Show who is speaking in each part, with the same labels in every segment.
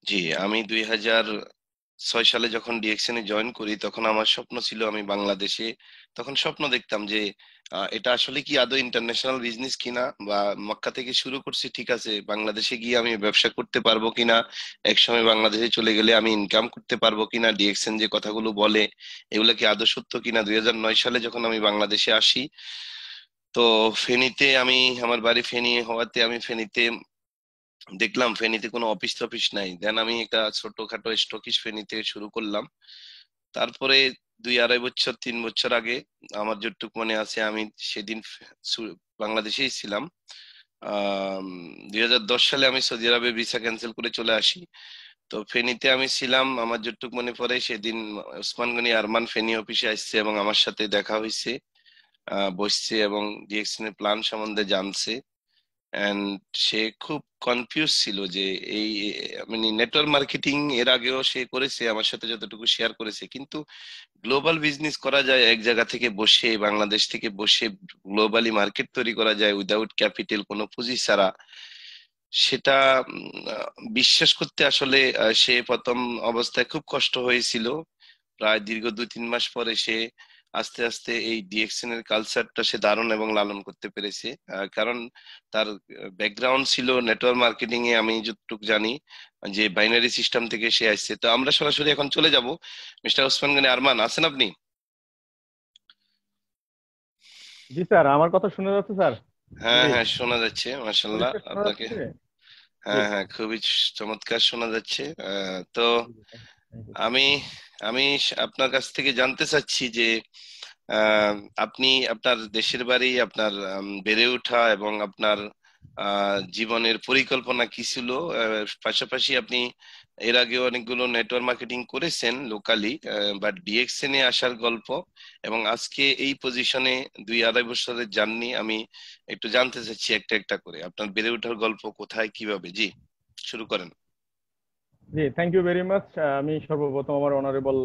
Speaker 1: জি, আমি 2006 সালে যখন ডিএক্সএন এ জয়েন করি, তখন আমার স্বপ্ন ছিল আমি বাংলাদেশে, তখন স্বপ্ন দেখতাম যে এটা আসলে কি আদৌ ইন্টারন্যাশনাল বিজনেস কিনা, বা মক্কা থেকে শুরু করছি ঠিক আছে, বাংলাদেশে গিয়ে আমি ব্যবসা করতে পারবো কিনা, একসময় বাংলাদেশে চলে গেলে আমি ইনকাম করতে পারবো কিনা, ডিএক্সএন যে কথাগুলো বলে এগুলো কি আদৌ সত্য কিনা। 2009 সালে যখন আমি বাংলাদেশে আসি, তো ফেনীতে আমি, আমার বাড়ি ফেনী হওয়াতে আমি ফেনীতে দেখলাম ফেনীতে কোনো অফিস টফিস নাই। দেন আমি একটা ছোটখাটো স্টকিস ফেনীতে শুরু করলাম। তারপরে 2 আড়াই বছর 3 বছর আগে, আমার যতটুকু মনে আছে, আমি সেদিন বাংলাদেশেই ছিলাম। 2010 সালে আমি সৌদি আরবে ভিসা ক্যান্সেল করে চলে আসি। তো ফেনীতে আমি ছিলাম, আমার যতটুকু মনে পড়ে সেদিন ওসমান গনি আরমান ফেনী অফিসে আসছে এবং আমার সাথে দেখা হয়েছে, বসছে এবং ডিএক্সএন এর প্ল্যান সম্বন্ধে জানছে। এন্ড সে খুব কনফিউজ ছিল যে এই, মানে নেটওয়ার্ক মার্কেটিং এর আগেও সে করেছে, আমার সাথে যতটুকু শেয়ার করেছে, কিন্তু গ্লোবাল বিজনেস করা যায় এক জায়গা থেকে বসে, বাংলাদেশ থেকে বসে গ্লোবালি মার্কেট তৈরি করা যায় উইদাউট ক্যাপিটাল, কোনো পুঁজি ছাড়া, সেটা বিশ্বাস করতে আসলে সে প্রথম অবস্থায় খুব কষ্ট হয়েছিল। প্রায় দীর্ঘ 2-3 মাস পরে সে আস্তে আস্তে এই ডিএক্সএন এর কালচারটা সে ধারণ এবং লালন করতে পেরেছে। কারণ তার ব্যাকগ্রাউন্ড ছিল নেটওয়ার্ক মার্কেটিং এ, আমি যতটুকু জানি যে বাইনারি সিস্টেম থেকে সে আসছে। তো আমরা সরাসরি এখন চলে যাব। মিস্টার ওসমান গনি আরমান, আছেন আপনি?
Speaker 2: জি স্যার, আমার কথা শোনা যাচ্ছে স্যার?
Speaker 1: হ্যাঁ
Speaker 2: জি।
Speaker 1: হ্যাঁ, শোনা যাচ্ছে, মাশাল্লাহ
Speaker 2: পরিষ্কার শোনা
Speaker 1: আপনাকে।
Speaker 2: যাচ্ছে? জি।
Speaker 1: হ্যাঁ হ্যাঁ, খুবই চমৎকার শোনা যাচ্ছে। তো
Speaker 2: জি, জি, থ্যাংক ইউ।
Speaker 1: আমি আমি আপনার কাছ থেকে জানতে চাচ্ছি যে আহ, আপনি, আপনার দেশের বাড়ি, আপনার বেড়ে ওঠা এবং আপনার জীবনের পরিকল্পনা কি ছিল। পাশাপাশি আপনি এর আগে অনেকগুলো নেটওয়ার্ক মার্কেটিং করেছেন লোকালি, বাট ডিএক্সএন এ আসার গল্প এবং আজকে এই পজিশনে 2 আড়াই বছরের জার্নি আমি একটু জানতে চাচ্ছি একটা একটা করে, আপনার বেড়ে ওঠার গল্প কোথায় কিভাবে। জি, শুরু করেন।
Speaker 2: জি, থ্যাংক ইউ ভেরি মাচ। আমি সর্বপ্রথম আমার অনারেবল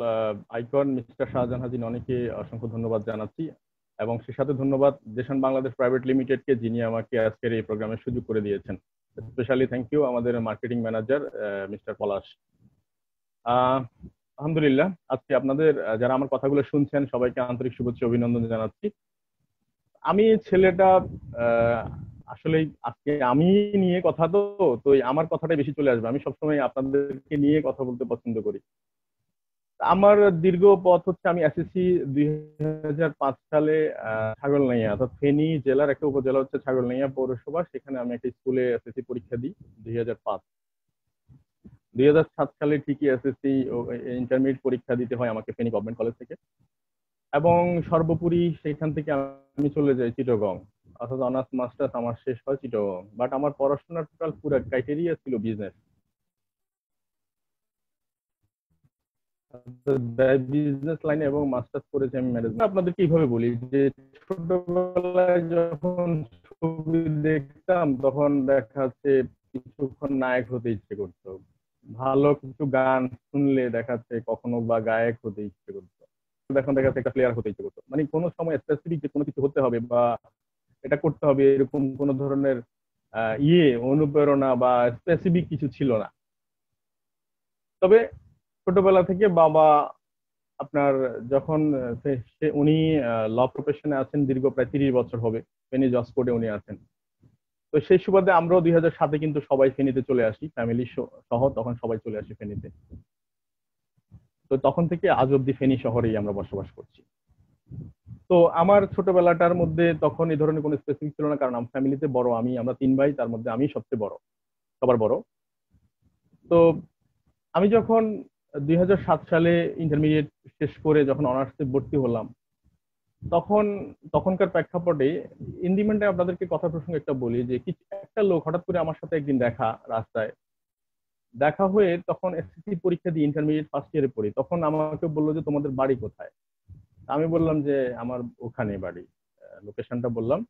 Speaker 2: আইকন মিস্টার শাহজাহান হাজি ননিকে অসংখ্য ধন্যবাদ জানাচ্ছি, এবং সে সাথে ধন্যবাদ দেশান বাংলাদেশ প্রাইভেট লিমিটেডকে, যিনি আমাকে আজকের এই প্রোগ্রামের সুযোগ করে দিয়েছেন। স্পেশালি থ্যাংক ইউ আমাদের মার্কেটিং ম্যানেজার মিস্টার পলাশ। আহ আলহামদুলিল্লাহ, আজকে আপনাদের যারা আমার কথাগুলো শুনছেন সবাইকে আন্তরিক শুভেচ্ছা অভিনন্দন জানাচ্ছি। আমি ছেলেটা আহ, আসলে আজকে আমি নিয়ে কথা, তো তো এই আমার কথাটাই বেশি চলে আসবে। আমি সবসময় আপনাদেরকে নিয়ে কথা বলতে পছন্দ করি। আমার দীর্ঘ পথ হচ্ছে, আমি এসএসসি 2005 সালে ছাগলনাইয়া, অর্থাৎ ফেনী জেলার একটা উপজেলা হচ্ছে ছাগলনাইয়া পৌরসভা, সেখানে আমি একটা স্কুলে এসএসসি পরীক্ষা দিই 2005। 2007 সালে ঠিকই এসএসসি ও ইন্টারমিডিয়েট পরীক্ষা দিতে হয় আমাকে ফেনী গভর্নমেন্ট কলেজ থেকে, এবং সর্বোপরি সেখান থেকে আমি চলে যাই চিটাগং। অর্থাৎ অনার্স মাস্টার্স আমার শেষ হয় চিটাগং, বাট আমার পড়াশোনার টোটাল পুরো ক্রাইটেরিয়া ছিল বিজনেস। বিজনেস লাইনে এবং মাস্টার্স করেছি আমি ম্যানেজমেন্ট। আপনাদের কিভাবে বলি যে ছোটবেলায় যখন ছবি দেখতাম তখন দেখা যাচ্ছে কিছুক্ষণ নায়ক হতে ইচ্ছে করতো, ভালো কিছু গান শুনলে দেখা যাচ্ছে কখনো বা গায়ক হতে ইচ্ছে করতো, এখন দেখা যাচ্ছে একটা প্লেয়ার হতে ইচ্ছে করতো। মানে কোনো সময় স্পেসিফিক যে কোনো কিছু হতে হবে বা এটা করতে হবে এরকম কোনো ধরনের অনুপ্রেরণা বা স্পেসিফিক কিছু ছিল না। তবে ছোটবেলা থেকে বাবা আপনার যখন উনি ল প্রফেশনে আছেন দীর্ঘ প্রায় 30 বছর হবে, ফেনী জজ কোর্টে উনি আছেন। তো সেই সুবাদে আমরাও 2007-এ কিন্তু সবাই ফেনীতে চলে আসি, ফ্যামিলি সহ তখন সবাই চলে আসি ফেনীতে। তো তখন থেকে আজ অব্দি ফেনী শহরেই আমরা বসবাস করছি। তো আমার ছোটবেলাটার মধ্যে তখন এই ধরনের কোনো স্পেসিফিক ছিল না, কারণ আমার ফ্যামিলিতে বড় আমি, আমরা 3 ভাই, তার মধ্যে আমি সবচেয়ে বড়, সবার বড়। তো আমি যখন 2007 সালে ইন্টারমিডিয়েট শেষ করে যখন অনার্সে ভর্তি হলাম, তখন তখনকার প্রেক্ষাপটে ইন্ডিমেন্টে আপনাদেরকে কথা প্রসঙ্গে একটা বলি যে কিছু একটা লোক হঠাৎ করে আমার সাথে একদিন দেখা রাস্তায় দেখা হয়ে, তখন এসএসসি পরীক্ষা দিয়ে ইন্টারমিডিয়েট ফার্স্ট ইয়ারে পড়ি, তখন আমাকে বললো যে তোমাদের বাড়ি কোথায়। আমি বললাম যে আমার ওখানে বাড়ি, লোকেশনটা বললাম।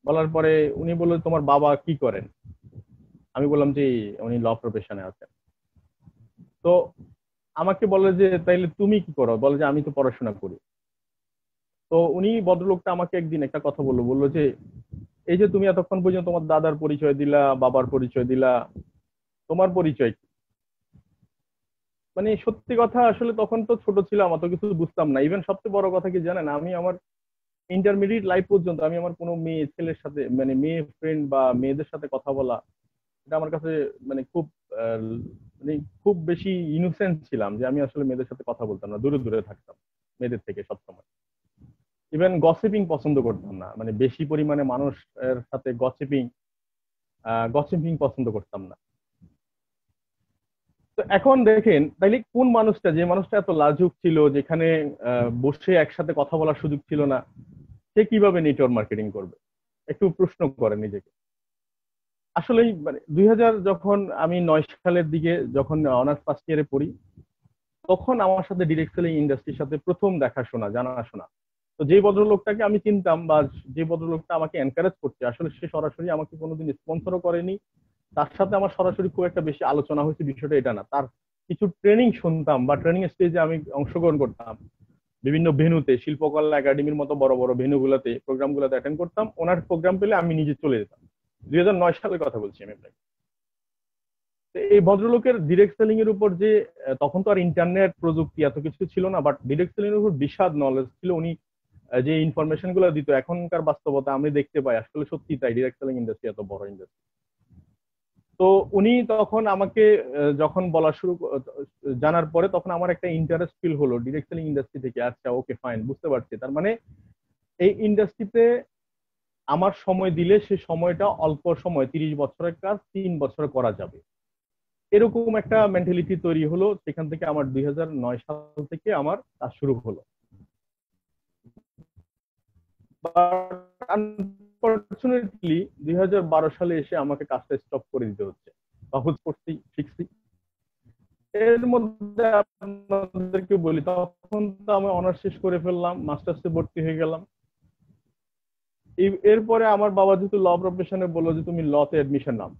Speaker 2: বলার পরে উনি বললো তোমার বাবা কি করেন। আমি বললাম যে উনি ল প্রফেশনে আছেন। তো আমাকে বলে যে তাইলে তুমি কি করো, বলে যে আমি তো পড়াশোনা করি। তো উনি ভদ্রলোকটা আমাকে একদিন একটা কথা বললো, বললো যে এই যে তুমি এতক্ষণ পর্যন্ত তোমার দাদার পরিচয় দিলা, বাবার পরিচয় দিলা, তোমার পরিচয় কি? মানে সত্যি কথা আসলে তখন তো ছোট ছিলাম, অত কিছু বুঝতাম না। ইভেন সবচেয়ে বড় কথা কি জানেন, আমি আমার ইন্টারমিডিয়েট লাইফ পর্যন্ত আমি আমার কোনো মেয়ে ছেলের সাথে, মানে মেয়ে ফ্রেন্ড বা মেয়েদের সাথে কথা বলা, এটা আমার কাছে মানে খুব আহ, মানে খুব বেশি ইনোসেন্ট ছিলাম যে আমি আসলে মেয়েদের সাথে কথা বলতাম না, দূরে দূরে থাকতাম মেয়েদের থেকে সবসময়। ইভেন গসিপিং পছন্দ করতাম না, মানে বেশি পরিমাণে মানুষের সাথে গসিপিং গসিপিং পছন্দ করতাম না। তো এখন দেখেন তাইলে কোন মানুষটা, যে মানুষটা এত লাজুক ছিল, যেখানে বসে একসাথে কথা বলার সুযোগ ছিল না, সে কিভাবে নেটওয়ার্ক মার্কেটিং করবে? একটু প্রশ্ন করেন নিজেকে। আসলেই মানে 2000 যখন আমি 9 সালের দিকে যখন অনার্স ফার্স্ট ইয়ারে পড়ি, তখন আমার সাথে ডিরেক্ট সেলিং ইন্ডাস্ট্রির সাথে প্রথম দেখাশোনা, জানাশোনা। তো যে ভদ্রলোকটাকে আমি চিনতাম বা যে ভদ্রলোকটা আমাকে এনকারেজ করছে, আসলে সে সরাসরি আমাকে কোনোদিন স্পন্সরও করেনি। তার সাথে আমার সরাসরি খুব একটা বেশি আলোচনা হয়েছে বিষয়টা এটা না। তার কিছু ট্রেনিং শুনতাম বা ট্রেনিং স্টেজে আমি অংশগ্রহণ করতাম, বিভিন্ন ভেন্যুতে, শিল্পকলা একাডেমির মতো বড় বড় ভেন্যু গুলাতে, প্রোগ্রাম গুলাতে অ্যাটেন্ড করতাম। ওনার প্রোগ্রাম পেলে আমি নিজে চলে যেতাম। 2009 সালের কথা বলছি আমি আপনাকে। তো এই ভদ্রলোকের ডিরেক্ট সেলিং এর উপর যে তখন তো আর ইন্টারনেট প্রযুক্তি এত কিছু ছিল না, বাট ডিরেক্ট সেলিং এর উপর বিশাল নলেজ ছিল। উনি যে ইনফরমেশন গুলো দিত, এখনকার বাস্তবতা আমি দেখতে পাই আসলে সত্যি তাই, ডিরেক্ট সেলিং ইন্ডাস্ট্রি এত বড় ইন্ডাস্ট্রি। তো উনি তখন আমাকে যখন বলা জানার পরে, তখন আমার একটা ইন্টারেস্ট ফিল হলো ডিরেক্ট সেলিং ইন্ডাস্ট্রি থেকে। আচ্ছা, ওকে, ফাইন, বুঝতে পারছি। তার মানে এই ইন্ডাস্ট্রিতে আমার সময় দিলে সে সময়টা অল্প সময়, 30 বছরের কাজ 3 বছরে করা যাবে, এরকম একটা মেন্টালিটি তৈরি হলো। সেখান থেকে আমার 2009 সাল থেকে আমার কাজ শুরু হলো। আনফর্চুনেটলি 2012 সালে এসে আমাকে কাজটা স্টপ করে দিতে হচ্ছে। সহজ করছি, শিখছি। এর মধ্যে আপনাদেরকে বলি, তখন তো আমি অনার্স শেষ করে ফেললাম, মাস্টার্সে ভর্তি হয়ে গেলাম। এরপরে আমার বাবা যেহেতু ল প্রফেশনে বললো যে তুমি লতে অ্যাডমিশন নাও।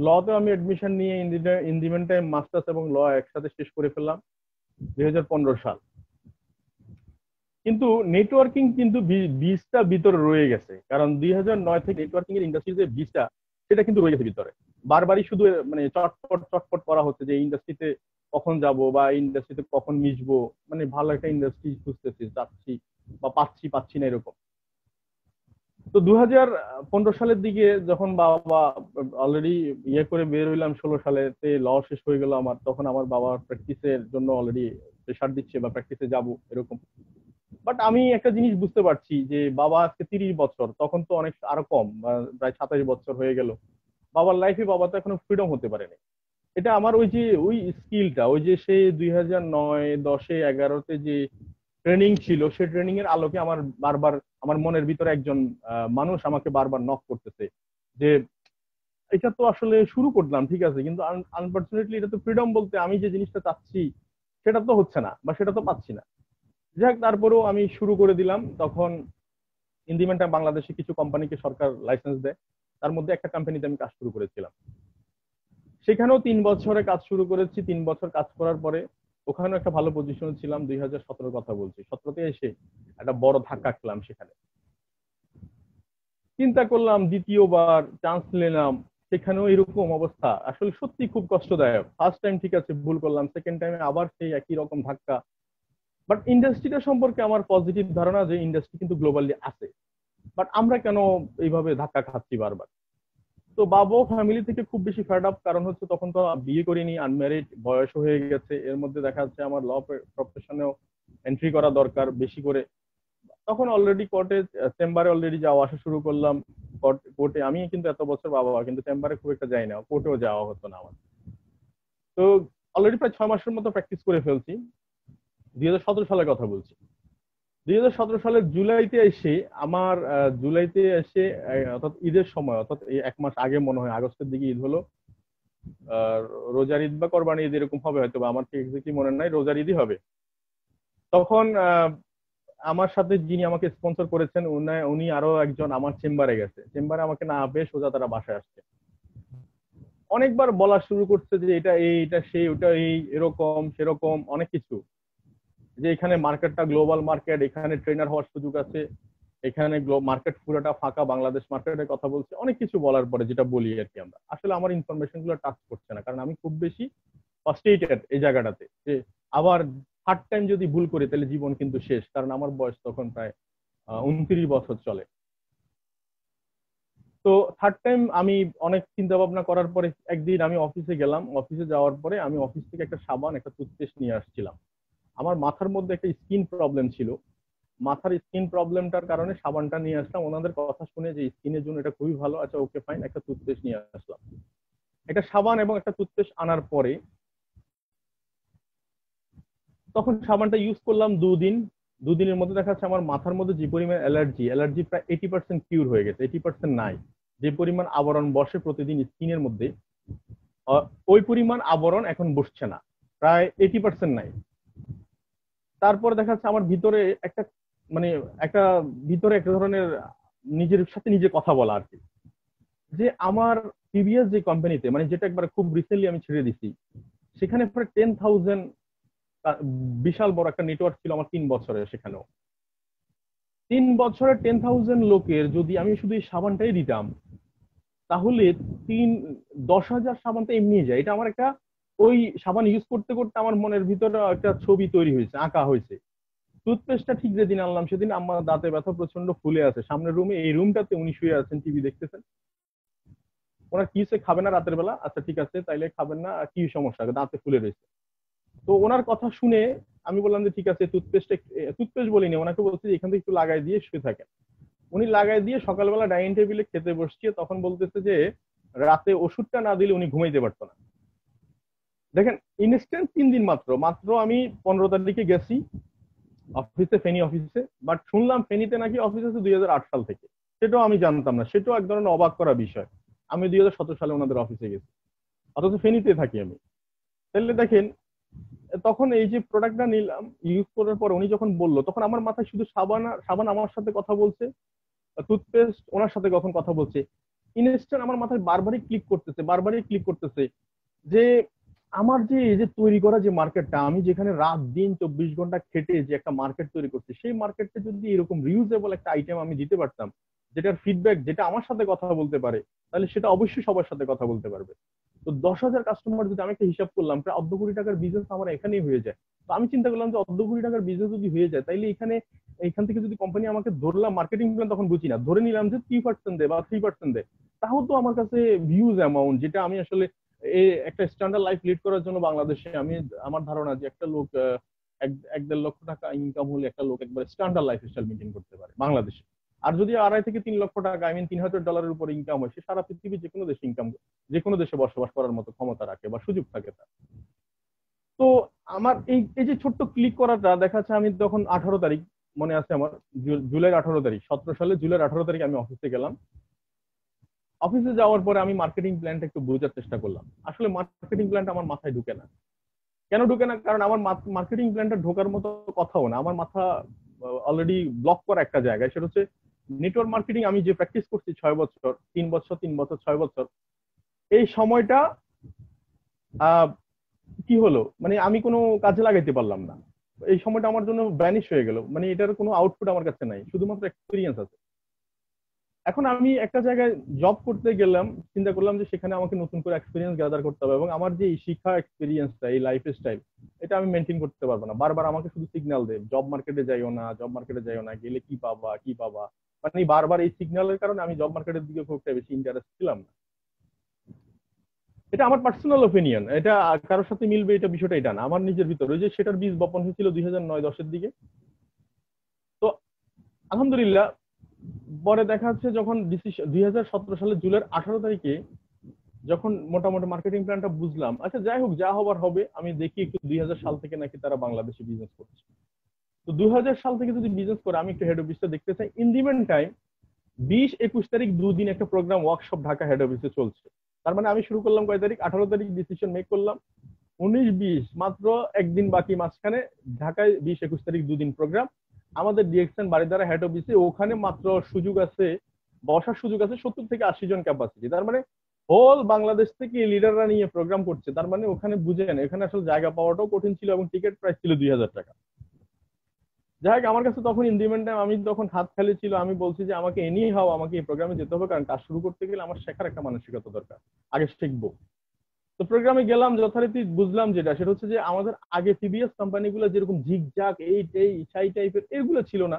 Speaker 2: লতে আমি অ্যাডমিশন নিয়ে in the mean time masters এবং ল একসাথে শেষ করে ফেললাম 2015 সাল। কিন্তু নেটওয়ার্কিং কিন্তু বীজটা ভিতরে রয়ে গেছে, কারণ 2009 থেকে নেটওয়ার্কিং এর ইন্ডাস্ট্রির যে বীজটা, সেটা কিন্তু রয়ে গেছে ভিতরে। বারবারই শুধু মানে চটপট চটপট করা হচ্ছে যে ইন্ডাস্ট্রিতে কখন যাব বা ইন্ডাস্ট্রিতে কখন মিশবো, মানে ভালো একটা ইন্ডাস্ট্রি খুঁজতেছি, চাচ্ছি বা পাচ্ছি পাচ্ছি না এরকম। তো 2015 সালের দিকে যখন বাবা অলরেডি ইয়ে করে বের হইলাম, 16 সালেতে ল শেষ হয়ে গেল আমার, তখন আমার বাবা প্র্যাকটিসের জন্য অলরেডি প্রেশার দিচ্ছে বা প্র্যাকটিসে যাব এরকম। বাট আমি একটা জিনিস বুঝতে পারছি যে বাবা আজকে 30 বছর, তখন তো অনেক আরো কম, প্রায় 27 বছর হয়ে গেল। বাবার লাইফে বাবা তো এখনো ফ্রিডম হতে পারেনি। এটা আমার ওই যে ওই স্কিলটা, ওই যে সে 2009, 10, 11-তে যে ট্রেনিং ছিল, সেই ট্রেনিং এর আলোকে আমার বারবার আমার মনের ভিতরে একজন মানুষ আমাকে বারবার নক করতেছে যে এটা তো আসলে শুরু করলাম ঠিক আছে, কিন্তু আনফর্চুনেটলি এটা তো ফ্রিডম বলতে আমি যে জিনিসটা চাচ্ছি সেটা তো হচ্ছে না বা সেটা তো পাচ্ছি না। যাক, তারপরেও আমি শুরু করে দিলাম। তখন ইন্ডিমেন্টা বাংলাদেশে কিছু কোম্পানিকে সরকার লাইসেন্স দেয়, তার মধ্যে একটা কোম্পানিতে আমি কাজ শুরু করেছিলাম। সেখানেও 3 বছরে কাজ শুরু করেছি। 3 বছর কাজ করার পরে ওখানেও একটা ভালো পজিশনে ছিলাম। 2017 কথা বলছি, 17-তে এসে একটা বড় ধাক্কা খেলাম সেখানে। চিন্তা করলাম দ্বিতীয়বার চান্স নিলাম, সেখানেও এরকম অবস্থা। আসলে সত্যি খুব কষ্টদায়ক। ফার্স্ট টাইম ঠিক আছে ভুল করলাম, সেকেন্ড টাইমে আবার সেই একই রকম ধাক্কা। বাট ইন্ডাস্ট্রিটা সম্পর্কে আমার পজিটিভ ধারণা যে ইন্ডাস্ট্রি কিন্তু গ্লোবালি আছে, বাট আমরা কেন এইভাবে ধাক্কা খাচ্ছি বারবার। তো বাবা ফ্যামিলি থেকে খুব বেশি ফেড আপ, কারণ হচ্ছে তখন তো বিয়ে করিনি, আনম্যারিড, বয়স হয়ে গেছে। এর মধ্যে দেখা যাচ্ছে আমার ল প্রফেশনেও এন্ট্রি করা দরকার বেশি করে। তখন অলরেডি কোর্টে, চেম্বারে অলরেডি যাওয়া আসা শুরু করলাম। কোর্টে আমি কিন্তু এত বছর বাবা, কিন্তু চেম্বারে খুব একটা যাই না, কোর্টেও যাওয়া হতো না আমার। তো অলরেডি প্রায় 6 মাসের মতো প্র্যাকটিস করে ফেলছি। 2017 সালের কথা বলছি। 2017 সালের জুলাইতে এসে আমার জুলাইতে এসে অর্থাৎ ঈদের সময়, অর্থাৎ এই 1 মাস আগে মনে হয় আগস্টের দিকে ঈদ হলো। আহ, রোজার ঈদ বা কোরবানি ঈদ এরকম হবে হয়তো, বা আমার ঠিক এক্স্যাক্টলি মনে নাই, রোজার ঈদই হবে। তখন আমার সাথে যিনি আমাকে স্পন্সর করেছেন, উনি আরো একজন আমার চেম্বারে গেছে। চেম্বারে আমাকে না পেয়ে সোজা তারা বাসায় আসছে। অনেকবার বলা শুরু করছে যে এটা এই, এটা সেই, ওটা এই, এরকম সেরকম অনেক কিছু, যে এখানে মার্কেটটা গ্লোবাল মার্কেট, এখানে ট্রেনার হওয়ার সুযোগ আছে, এখানে মার্কেট পুরোটা ফাঁকা, বাংলাদেশ মার্কেটের কথা বলছে। অনেক কিছু বলার পরে যেটা বলি আর কি, আমরা আসলে আমার ইনফরমেশন গুলো টাচ করছে না, কারণ আমি খুব বেশি ফার্স্ট্রেটেড এই জায়গাটাতে যে আবার থার্ড টাইম যদি ভুল করি তাহলে জীবন কিন্তু শেষ, কারণ আমার বয়স তখন প্রায় 29 বছর চলে। তো থার্ড টাইম আমি অনেক চিন্তা ভাবনা করার পরে একদিন আমি অফিসে গেলাম, অফিসে যাওয়ার পরে আমি অফিস থেকে একটা সাবান একটা টুথপেস্ট নিয়ে আসছিলাম। আমার মাথার মধ্যে একটা স্কিন প্রবলেম ছিল, মাথার স্কিন প্রবলেমটার কারণে সাবানটা নিয়ে আসলাম। ওনাদের কথা শুনে যে স্কিনের জন্য এটা খুবই ভালো, আচ্ছা ওকে ফাইন, একটা টুথপেস্ট নিয়ে আসলাম। একটা সাবান এবং একটা টুথপেস্ট আনার পরে তখন সাবানটা ইউজ করলাম 2 দিন। 2 দিনের মধ্যে দেখা যাচ্ছে আমার মাথার মধ্যে যে পরিমাণ অ্যালার্জি প্রায় 80% কিউর হয়ে গেছে, 80% নাই। যে পরিমাণ আবরণ বসে প্রতিদিন স্কিনের মধ্যে, ওই পরিমাণ আবরণ এখন বসছে না, প্রায় 80% নাই। তারপরে দেখা যাচ্ছে আমার ভিতরে একটা মানে একটা ভিতরে একটা ধরনের নিজের সাথে নিজে কথা বলা আর কি, যে আমার প্রিভিয়াস যে কোম্পানিতে মানে যেটা একবার খুব রিসেন্টলি আমি ছেড়ে দিছি, সেখানে প্রায় 10,000 বিশাল বড় একটা নেটওয়ার্ক ছিল আমার 3 বছরে। সেখানেও 3 বছরে 10,000 লোকের যদি আমি শুধু এই সাবানটাই দিতাম, তাহলে 10,000 সাবান তো এমনি যায়। এটা আমার একটা ওই সাবান ইউজ করতে করতে আমার মনের ভিতরে একটা ছবি তৈরি হয়েছে, আঁকা হয়েছে। টুথপেস্টটা ঠিক যেদিন আনলাম সেদিন আমার দাঁতে ব্যথা প্রচন্ড ফুলে আছে, সামনের রুমে এই রুমটাতে উনি শুয়ে আছেন, টিভি দেখতেছেন। ওনার কি হচ্ছে, খাবে না রাতের বেলা, আচ্ছা ঠিক আছে তাইলে খাবেন না, কি সমস্যা, দাঁতে ফুলে রয়েছে। তো ওনার কথা শুনে আমি বললাম যে ঠিক আছে টুথপেস্ট বলিনি, ওনাকে বলছি যে এখান থেকে একটু লাগাই দিয়ে শুয়ে থাকেন। উনি লাগাই দিয়ে সকালবেলা ডাইনিং টেবিলে খেতে বসছে, তখন বলতেছে যে রাতে ওষুধটা না দিলে উনি ঘুমাইতে পারতো না। দেখেন, ইনস্ট্যান্ট 3 দিন মাত্র মাত্র আমি 15 তারিখে গেছি অফিসে, ফেনী অফিসে। বাট শুনলাম ফেনীতে নাকি অফিস আছে 2008 সাল থেকে, সেটাও আমি জানতাম না, সেটাও এক ধরনের অবাক করা বিষয়। আমি 2017 সালে ওনাদের অফিসে গেছি, অথচ ফেনীতে থাকি আমি। তাহলে দেখেন, তখন এই যে প্রোডাক্টটা নিলাম, ইউজ করার পর উনি যখন বললো, তখন আমার মাথায় শুধু সাবান সাবান আমার সাথে কথা বলছে, টুথপেস্ট ওনার সাথে কখন কথা বলছে। ইনস্ট্যান্ট আমার মাথায় বারবারই ক্লিক করতেছে যে আমার যে এই যে তৈরি করা যে মার্কেটটা, আমি যেখানে রাত দিন 24 ঘন্টা খেটে যে একটা মার্কেট তৈরি করছি, সেই মার্কেটে যদি এরকম রিউজেবল একটা আইটেম আমি দিতে পারতাম, যেটার ফিডব্যাক যেটা আমার সাথে কথা বলতে পারে, তাহলে সেটা অবশ্যই সবার সাথে কথা বলতে পারবে। তো 10,000 কাস্টমার যদি আমি একটা হিসাব করলাম, প্রায় 1/2 কোটি টাকার বিজনেস আমার এখানেই হয়ে যায়। তো আমি চিন্তা করলাম যে 1/2 কোটি টাকার বিজনেস যদি হয়ে যায়, তাইলে এখান থেকে যদি কোম্পানি আমাকে ধরলাম, মার্কেটিং প্ল্যান তখন বুঝি না, ধরে নিলাম যে 3% দেয় বা 3% দেয়, তাও তো আমার কাছে হিউজ অ্যামাউন্ট, যেটা আমি আসলে একটা স্ট্যান্ডার্ড লাইফ লিড করার জন্য বাংলাদেশে আমি, আমার ধারণা যে একটা লোক 1-1.5 লক্ষ টাকা ইনকাম হলে একটা লোক একবার স্ট্যান্ডার্ড লাইফ স্টাইল মেনটেন করতে পারে বাংলাদেশে। আর যদি 2.5 থেকে 3 লক্ষ টাকা, আই মিন 3,000 ডলারের উপর ইনকাম হয়, সে সারা পৃথিবীর যে কোনো দেশে বসবাস করার মতো ক্ষমতা রাখে বা সুযোগ থাকে তার। তো আমার এই এই যে ছোট্ট ক্লিক করাটা দেখা যাচ্ছে, আমি তখন 18 তারিখ মনে আছে আমার, জুলাইয়ের 18 তারিখ, 17 সালে জুলাইয়ের 18 তারিখ আমি অফিসে গেলাম। অফিসে যাওয়ার পরে আমি মার্কেটিং প্ল্যানটা একটু বোঝার চেষ্টা করলাম। আসলে মার্কেটিং প্ল্যানটা আমার মাথায় ঢুকে না। কেন ঢুকে না? কারণ আমার মার্কেটিং প্ল্যানটা ঢোকার মতো কথাও না, আমার মাথা অলরেডি ব্লক করা একটা জায়গায়। সেটা হচ্ছে নেটওয়ার্ক মার্কেটিং আমি যে প্র্যাকটিস করছি 6 বছর, 3 বছর, 3 বছর, 6 বছর, এই সময়টা কি হলো, মানে আমি কোনো কাজে লাগাইতে পারলাম না। এই সময়টা আমার জন্য ভ্যানিশ হয়ে গেল, মানে এটার কোনো আউটপুট আমার কাছে নাই, শুধুমাত্র এক্সপিরিয়েন্স আছে। এখন আমি একটা জায়গায় জব করতে গেলাম, চিন্তা করলাম যে সেখানে আমাকে নতুন করে এক্সপিরিয়েন্স গ্যাদার করতে হবে, এবং আমার যে এই শিক্ষা এক্সপিরিয়েন্সটা, এই লাইফ স্টাইল, এটা আমি মেনটেন করতে পারবো না। বারবার আমাকে শুধু সিগন্যাল দেয়, জব মার্কেটে যাইও না, জব মার্কেটে যাইও না, গেলে কি পাবা কি পাবা। মানে বারবার এই সিগন্যালের কারণে আমি জব মার্কেটের দিকে খুব একটা বেশি ইন্টারেস্ট ছিলাম না। এটা আমার পার্সোনাল ওপিনিয়ন, এটা কারোর সাথে মিলবে এটা বিষয়টা এটা না, আমার নিজের ভিতরে ওই যে সেটার বীজ বপন হয়েছিল 2009-10 দিকে। তো আলহামদুলিল্লাহ, পরে দেখা যাচ্ছে যখন ডিসিশন 2017 সালের জুলাইয়ের 18 তারিখে যখন মোটামুটি মার্কেটিং প্ল্যানটা বুঝলাম, আচ্ছা যাই হোক, যা হবার হবে, আমি দেখি একটু 2000 সাল থেকে নাকি তারা বাংলাদেশে বিজনেস করছে। তো 2000 সাল থেকে যদি বিজনেস করে আমি একটু হেড অফিসটা দেখতে চাই। ইন দি মেন টাইম 20-21 তারিখ 2 দিন একটা প্রোগ্রাম ওয়ার্কশপ ঢাকা হেড অফিসে চলছে। তার মানে আমি শুরু করলাম কয় তারিখ, 18 তারিখ ডিসিশন মেক করলাম, 19-20 মাত্র একদিন বাকি মাঝখানে ঢাকায় 20-21 তারিখ 2 দিন প্রোগ্রাম। আমাদের ডিএক্সএন বাড়িধারা হেড অফিসে, ওখানে মাত্র সুযোগ আছে, বসার সুযোগ আছে 70 থেকে 80 জন ক্যাপাসিটি। তার মানে হোল বাংলাদেশ থেকে লিডাররা নিয়ে প্রোগ্রাম করছে। তার মানে ওখানে বুঝেন, এখানে আসলে জায়গা পাওয়াটাও কঠিন ছিল, এবং টিকিট প্রাইস ছিল 2,000 টাকা। যাই হোক, আমার কাছে তখন ইন্ডিমেন্ট টাইম, আমি তখন হাত খালি ছিল, আমি বলছি যে আমাকে এনি হাও আমাকে এই প্রোগ্রামে যেতে হবে, কারণ কাজ শুরু করতে গেলে আমার শেখার একটা মানসিকতা দরকার, আগে শিখবো। তো প্রোগ্রামে গেলাম, যথারীতি বুঝলাম যেটা সেটা হচ্ছে যে আমাদের আগে টিভিএস কোম্পানিগুলো যেরকম ঝিকঝাক এই ছাই টাইপের এগুলো ছিল না,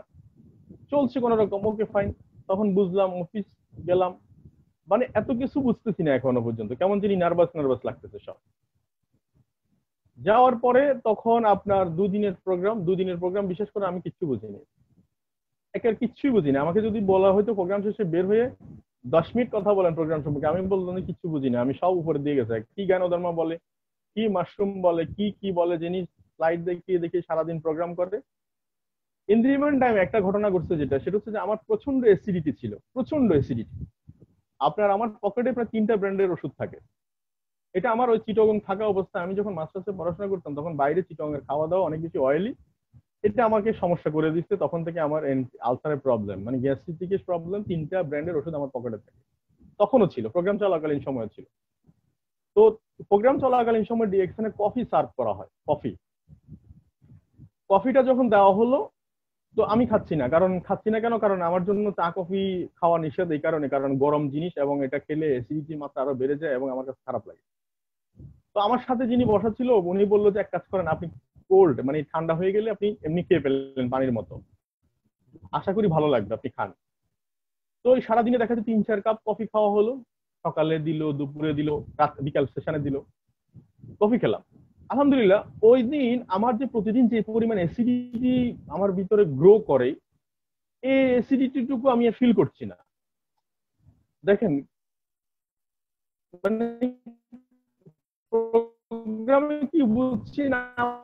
Speaker 2: চলছে কোন রকম, ওকে ফাইন। তখন বুঝলাম, অফিস গেলাম, মানে এত কিছু বুঝতেছি না এখনো পর্যন্ত, কেমন যিনি নার্ভাস নার্ভাস লাগতেছে সব। যাওয়ার পরে তখন আপনার দুদিনের প্রোগ্রাম বিশেষ করে আমি কিচ্ছু বুঝিনি, একের কিচ্ছুই বুঝিনি। আমাকে যদি বলা হয়তো প্রোগ্রাম শেষে বের হয়ে 10 মিনিট কথা বলেন প্রোগ্রাম সম্পর্কে, আমি বললাম আমি কিচ্ছু বুঝি না, আমি সব উপরে দিয়ে গেছে। কি জ্ঞানধর্ম বলে, কি মাশরুম বলে, কি কি বলে জিনিস, স্লাইড দেখিয়ে দেখিয়ে সারাদিন প্রোগ্রাম করে। ইন দি ইভেন টাইম একটা ঘটনা ঘটছে, যেটা সেটা হচ্ছে যে আমার প্রচন্ড অ্যাসিডিটি ছিল, প্রচন্ড অ্যাসিডিটি। আমার পকেটে প্রায় 3টা ব্র্যান্ডের ওষুধ থাকে। এটা আমার ওই চিটগং থাকা অবস্থায়, আমি যখন মাস্টার্সে পড়াশোনা করতাম তখন বাইরে চিটগং এর খাওয়া দাওয়া অনেক বেশি অয়েলি, এটা আমাকে সমস্যা করে দিচ্ছে। তখন থেকে আমার আলসারের প্রবলেম, মানে গ্যাস্ট্রিটিকের প্রবলেম, 3টা ব্র্যান্ডের ওষুধ আমার পকেটে থাকে। তখনও ছিল, প্রোগ্রাম চলাকালীন সময় ছিল। তো প্রোগ্রাম চলাকালীন সময় ডিএক্সএন কফি সার্ভ করা হয়, কফি। কফিটা যখন দেওয়া হলো, তো আমি খাচ্ছি না, খাচ্ছি না কেন, কারণ আমার জন্য চা কফি খাওয়া নিষেধ এই কারণে, কারণ গরম জিনিস এবং এটা খেলে অ্যাসিডিটির মাত্রা আরো বেড়ে যায় এবং আমার কাছে খারাপ লাগে। তো আমার সাথে যিনি বসা ছিল উনি বললো যে এক কাজ করেন, আপনি কোল্ড মানে ঠান্ডা হয়ে গেলে আপনি এমনি খেয়ে ফেললেন পানির মতো, আশা করি ভালো লাগবে, আপনি খান। তো ওই সারাদিনে দেখা যাচ্ছে 3-4 কাপ কফি খাওয়া হলো, সকালে দিল, দুপুরে দিল, রাত বিকাল সেশনে দিল, কফি খেলাম। আলহামদুলিল্লাহ ওই দিন আমার যে প্রতিদিন যে পরিমাণ অ্যাসিডিটি আমার ভিতরে গ্রো করে, এই অ্যাসিডিটিটুকু আমি আর ফিল করছি না। দেখেন, মানে প্রোগ্রামে কি বুঝছি না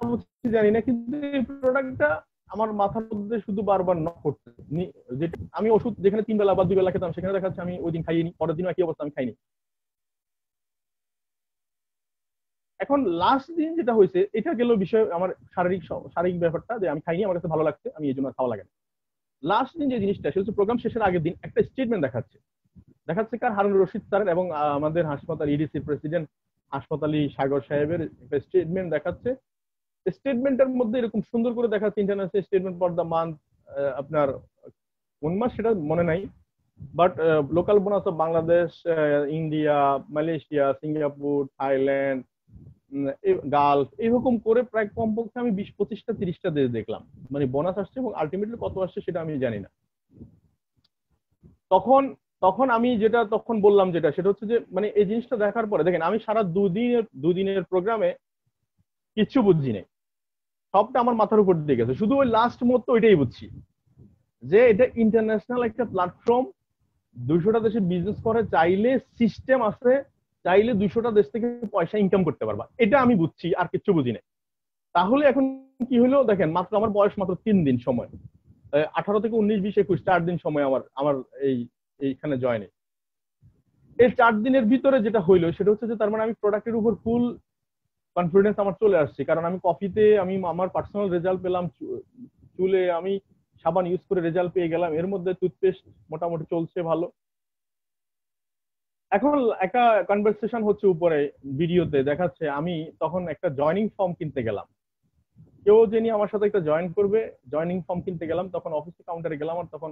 Speaker 2: বুঝছি জানি না, কিন্তু এই প্রোডাক্টটা আমার মাথার মধ্যে শুধু বারবার নক করতে, যেটা আমি ওষুধ যেখানে 3 বেলা বা 2 বেলা খেতাম, সেখানে দেখা যাচ্ছে আমি ওই দিন খাইনি, পরের দিন একই অবস্থা, আমি খাইনি। এখন লাস্ট দিন যেটা হয়েছে, এটা গেল বিষয় আমার শারীরিক ব্যাপারটা, যে আমি খাইনি, আমার কাছে ভালো লাগছে, আমি এই জন্য খাওয়া লাগে না। লাস্ট দিন যে জিনিসটা সেটা হচ্ছে প্রোগ্রাম শেষের আগের দিন একটা স্টেটমেন্ট দেখাচ্ছে, দেখাচ্ছে হারুন রশিদ স্যারের এবং আমাদের হাসপাতাল ইডিসি প্রেসিডেন্ট হাসপাতালি সাগর সাহেবের একটা স্টেটমেন্ট দেখাচ্ছে। স্টেটমেন্টের মধ্যে এরকম সুন্দর করে দেখাচ্ছে, international statement for the month, আপনার কোন মাস সেটা মনে নাই, but local bonus of Bangladesh, India, Malaysia, Singapore, Thailand, Gulf, এরকম করে প্রায় কমপক্ষে আমি 20, 25টা 30টা দেশ দেখলাম, মানে বোনাস আসছে, এবং আলটিমেটলি কত আসছে সেটা আমি জানি না। তখন তখন আমি যেটা তখন বললাম যেটা সেটা হচ্ছে যে, মানে এই জিনিসটা দেখার পরে দেখেন, আমি সারা দুদিনের প্রোগ্রামে কিচ্ছু বুঝছি না, সবটা আমার মাথার উপর দিয়ে গেছে, শুধু ওই লাস্ট মুহূর্তে ওইটাই বুঝছি যে এটা ইন্টারন্যাশনাল একটা প্ল্যাটফর্ম, 200টা দেশে বিজনেস করে, চাইলে সিস্টেম আছে, চাইলে 200টা দেশ থেকে পয়সা ইনকাম করতে পারবা, এটা আমি বুঝছি, আর কিচ্ছু বুঝি না। তাহলে এখন কি হলো দেখেন, মাত্র আমার বয়স মাত্র 3 দিন সময়, 18 থেকে 19, 20, 21, 4 দিন সময় আমার আমার এই এইখানে জয়েনে। এই 4 দিনের ভিতরে যেটা হইলো সেটা হচ্ছে যে, তার মানে আমি প্রোডাক্টের উপর ফুল কনফিডেন্স আমার চলে আসছে, কারণ আমি কফিতে আমি আমার পার্সোনাল রেজাল্ট পেলাম, চুলে আমি সাবান ইউজ করে রেজাল্ট পেয়ে গেলাম, এর মধ্যে টুথপেস্ট মোটামুটি চলছে ভালো। এখন একটা কনভারসেশন হচ্ছে উপরে, ভিডিওতে দেখাচ্ছে, আমি তখন একটা জয়নিং ফর্ম কিনতে গেলাম, কেউ যিনি আমার সাথে একটা জয়েন করবে, জয়নিং ফর্ম কিনতে গেলাম, তখন অফিসে কাউন্টারে গেলাম, আর তখন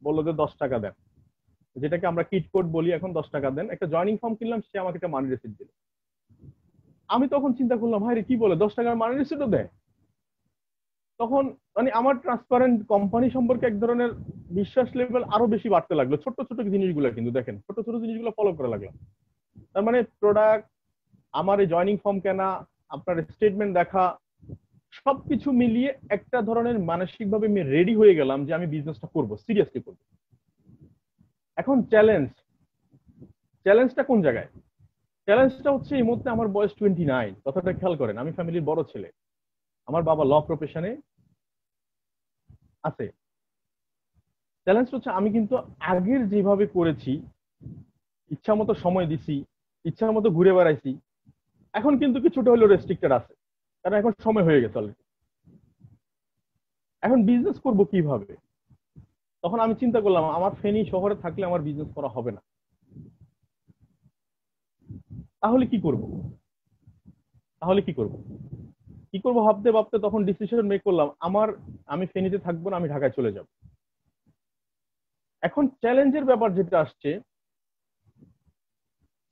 Speaker 2: বললো যে 10 টাকা দেন, যেটাকে আমরা কিট কোড বলি, এখন 10 টাকা দেন। একটা জয়নিং ফর্ম কিনলাম, সে আমাকে একটা মানি রিসিপ্ট দিল। আমি তখন চিন্তা করলাম, ভাই রে কি বলে, 10 টাকার মানি রিসিপ্টও দেয়। তখন মানে আমার ট্রান্সপারেন্ট কোম্পানি সম্পর্কে এক ধরনের বিশ্বাস লেভেল আরো বেশি বাড়তে লাগলো, ছোট ছোট জিনিসগুলো, কিন্তু দেখেন ছোট ছোট জিনিসগুলো ফলো করে লাগলাম। তার মানে প্রোডাক্ট, আমার এই জয়নিং ফর্ম কেনা, আপনার স্টেটমেন্ট দেখা, সবকিছু মিলিয়ে একটা ধরনের মানসিকভাবে আমি রেডি হয়ে গেলাম যে আমি বিজনেসটা করবো, সিরিয়াসলি করবো। এখন চ্যালেঞ্জটা কোন জায়গায়? চ্যালেঞ্জটা হচ্ছে এই মুহূর্তে আমার বয়স 29, কথাটা খেয়াল করেন, আমি ফ্যামিলির বড় ছেলে, আমার বাবা ল প্রফেশনে আছে। চ্যালেঞ্জ হচ্ছে আমি কিন্তু আগের যেভাবে করেছি, ইচ্ছা মতো সময় দিছি, ইচ্ছা মতো ঘুরে বেড়াইছি, এখন কিন্তু কিছুটা হলেও রেস্ট্রিক্টেড আছে, কারণ এখন সময় হয়ে গেছে অলরেডি। এখন বিজনেস করব কিভাবে? তখন আমি চিন্তা করলাম, আমার ফেনী শহরে থাকলে আমার বিজনেস করা হবে না, তাহলে কি করব? তাহলে কি করব কি করব ভাবতে ভাবতে তখন ডিসিশন মেক করলাম, আমি ফেনীতে থাকবো না, আমি ঢাকায় চলে যাব। এখন চ্যালেঞ্জের ব্যাপার যেটা আসছে,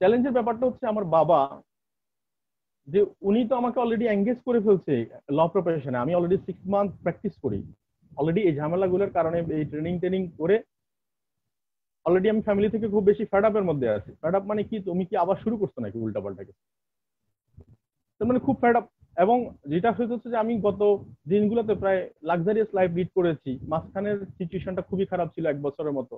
Speaker 2: চ্যালেঞ্জের ব্যাপারটা হচ্ছে আমার বাবা যে উনি তো আমাকে অলরেডি এঙ্গেজ করে ফেলছে ল প্রফেশনে, আমি অলরেডি 6 মান্থ প্র্যাকটিস করি, অলরেডি এই ঝামেলাগুলোর কারণে এই ট্রেনিং ট্রেনিং করে অলরেডি আমি ফ্যামিলি থেকে খুব বেশি ফেড আপের মধ্যে আছি। ফেড আপ মানে কি, তুমি কি আবার শুরু করছো নাকি উল্টাপাল্টা কিছু? তার মানে খুব ফেড আপ। এবং যেটা হচ্ছে যে আমি গত দিনগুলোতে প্রায় লাক্সারিয়াস লাইফ লিড করেছি, মাঝখানের সিচুয়েশনটা খুবই খারাপ ছিল 1 বছরের মতো।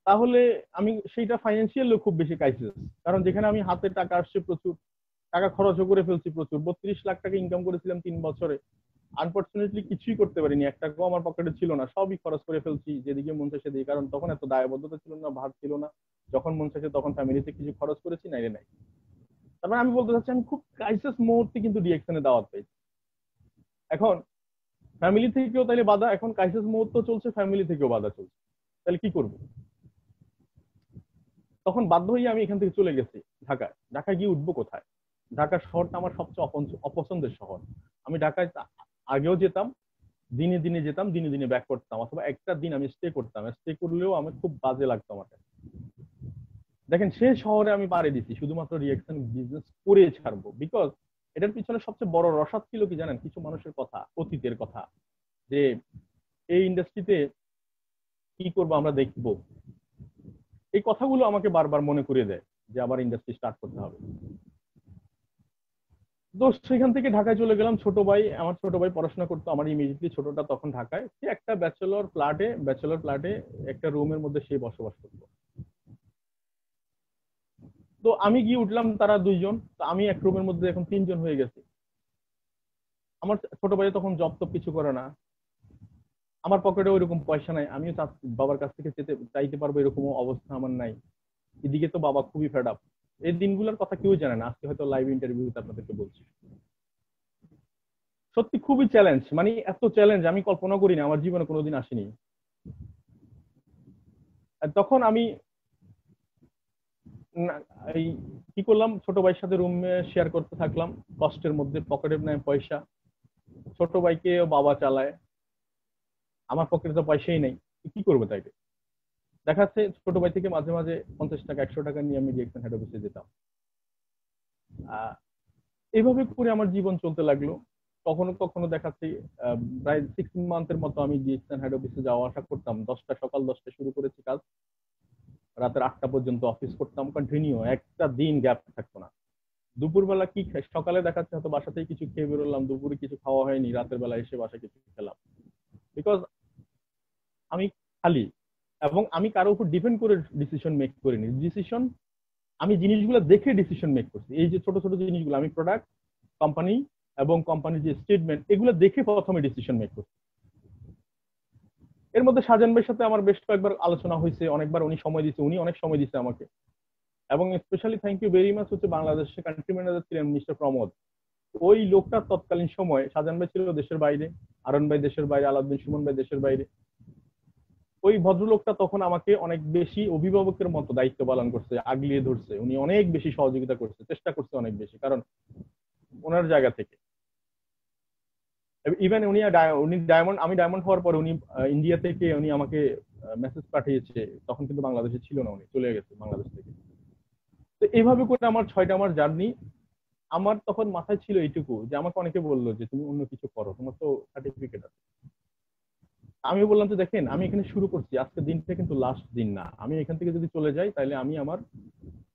Speaker 2: তাহলে আমি সেইটা ফাইন্যান্সিয়ালি খুব বেশি ক্রাইসিস, কারণ যেখানে আমি হাতে টাকা আসছে প্রচুর, টাকা খরচও করে ফেলছি প্রচুর, 32 লাখ টাকা ইনকাম করেছিলাম 3 বছরে, আনফর্চুনেটলি কিছুই করতে পারিনি, 1 টাকাও আমার পকেটে ছিল না, সবই খরচ করে ফেলছি যেদিকে মন চাইছে সেদিকে, কারণ তখন এত দায়বদ্ধতা ছিল না, ভার ছিল না, যখন মন চাইছে তখন ফ্যামিলিতে কিছু খরচ করেছি, নাইলে নাই। তারপরে আমি বলতে চাচ্ছি আমি খুব ক্রাইসিস মুহূর্তে কিন্তু ডিএক্সএনে দাওয়াত পাইছি। এখন ফ্যামিলি থেকেও তাইলে বাধা, এখন ক্রাইসিস মুহূর্ত চলছে, ফ্যামিলি থেকেও বাধা চলছে, তাহলে কি করবো? তখন বাধ্য হয়ে আমি এখান থেকে চলে গেছি ঢাকায়। ঢাকায় গিয়ে উঠবো কোথায়? ঢাকা শহরটা আমার সবচেয়ে অপছন্দের শহর। আমি ঢাকায় আগেও যেতাম, দিনে দিনে যেতাম, দিনে দিনে ব্যাক করতাম, অথবা একটা দিন আমি স্টে করতাম, স্টে করলেও আমার খুব বাজে লাগতো আমার কাছে। দেখেন সে শহরে আমি পাড়ি দিচ্ছি শুধুমাত্র রিয়েকশন বিজনেস করে ছাড়বো, বিকজ এটার পিছনে সবচেয়ে বড় রসাদ ছিল কি জানেন? কিছু মানুষের কথা, অতীতের কথা, যে এই ইন্ডাস্ট্রিতে কি করবো আমরা দেখবো, এই কথাগুলো আমাকে বারবার মনে করিয়ে দেয় যে আবার ইন্ডাস্ট্রি স্টার্ট করতে হবে। তো সেখান থেকে ঢাকায় চলে গেলাম। আমার ছোট ভাই পড়াশোনা করতো আমার ইমিডিয়েটলি ছোটটা, তখন ঢাকায় সে একটা ব্যাচেলর ফ্ল্যাটে একটা রুমের মধ্যে সে বসবাস করতো। তো আমি গিয়ে উঠলাম, তারা 2 জন, তো আমি এক রুমের মধ্যে এখন 3 জন হয়ে গেছি। আমার ছোট ভাই তখন জব তো কিছু করে না, আমার পকেটে ওইরকম পয়সা নাই, আমিও বাবার কাছ থেকে চাইতে পারবো এরকম অবস্থা আমার নাই। এদিকে তো বাবা খুবই ফেড আপ। এই দিনগুলোর কথা কেউ জানে না, আজকে হয়তো লাইভ ইন্টারভিউতে আপনাদেরকে বলছি। সত্যি খুবই চ্যালেঞ্জ, মানে এত চ্যালেঞ্জ আমি কল্পনা করি না, আমার জীবনে কোনোদিন আসেনি। আর তখন আমি এই কি করলাম, ছোট ভাইয়ের সাথে রুম শেয়ার করতে থাকলাম, কষ্টের মধ্যে, পকেটে নেয় পয়সা, ছোট ভাইকে বাবা চালায়, আমার পকেটে তো পয়সাই নেই, কি করবো তাইলে? দেখা যাচ্ছে ছোট ভাই থেকে মাঝে মাঝে 50 টাকা 100 টাকা নিয়ে আমি ডিরেকশন হেড অফিসে যেতাম। আহ এইভাবে করে আমার জীবন চলতে লাগলো। কখনো কখনো দেখাচ্ছি প্রায় 6 মান্থের মতো আমি ডিরেকশন হেড অফিসে যাওয়া আসা করতাম, সকাল 10টায় শুরু করেছি কাজ, রাতের 8টা পর্যন্ত অফিস করতাম কন্টিনিউ, একটা দিন গ্যাপ থাকতো না। দুপুরবেলা কি সকালে দেখাচ্ছে হয়তো বাসা থেকে কিছু খেয়ে বেরোলাম, দুপুরে কিছু খাওয়া হয়নি, রাতের বেলা এসে বাসায় কিছু খেলাম, বিকজ আমি খালি। এবং আমি কারোর উপর ডিপেন্ড করে ডিসিশন মেক করিনি, আমি জিনিসগুলো দেখে ডিসিশন মেক করছি। এই যে ছোট ছোট জিনিসগুলো, আমি প্রোডাক্ট, কোম্পানি এবং কোম্পানির যে স্টেটমেন্ট, এগুলো দেখে প্রথমে ডিসিশন মেক করছি। এর মধ্যে সাজান ভাইয়ের সাথে আমার বেশ কয়েকবার আলোচনা হয়েছে, অনেকবার উনি সময় দিচ্ছে, উনি অনেক সময় দিচ্ছে আমাকে। এবং specially thank you very much হচ্ছে বাংলাদেশের কান্ট্রি ম্যানেজার ছিলেন মিস্টার প্রমোদ। ওই লোকটার তৎকালীন সময় সাজান ভাই ছিল দেশের বাইরে, আরন ভাই দেশের বাইরে, আলাউদ্দিন সুমন ভাই দেশের বাইরে। ওই ভদ্রলোকটা তখন আমাকে অনেক বেশি অভিভাবকের মতো দায়িত্ব পালন করছে, আগলিয়ে ধরছে, উনি অনেক বেশি সহযোগিতা করছে, চেষ্টা করছে অনেক বেশি, কারণ ওনার জায়গা থেকে। ইভেন উনি ডায়মন্ড, আমি ডায়মন্ড হওয়ার পর উনি ইন্ডিয়া থেকে উনি আমাকে মেসেজ পাঠিয়েছে, তখন কিন্তু বাংলাদেশে ছিল না, উনি চলে গেছে বাংলাদেশ থেকে। তো এইভাবে করে আমার 6টা জার্নি। আমার তখন মাথায় ছিল এইটুকু, যে আমাকে অনেকে বললো যে তুমি অন্য কিছু করো, তোমার তো সার্টিফিকেট আছে। আমি বললাম যে দেখেন আমি এখানে শুরু করছি, আজকে দিনটা কিন্তু লাস্ট দিন না, আমি এখান থেকে যদি চলে যাই তাহলে আমি আমার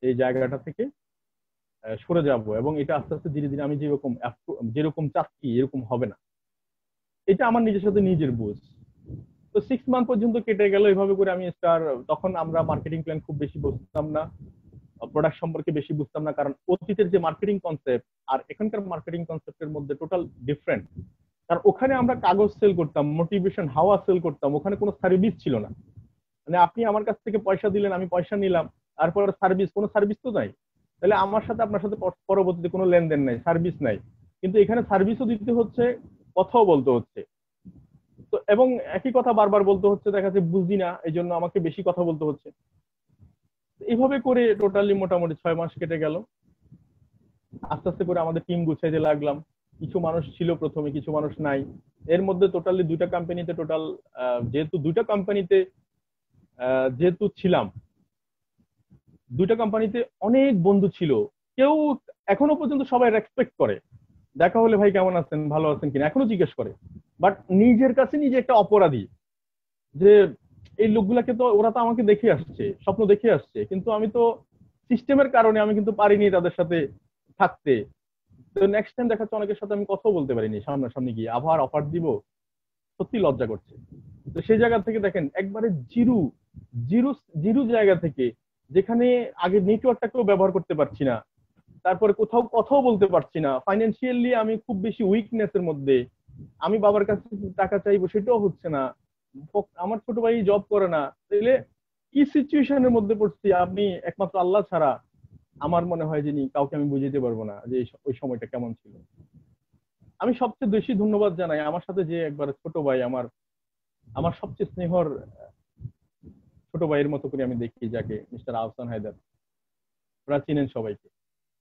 Speaker 2: এই জায়গাটা থেকে সরে যাব, এবং এটা আস্তে আস্তে ধীরে ধীরে আমি যেরকম চাচ্ছি এরকম হবে না। এটা আমার নিজের সাথে নিজের বুঝ। তো 6 মান্থ পর্যন্ত কেটে গেল এভাবে করে আমি তখন আমরা মার্কেটিং প্ল্যান খুব বেশি বুঝতাম না, প্রোডাক্ট সম্পর্কে বেশি বুঝতাম না, কারণ অতীতের যে মার্কেটিং কনসেপ্ট আর এখানকার মার্কেটিং কনসেপ্টের মধ্যে টোটাল ডিফারেন্ট। কারণ ওখানে আমরা কাগজ সেল করতাম, মোটিভেশন হাওয়া সেল করতাম, ওখানে কোনো সার্ভিস ছিল না। মানে আপনি আমার কাছ থেকে পয়সা দিলেন, আমি পয়সা নিলাম, তারপর কোনো সার্ভিস তো নাই, তাহলে আমার সাথে আপনার সাথে পরবর্তীতে কোনো লেনদেন নাই, সার্ভিস নাই। কিন্তু এখানে সার্ভিসও দিতে হচ্ছে, কথাও বলতে হচ্ছে। তো এবং একই কথা বারবার বলতে হচ্ছে, দেখা যাচ্ছে বুঝি না, এই জন্য আমাকে বেশি কথা বলতে হচ্ছে। এইভাবে করে টোটালি মোটামুটি 6 মাস কেটে গেল। আস্তে আস্তে করে আমাদের টিম গুছাইতে লাগলাম, কিছু মানুষ ছিল প্রথমে, কিছু মানুষ নাই। এর মধ্যে টোটালি যেহেতু দুইটা কোম্পানিতে যেহেতু ছিলাম, দুইটা কোম্পানিতে অনেক বন্ধু ছিল, কেউ এখনো পর্যন্ত সবাই রেসপেক্ট করে, দেখা হলে ভাই কেমন আছেন, ভালো আছেন কিনা এখনো জিজ্ঞেস করে। বাট নিজের কাছে নিজে একটা অপরাধী, যে এই লোকগুলাকে তো ওরা তো আমাকে দেখে আসছে, স্বপ্ন দেখে আসছে, কিন্তু আমি তো সিস্টেমের কারণে আমি কিন্তু পারিনি তাদের সাথে থাকতে। তো নেক্সট টাইম দেখা যাচ্ছে অনেকের সাথে আমি কথাও বলতে পারিনি, সামনাসামনি গিয়ে আবার অফার দিব, সত্যি লজ্জা করছে। তো সেই জায়গা থেকে দেখেন একবারে জিরো জিরো জিরো জায়গা থেকে, যেখানে আগে নেটওয়ার্কটাকেও ব্যবহার করতে পারছি না, তারপরে কোথাও কথাও বলতে পারছি না, ফাইন্যান্সিয়ালি আমি খুব বেশি উইকনেসের মধ্যে, আমি বাবার কাছে টাকা চাইবো সেটাও হচ্ছে না, আমার ছোট ভাই জব করে না, তাহলে কি সিচুয়েশনের মধ্যে পড়ছি আপনি একমাত্র আল্লাহ ছাড়া আমার মনে হয় যিনি, কাউকে আমি বুঝাইতে পারবো না যে ওই সময়টা কেমন ছিল। আমি সবচেয়ে বেশি ধন্যবাদ জানাই আমার সাথে যে একবার ছোট ভাই, আমার আমার সবচেয়ে স্নেহর ছোট ভাইয়ের মতো করে আমি দেখি, যাকে মিস্টার আহসান হায়দার, ওরা চিনেন সবাইকে।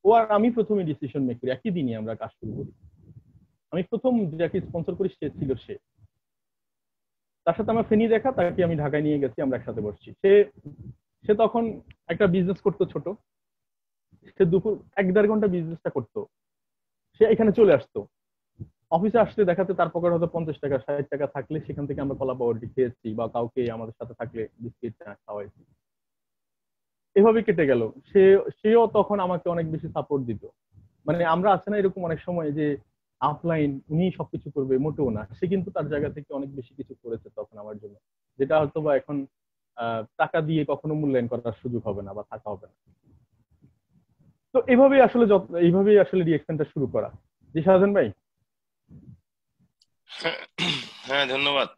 Speaker 2: ও আর আমি প্রথমে ডিসিশন মেক করি, একই দিনই আমরা কাজ শুরু করি। আমি প্রথম যাকে স্পন্সর করি সে ছিল সে। তার সাথে আমার ফেনি দেখা, তাকে আমি ঢাকায় নিয়ে গেছি, আমরা একসাথে বসছি। সে সে তখন একটা বিজনেস করতো ছোট, সে দুপুর 1-1.5 ঘন্টা বিজনেসটা করতো, সে এখানে চলে আসতো, অফিসে আসলে দেখাতে তার পকেটে হয়তো 50 টাকা 60 টাকা থাকলে সেখান থেকে আমরা কলা পাউরুটি খেয়েছি, বা কাউকে আমাদের সাথে থাকলে বিস্কিট খাওয়াইছি, এভাবে কেটে গেল। সেও তখন আমাকে অনেক বেশি সাপোর্ট দিত। মানে আমরা আছে না এরকম অনেক সময় যে আপলাইন উনি সবকিছু করবে, মোটেও না, সে কিন্তু তার জায়গা থেকে অনেক বেশি কিছু করেছে তখন আমার জন্য, যেটা হয়তো বা এখন টাকা দিয়ে কখনো মূল্যায়ন করার সুযোগ হবে না বা থাকা হবে না। তো এইভাবেই আসলে রিয়েকশনটা শুরু করা। জি শাহজাহান ভাই।
Speaker 1: হ্যাঁ, ধন্যবাদ।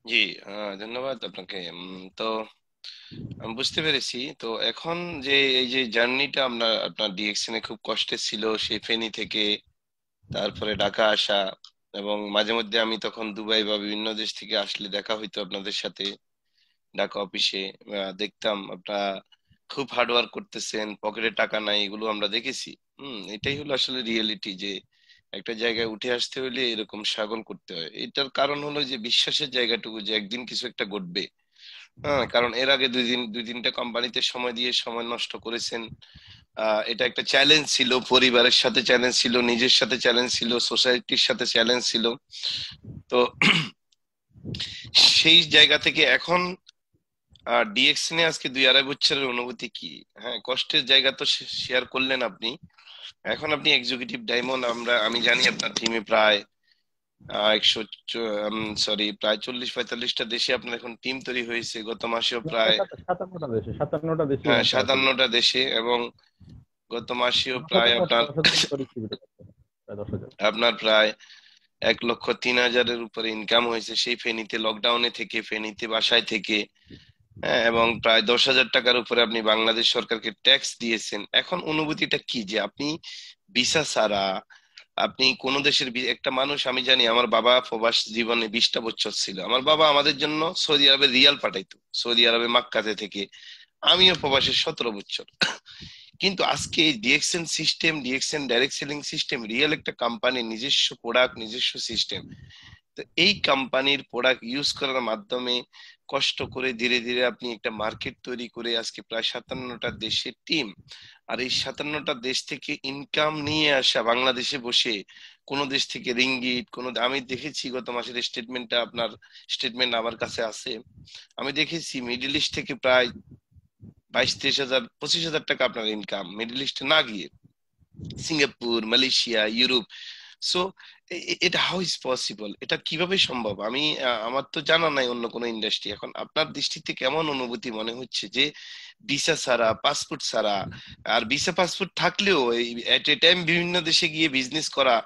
Speaker 1: জি, ধন্যবাদ আপনাকে। তো আমি বুঝতে পেরেছি। তো এখন যে এই যে জার্নিটা আপনার আপনার ডিএকশনে খুব কষ্টের ছিল, সেই ফেনী থেকে তারপরে ঢাকা আসা, এবং মাঝে মধ্যে আমি তখন দুবাই বা বিভিন্ন দেশ থেকে আসলে দেখা হইতো আপনাদের সাথে ঢাকা অফিসে। দেখতাম আপনারা খুব হার্ড ওয়ার্ক করতেছেন, পকেটে টাকা নাই, এগুলো আমরা দেখেছি। এটাই হলো আসলে রিয়েলিটি, যে একটা জায়গায় উঠে আসতে হলে এরকম স্ট্রাগল করতে হয়। এটার কারণ হলো যে বিশ্বাসের জায়গাটুকু, যে একদিন কিছু একটা ঘটবে। হ্যাঁ, কারণ এর আগে দুই তিনটা কোম্পানিতে সময় দিয়ে সময় নষ্ট করেছেন। এটা একটা চ্যালেঞ্জ ছিল, পরিবারের সাথে চ্যালেঞ্জ ছিল, নিজের সাথে চ্যালেঞ্জ ছিল, সোসাইটির সাথে চ্যালেঞ্জ ছিল। তো সেই জায়গা থেকে এখন ডিএক্স নিয়ে আজকে 2-2.5 বছরের অনুভূতি কি? হ্যাঁ, কষ্টের জায়গা তো শেয়ার করলেন আপনি। এখন আপনি এক্সিকিউটিভ ডায়মন্ড, আমি জানি আপনার টিমে প্রায় 40-45টা দেশে আপনার এখন টিম তৈরি হয়েছে। গত মাসেও প্রায়
Speaker 2: 57টা দেশে
Speaker 1: হ্যাঁ
Speaker 2: আমার আছে।
Speaker 1: 57টা দেশে, এবং গত মাসেও
Speaker 2: 10,000
Speaker 1: প্রায়
Speaker 2: না
Speaker 1: আপনার
Speaker 2: 10,000 করে distributor আছে, প্রায় 10,000।
Speaker 1: আপনার প্রায় 1,03,000-এর উপরে ইনকাম হয়েছে সেই ফেনীতে, লকডাউনে থেকে, ফেনীতে বাসায় থেকে। হ্যাঁ, এবং প্রায় 10,000 টাকার উপরে আপনি বাংলাদেশ সরকারকে ট্যাক্স দিয়েছেন। এখন অনুভূতিটা কি যে আপনি ভিসা ছাড়া, আপনি কোন দেশের একটা মানুষ, আমি জানি আমার বাবা প্রবাস জীবনে 20টা বছর ছিল, আমার বাবা আমাদের জন্য সৌদি আরবে রিয়াল পাঠাইতো, সৌদি আরবে মাক্কাতে থেকে। আমিও প্রবাসে 17 বছর। কিন্তু আজকে এই DXN system, DXN direct selling system, real একটা কোম্পানি, নিজস্ব প্রোডাক্ট, নিজস্ব সিস্টেম। তো এই কোম্পানির প্রোডাক্ট ইউজ করার মাধ্যমে কষ্ট করে ধীরে ধীরে আপনি একটা মার্কেট তৈরি করে আজকে প্রায় 57টা দেশের টিম, আর এই 57টা দেশ থেকে ইনকাম নিয়ে আসা, বাংলাদেশে বসে কোন দেশ থেকে রিঙ্গিট, আমি দেখেছি গত মাসের স্টেটমেন্টটা, আপনার স্টেটমেন্ট আমার কাছে আছে। আমি দেখেছি মিডল ইস্ট থেকে প্রায় 22-23 হাজার, 25,000 টাকা আপনার ইনকাম, মিডল ইস্টে না গিয়ে সিঙ্গাপুর, মালয়েশিয়া, ইউরোপ। সো এটা হাউ ইজ পসিবল? এটা কিভাবে সম্ভব? আমার তো জানা নাই অন্য কোনো ইন্ডাস্ট্রি। এখন আপনার দৃষ্টিতে কেমন অনুভূতি মনে হচ্ছে যে ভিসা ছাড়া, পাসপোর্ট ছাড়া, আর ভিসা পাসপোর্ট থাকলেও এই এট এ টাইম বিভিন্ন দেশে গিয়ে বিজনেস করা,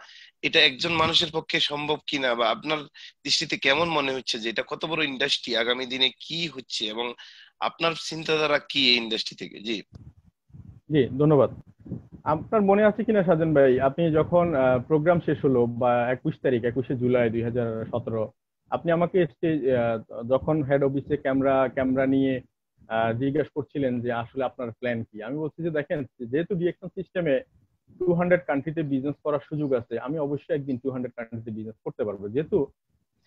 Speaker 1: এটা একজন মানুষের পক্ষে সম্ভব কিনা, বা আপনার দৃষ্টিতে কেমন মনে হচ্ছে যে এটা কত বড় ইন্ডাস্ট্রি, আগামী দিনে কি হচ্ছে, এবং আপনার চিন্তাধারা কি এই ইন্ডাস্ট্রি থেকে? জি।
Speaker 2: জি ধন্যবাদ। আপনার মনে আছে কিনা সাজান ভাই, আপনি যখন প্রোগ্রাম শেষ হলো, বা 21 তারিখ, 21শে জুলাই 2017, আপনি আমাকে যখন হেড অফিসে ক্যামেরা ক্যামেরা নিয়ে জিজ্ঞেস করছিলেন যে আসলে আপনার প্ল্যান কি, আমি বলছি যে দেখেন, যেহেতু ডিএকশন সিস্টেমে 200 কান্ট্রিতে বিজনেস করার সুযোগ আছে, আমি অবশ্যই একদিন 200 কান্ট্রিতে বিজনেস করতে পারবো, যেহেতু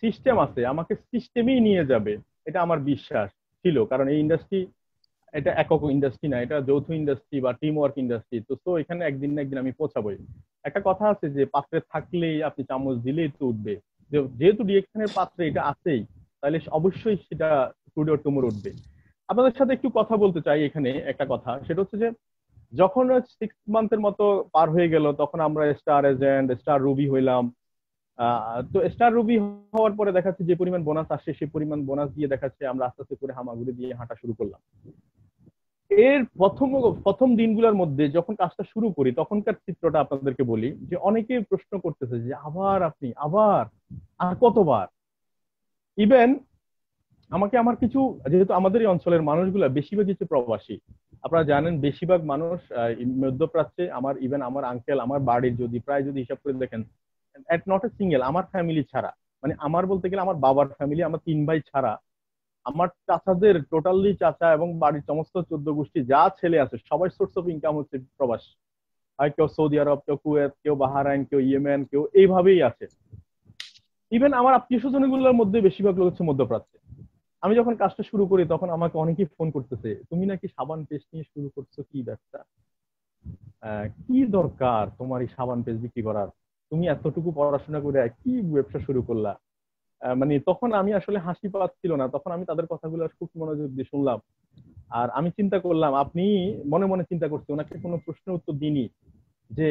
Speaker 2: সিস্টেম আছে, আমাকে সিস্টেমেই নিয়ে যাবে, এটা আমার বিশ্বাস ছিল। কারণ এই ইন্ডাস্ট্রি এটা একক ইন্ডাস্ট্রি না, এটা যৌথ ইন্ডাস্ট্রি বা টিম ওয়ার্ক ইন্ডাস্ট্রি। তো এখানে একদিন না একদিন আমি পৌঁছাবোই। একটা কথা আছে যে পাত্রে থাকলেই আপনি চামচ দিলেই তো উঠবে। যেহেতু ডিএকশনের পাত্রে এটা আছেই, তাহলে অবশ্যই সেটা টুডে অর টুমোর উঠবে। আপনাদের সাথে একটু কথা বলতে চাই এখানে একটা কথা, সেটা হচ্ছে যে যখন 6 মান্থের মতো পার হয়ে গেল, তখন আমরা স্টার এজেন্ট, স্টার রুবি হইলাম। তো স্টার রুবি হওয়ার পরে দেখাচ্ছে যে পরিমাণ বোনাস আসছে, সেই পরিমাণ বোনাস দিয়ে দেখাচ্ছে আমরা আস্তে আস্তে করে হামাগুড়ি দিয়ে হাঁটা শুরু করলাম। এর প্রথম প্রথম দিনগুলোর মধ্যে যখন কাজটা শুরু করি, তখনকার চিত্রটা আপনাদেরকে বলি, যে অনেকে প্রশ্ন করতেছে যে আবার আপনি, আবার আর কতবার। ইভেন আমাকে আমার কিছু, যেহেতু আমাদের এই অঞ্চলের মানুষগুলা বেশিরভাগ কিছু প্রবাসী, আপনারা জানেন বেশিরভাগ মানুষ মধ্যপ্রাচ্যে। আমার ইভেন আমার আঙ্কেল, আমার বাড়ির যদি প্রায় যদি হিসাব করে দেখেন, এট নট এ সিঙ্গেল, আমার ফ্যামিলি ছাড়া, মানে আমার বলতে গেলে আমার বাবার ফ্যামিলি, আমার 3 ভাই ছাড়া, আমার চাচাদের টোটালি চাচা এবং বাড়ির সমস্ত 14 গোষ্ঠী যা ছেলে আছে, সবার সোর্স অফ ইনকাম হচ্ছে প্রবাস। হয় কেউ সৌদি আরব, কেউ কুয়েত, কেউ বাহারাইন, কেউ ইয়েমেন, কেউ এইভাবেই আছে। ইভেন আমার আত্মীয় স্বজনগুলোর মধ্যে বেশিরভাগ লোক হচ্ছে মধ্যপ্রাচ্যে। আমি যখন কাজটা শুরু করি তখন আমাকে অনেকেই ফোন করতেছে, তুমি নাকি সাবান পেস্ট নিয়ে শুরু করছো, কি ব্যবসা, কি দরকার তোমার এই সাবান পেস্ট বিক্রি করার, তুমি এতটুকু পড়াশোনা করে কি ব্যবসা শুরু করলা। মানে তখন আমি আসলে হাসি পাচ্ছিল না, তখন আমি তাদের কথাগুলো খুব মনোযোগ দিয়ে শুনলাম। আর আমি চিন্তা করলাম, আপনি মনে মনে চিন্তা করছি, ওনাকে কোনো প্রশ্নের উত্তর দিইনি যে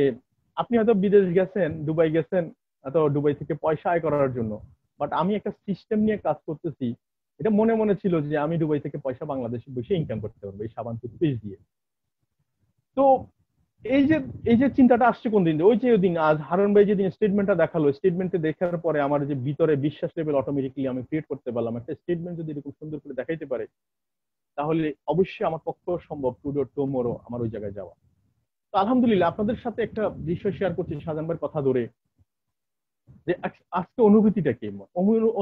Speaker 2: আপনি হয়তো বিদেশ গেছেন, দুবাই গেছেন, অথবা দুবাই থেকে পয়সা আয় করার জন্য, বাট আমি একটা সিস্টেম নিয়ে কাজ করতেছি। এটা মনে মনে ছিল যে আমি দুবাই থেকে পয়সা বাংলাদেশে বসে ইনকাম করতে পারবো এই সাবান টুথপেস্ট দিয়ে। তো এই যে এই যে চিন্তাটা আসছে কোন দিন, ওই যে ওই দিন আজ হারুন ভাই যেদিন স্টেটমেন্টটা দেখালো, স্টেটমেন্টে দেখার পরে আমার যে ভিতরে বিশ্বাস লেভেল অটোমেটিকলি আমি ক্রিয়েট করতে পারলাম, একটা স্টেটমেন্ট যদি এরকম সুন্দর করে দেখাইতে পারে, তাহলে অবশ্যই আমার পক্ষে সম্ভব টুডে অর টুমরো আমার ওই জায়গায় যাওয়া। তো আলহামদুলিল্লাহ, আপনাদের সাথে একটা বিষয় শেয়ার করছি শাহজাহান ভাইয়ের কথা ধরে, যে আজকে অনুভূতিটা কি,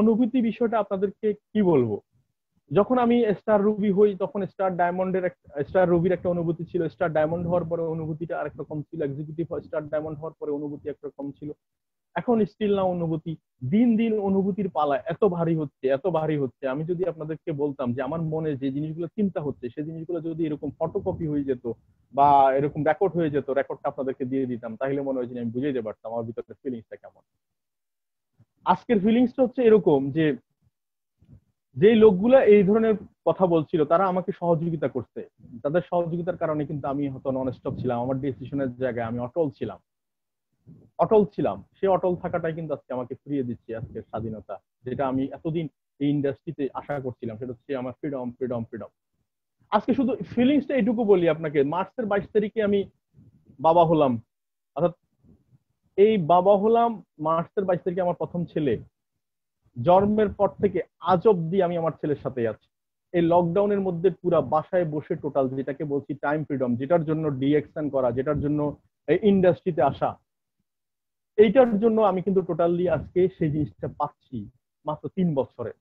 Speaker 2: অনুভূতি বিষয়টা আপনাদেরকে কি বলবো। যখন আমি স্টার রুবি হই, তখন স্টার রুবির একটা অনুভূতি ছিল, স্টার ডায়মন্ড হওয়ার পরে অনুভূতিটা আরেক রকম ছিল, এক্সিকিউটিভ স্টার ডায়মন্ড হওয়ার পরে অনুভূতি একরকম ছিল, এখন স্টিল না অনুভূতি। দিন দিন অনুভূতির পালা এত ভারী হচ্ছে, এত ভারী হচ্ছে। আমি যদি আপনাদেরকে বলতাম যে আমার মনে যে জিনিসগুলো চিন্তা হচ্ছে, সেই জিনিসগুলো যদি এরকম ফটোকপি হয়ে যেত বা এরকম রেকর্ড হয়ে যেত, রেকর্ডটা আপনাদেরকে দিয়ে দিতাম, তাহলে মনে হয় যে আমি বুঝাইতে পারতাম আমার ভিতরে ফিলিংসটা কেমন। আজকের ফিলিংসটা হচ্ছে এরকম যে যে লোকগুলা এই ধরনের কথা বলছিল তারা আমাকে সহযোগিতা করছে, তাদের সহযোগিতার কারণে কিন্তু আমি হয়তো নন স্টপ ছিলাম, আমার ডিসিশনের জায়গায় আমি অটল ছিলাম, অটল ছিলাম। সে অটল থাকাটাই কিন্তু আজকে আমাকে ফিরিয়ে দিচ্ছে আজকের স্বাধীনতা, যেটা আমি এতদিন এই ইন্ডাস্ট্রিতে আশা করছিলাম, সেটা হচ্ছে আমার ফ্রিডম, ফ্রিডম, ফ্রিডম। আজকে শুধু ফিলিংসটা এটুকু বলি আপনাকে, মার্চের 22 তারিখে আমি বাবা হলাম, অর্থাৎ এই বাবা হলাম মার্চের 22 তারিখে। আমার প্রথম ছেলে জন্মের পর থেকে আজ অব্দি আমি আমার ছেলের সাথে আছি। এই লকডাউনের মধ্যে পুরা বাসায় বসে টোটাল যেটাকে বলছি টাইম ফ্রিডম, যেটার জন্য ডিএকশন করা, যেটার জন্য এই ইন্ডাস্ট্রিতে আসা, এইটার জন্য আমি কিন্তু টোটালি আজকে সেই জিনিসটা পাচ্ছি মাত্র 3 বছরে।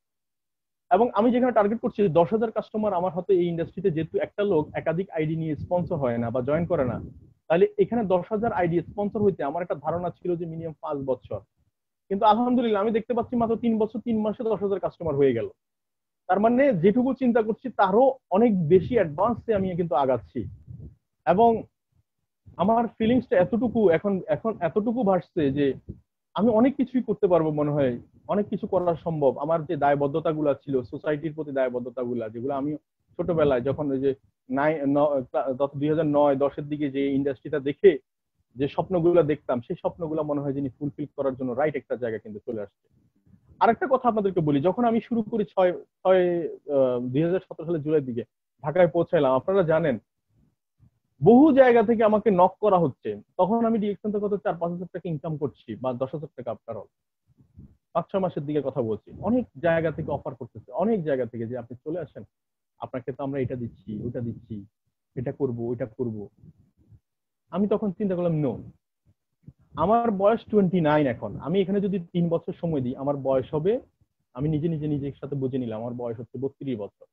Speaker 2: এবং আমি যেখানে টার্গেট করছি 10,000 কাস্টমার, আমার হাতে এই ইন্ডাস্ট্রিতে যেহেতু একটা লোক একাধিক আইডি নিয়ে স্পন্সর হয় না বা জয়েন করে না, তাহলে এখানে 10,000 আইডি স্পন্সর হইতে আমার একটা ধারণা ছিল যে মিনিমাম 5 বছর। কিন্তু আলহামদুলিল্লাহ আমি দেখতে পাচ্ছি মাত্র 3 বছর 3 মাসে 10,000 কাস্টমার হয়ে গেল। তার মানে যেটুকু চিন্তা করছি তারও অনেক বেশি অ্যাডভান্সে আমি কিন্তু আগাচ্ছি। এবং আমার ফিলিংসটা এতটুকু এখন এখন এতটুকু ভাসছে যে আমি অনেক কিছুই করতে পারবো মনে হয়, অনেক কিছু করা সম্ভব। আমার যে দায়বদ্ধতা গুলা ছিল, সোসাইটির প্রতি দায়বদ্ধতা গুলা, যেগুলো আমি ছোটবেলায় যখন ওই যে 2009-10-এর দিকে যে ইন্ডাস্ট্রিটা দেখে যে স্বপ্নগুলো দেখতাম, সেই স্বপ্নগুলো মনে হয় যিনি ফুলফিল করার জন্য রাইট একটা জায়গা কিন্তু চলে আসছে। আরেকটা কথা আপনাদেরকে বলি, যখন আমি শুরু করি 2017 সালের জুলাইয়ের দিকে ঢাকায় পৌঁছাইলাম, আপনারা জানেন বহু জায়গা থেকে আমাকে নক করা হচ্ছে। তখন আমি ডিরেকশন থেকে কত 4-5 হাজার টাকা ইনকাম করছি, বা 10,000 টাকা আপনার 5-6 মাসের দিকে কথা বলছি। অনেক জায়গা থেকে অফার করতেছে, অনেক জায়গা থেকে, যে আপনি চলে আসেন, আপনাকে তো আমরা এটা দিচ্ছি, ওটা দিচ্ছি, এটা করব, ওইটা করব। আমি তখন চিন্তা করলাম নো, আমার বয়স 29 এখন, আমি এখানে যদি 3 বছর সময় দিই আমার বয়স হবে, আমি নিজে নিজে নিজের সাথে বুঝে নিলাম আমার বয়স হচ্ছে 32 বছর।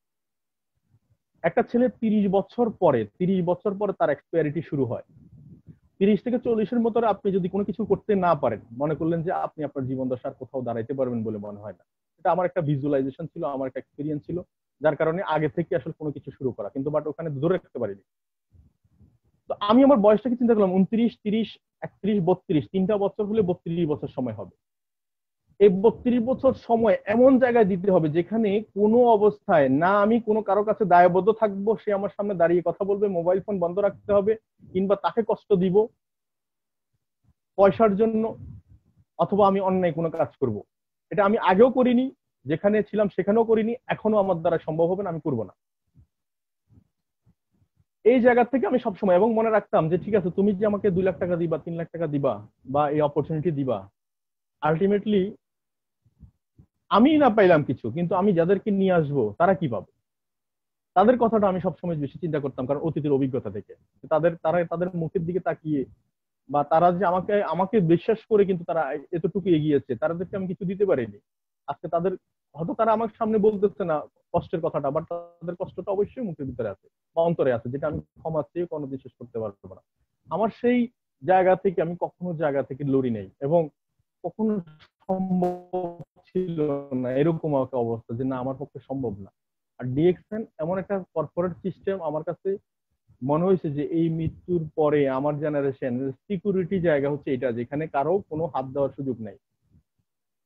Speaker 2: একটা ছেলে 30 বছর পরে তার এক্সপায়ারিটি শুরু হয়। 30 থেকে 40-এর মতো আপনি যদি কোনো কিছু করতে না পারেন, মনে করলেন যে আপনি আপনার জীবন দশার কোথাও দাঁড়াইতে পারবেন বলে মনে হয় না। এটা আমার একটা ভিজুয়ালাইজেশন ছিল, আমার একটা এক্সপিরিয়েন্স ছিল। যার কারণে আগে থেকে আসলে কোনো কিছু শুরু করা, কিন্তু বাট ওখানে ধরে রাখতে পারিনি। তো আমি আমার বয়সটাকে চিন্তা করলাম 29, 30, 31, 32, 3টা বছর হলে 32 বছর সময় হবে। এই 32 বছর সময় এমন জায়গায় দিতে হবে যেখানে কোনো অবস্থায় না আমি কোনো কারো কাছে দায়বদ্ধ থাকবো, সে আমার সামনে দাঁড়িয়ে কথা বলবে, মোবাইল ফোন বন্ধ রাখতে হবে, কিংবা তাকে কষ্ট দিব পয়সার জন্য, অথবা আমি অন্যায় কোনো কাজ করব। এটা আমি আগেও করিনি, যেখানে ছিলাম সেখানেও করিনি, এখনো আমার দ্বারা সম্ভব হবে না, আমি করবো না। এই জায়গা থেকে আমি সবসময় এবং মনে রাখতাম যে ঠিক আছে, তুমি যে আমাকে 2 লাখ টাকা দিবা, 3 লাখ টাকা দিবা, বা এই অপরচুনিটি দিবা, আলটিমেটলি আমি না পাইলাম কিছু, কিন্তু আমি যাদেরকে নিয়ে আসবো তারা কি পাবে, তাদের কথাটা আমি সবসময় বেশি চিন্তা করতাম, কারণ অতীতের অভিজ্ঞতা থেকে। তাদের মুখের দিকে তাকিয়ে, বা তারা যে আমাকে আমাকে বিশ্বাস করে কিন্তু তারা এতটুকু এগিয়েছে, তাদেরকে আমি কিছু দিতে পারিনি। আজকে তাদের, হয়তো তারা আমার সামনে বলতেছে না কষ্টের কথাটা, বাট তাদের কষ্টটা অবশ্যই মুখের ভিতরে আছে বা অন্তরে আছে, যেটা আমি ক্ষমা চেয়ে কোনোদিন শেষ করতে পারবো না। আমার সেই জায়গা থেকে আমি কখনো জায়গা থেকে লড়ি নাই, এবং কখনো সম্ভব ছিল না এরকম একটা অবস্থা যে না আমার পক্ষে সম্ভব না। আর ডিএক্সএন এমন একটা কর্পোরেট সিস্টেম আমার কাছে মনে হয়েছে যে এই মৃত্যুর পরে আমার জেনারেশন সিকিউরিটি জায়গা হচ্ছে এটা, যেখানে কারো কোনো হাত দেওয়ার সুযোগ নাই।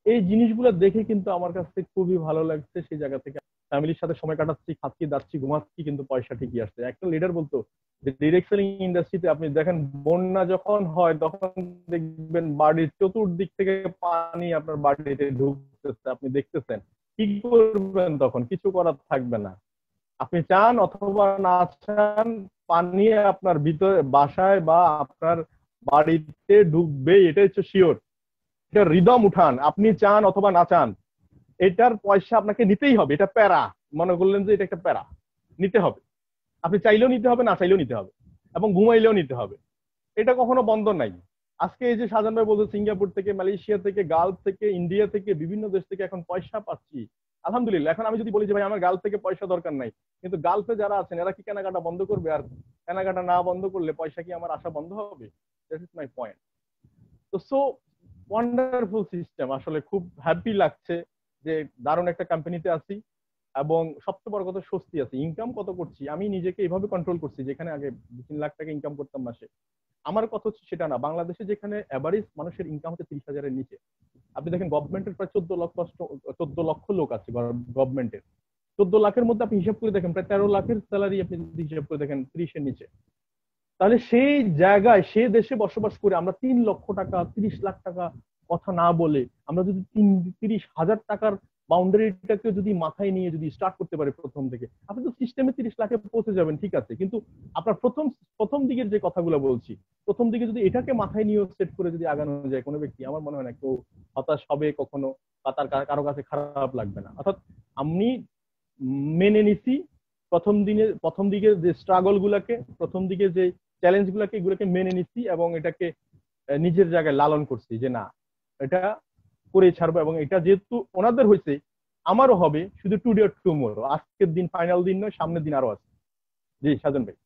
Speaker 2: এই জিনিসগুলো দেখে কিন্তু আমার কাছে খুবই ভালো লাগছে। সেই জায়গা থেকে ফ্যামিলির সাথে সময় কাটাচ্ছি, খাচ্ছি, দাচ্ছি, ঘুমাচ্ছি, কিন্তু পয়সা ঠিকই আসছে। একটা লিডার বলতো যে ডিরেক্ট সেলিং ইন্ডাস্ট্রিতে আপনি দেখেন বন্যা যখন হয় তখন দেখবেন বাড়ির চতুর্দিক থেকে পানি আপনার বাড়িতে ঢুকতেছে, আপনি দেখতেছেন, কি করবেন তখন? কিছু করার থাকবে না। আপনি চান অথবা না চান, পানি আপনার ভিতরে বাসায় বা আপনার বাড়িতে ঢুকবে, এটা হচ্ছে শিওর। এটা রিদম উঠান, আপনি চান অথবা না চান, এটার পয়সা আপনাকে নিতেই হবে। এটা প্যারা, মনে করলেন যে এটা একটা প্যারা, নিতে হবে। আপনি চাইলেও নিতে হবে, না চাইলেও নিতে হবে, এবং ঘুমাইলেও নিতে হবে। এটা কখনো বন্ধ নাই। আজকে এই যে সাজান ভাই বলছে সিঙ্গাপুর থেকে, মালয়েশিয়া থেকে, গালফ থেকে, ইন্ডিয়া থেকে, বিভিন্ন দেশ থেকে এখন পয়সা পাচ্ছি, আলহামদুলিল্লাহ। এখন আমি যদি বলি যে ভাই আমার গালফ থেকে পয়সা দরকার নাই, কিন্তু গালফে যারা আছেন এরা কি কেনাকাটা বন্ধ করবে? আর কেনাকাটা না বন্ধ করলে পয়সা কি আমার আসা বন্ধ হবে? That is my point. তো সো ওয়ান্ডারফুল সিস্টেম, আসলে খুব হ্যাপি লাগছে যে দারুণ একটা কোম্পানিতে আছি, এবং সবচেয়ে বড় কথা স্বস্তি আছে। ইনকাম কত করছি আমি নিজেকে এইভাবে কন্ট্রোল করছি, যেখানে আগে 2-3 লাখ টাকা ইনকাম করতাম মাসে। আমার কথা হচ্ছে সেটা না, বাংলাদেশে যেখানে অ্যাভারেজ মানুষের ইনকাম হচ্ছে 30,000-এর নিচে। আপনি দেখেন গভর্নমেন্টের প্রায় 14 লক্ষ লোক আছে গভর্নমেন্টের। 14 লাখের মধ্যে আপনি হিসাব করে দেখেন প্রায় 13 লাখের স্যালারি আপনি যদি হিসাব করে দেখেন 30-এর নিচে। তাহলে সেই জায়গায় সে দেশে বসবাস করে আমরা 3 লক্ষ টাকা, 30 লাখ টাকা কথা না বলে, আমরা যদি 30,000 টাকার বাউন্ডারিটাকে যদি মাথায় নিয়ে যদি স্টার্ট করতে পারি প্রথম থেকে, আপনি তো সিস্টেমে 30 লাখে পৌঁছে যাবেন, ঠিক আছে। কিন্তু আপনার প্রথম প্রথম দিকের যে কথাগুলো বলছি, প্রথম দিকে যদি এটাকে মাথায় নিয়ে সেট করে যদি আগানো যায় কোনো ব্যক্তি, আমার মনে হয় না কেউ হতাশ হবে কখনো, বা তার কারো কাছে খারাপ লাগবে না। অর্থাৎ আমি মেনে নিছি প্রথম দিকে যে স্ট্রাগল গুলাকে, প্রথম দিকে যে চ্যালেঞ্জ গুলাকে, এগুলোকে মেনে নিচ্ছি, এবং এটাকে নিজের জায়গায় লালন করছি যে না, এটা করে ছাড়বো। এবং এটা যেহেতু ওনাদের হয়েছে, আমারও হবে, শুধু টুডে অর টুমোরো, আজকের দিন ফাইনাল দিন নয়, সামনের দিন আরো আছে। জি সাজন ভাই।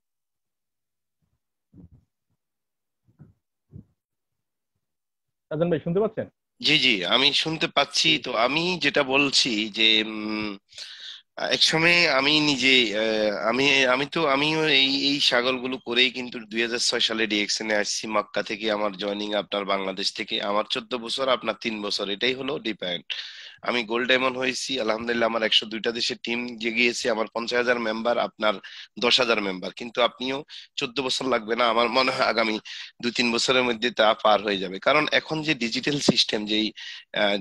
Speaker 2: সাজন ভাই শুনতে পাচ্ছেন?
Speaker 1: জি জি, আমি শুনতে পাচ্ছি। তো আমি যেটা বলছি যে এক সময় আমি নিজে আমি আমিও এই এই ছাগলগুলো করেই কিন্তু 2006 সালে ডিএক্সএন এ আসছি। মক্কা থেকে আমার জয়নিং, আপনার বাংলাদেশ থেকে আমার 14 বছর, আপনার 3 বছর, এটাই হলো ডিপেন্ড। আমি গোল্ড ডায়মন্ড হয়েছি আলহামদুলিল্লাহ। আমার 102টা দেশের টিম গিয়েছে, আমার 50,000 মেম্বার, আপনার 10,000 মেম্বার। কিন্তু আপনিও 14 বছর লাগবে না, আমার মনে হয় আগামী 2-3 বছরের মধ্যে তা পার হয়ে যাবে। কারণ এখন যে ডিজিটাল সিস্টেম, যেই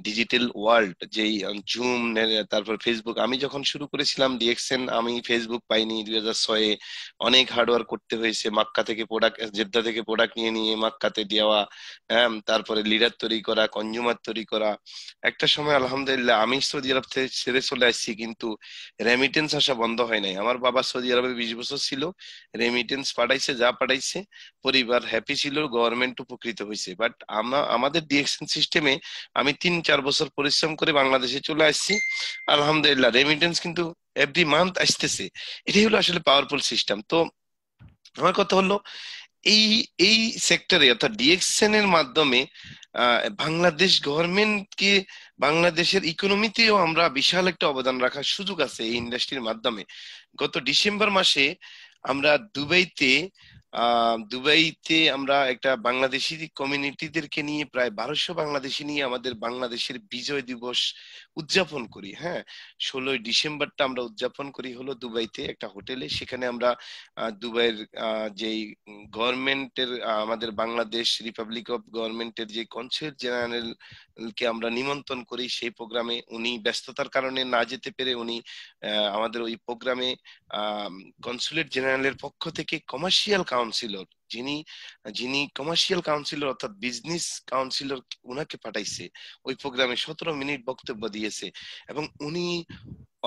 Speaker 1: ডিজিটাল ওয়ার্ল্ড, যেই জুম, তারপর ফেসবুক। আমি যখন শুরু করেছিলাম ডিএক্সএন, আমি ফেসবুক পাইনি 2006-এ। অনেক হার্ডওয়ার্ক করতে হয়েছে, মক্কা থেকে প্রোডাক্ট, জেদ্দা থেকে প্রোডাক্ট নিয়ে নিয়ে মক্কাতে দেওয়া, হ্যাঁ, তারপরে লিডার তৈরি করা, কনজিউমার তৈরি করা। একটা সময় আলহামদুলিল্লাহ আমি সৌদি আরব থেকে ছেড়ে চলে আসছি, কিন্তু রেমিটেন্স আসা বন্ধ হয় নাই। আমার বাবা সৌদি আরবে 20 বছর ছিল, রেমিটেন্স পাঠাইছে, যা পাঠাইছে, পরিবার হ্যাপি ছিল, গভর্নমেন্ট উপকৃত হয়েছে। বাট আমাদের ডিএক্সএন সিস্টেমে আমি 3-4 বছর পরিশ্রম করে বাংলাদেশে চলে আসছি, আলহামদুলিল্লাহ রেমিটেন্স কিন্তু এভরি মান্থ আসতেছে। এটাই হলো আসলে পাওয়ারফুল সিস্টেম। তো আমার কথা হলো, এই এই সেক্টরে অর্থাৎ ডিএক্সএন এর মাধ্যমে বাংলাদেশ গভর্নমেন্টকে বাংলাদেশের ইকোনমিতেও আমরা বিশাল একটা অবদান রাখার সুযোগ আছে এই ইন্ডাস্ট্রির মাধ্যমে। গত ডিসেম্বর মাসে আমরা দুবাইতে আমরা একটা বাংলাদেশি কমিউনিটিদেরকে নিয়ে প্রায় 1200 বাংলাদেশি নিয়ে আমাদের বাংলাদেশের বিজয় দিবস উদযাপন করি। হ্যাঁ, 16ই ডিসেম্বরটা আমরা উদযাপন করি হলো দুবাইতে একটা হোটেলে। সেখানে আমরা দুবাইয়ের যেই গভর্নমেন্টের আমাদের বাংলাদেশ রিপাবলিক অফ গভর্নমেন্টের যে কনসুল জেনারেল কে আমরা নিমন্ত্রণ করি। সেই প্রোগ্রামে উনি ব্যস্ততার কারণে না যেতে পেরে উনি আমাদের ওই প্রোগ্রামে কনসুলেট জেনারেলের পক্ষ থেকে কমার্শিয়াল কাউন্সিলর, যিনি যিনি কমার্শিয়াল কাউন্সিলর অর্থাৎ বিজনেস কাউন্সিলর, উনাকে পাঠাইছে। ওই প্রোগ্রামে 17 মিনিট বক্তব্য দিয়েছে এবং উনি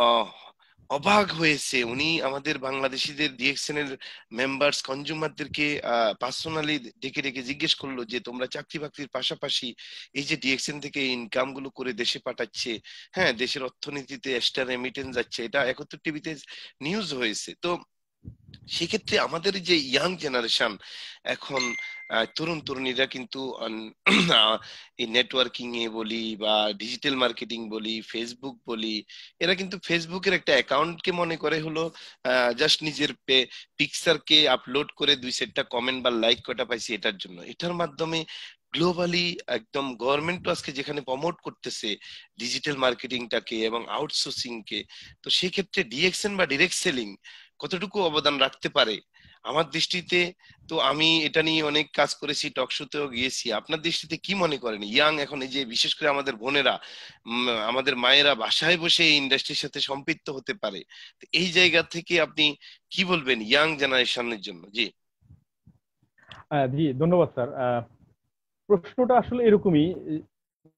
Speaker 1: আহ, অবাক হয়েছে। উনি আমাদের বাংলাদেশিদের ডিএক্সএন এর মেম্বার্স কনজিউমারদেরকে পার্সোনালি ডেকে ডেকে জিজ্ঞেস করলো যে তোমরা চাকরি বাকরির পাশাপাশি এই যে ডিএক্সএন থেকে ইনকাম গুলো করে দেশে পাঠাচ্ছে, হ্যাঁ, দেশের অর্থনীতিতে এক্সট্রা রেমিটেন্স যাচ্ছে, এটা 71 টিভিতে নিউজ হয়েছে। তো সেক্ষেত্রে আমাদের যে ইয়াং জেনারেশন এখন তরুণ তরুণীরা কিন্তু এই নেটওয়ার্কিং এ বলি বা ডিজিটাল মার্কেটিং বলি, ফেসবুক বলি, এরা কিন্তু ফেসবুকের একটা অ্যাকাউন্টকে মনে করে হলো জাস্ট নিজের পিকচারকে আপলোড করে 2 সেটটা কমেন্ট বা লাইক কটা পাইছি এটার জন্য। এটার মাধ্যমে গ্লোবালি একদম গভর্নমেন্ট আজকে যেখানে প্রমোট করতেছে ডিজিটাল মার্কেটিংটাকে এবং আউটসোর্সিং কে, তো সেক্ষেত্রে ডিএক্সএন বা ডিরেক্ট সেলিং কতটুকু অবদান রাখতে পারে আমার দৃষ্টিতে। তো আমি এটা নিয়ে অনেক কাজ করেছি, টক শোতেও গিয়েছি। আপনার দৃষ্টিতে কি মনে করেন ইয়াং এখন এই যে বিশেষ করে আমাদের বোনেরা, আমাদের মায়েরা বাসায় বসে এই ইন্ডাস্ট্রির সাথে সম্পৃক্ত হতে পারে, তো এই জায়গা থেকে আপনি কি বলবেন ইয়াং জেনারেশনের জন্য? জি।
Speaker 2: জি, ধন্যবাদ স্যার। প্রশ্নটা আসলে এরকমই।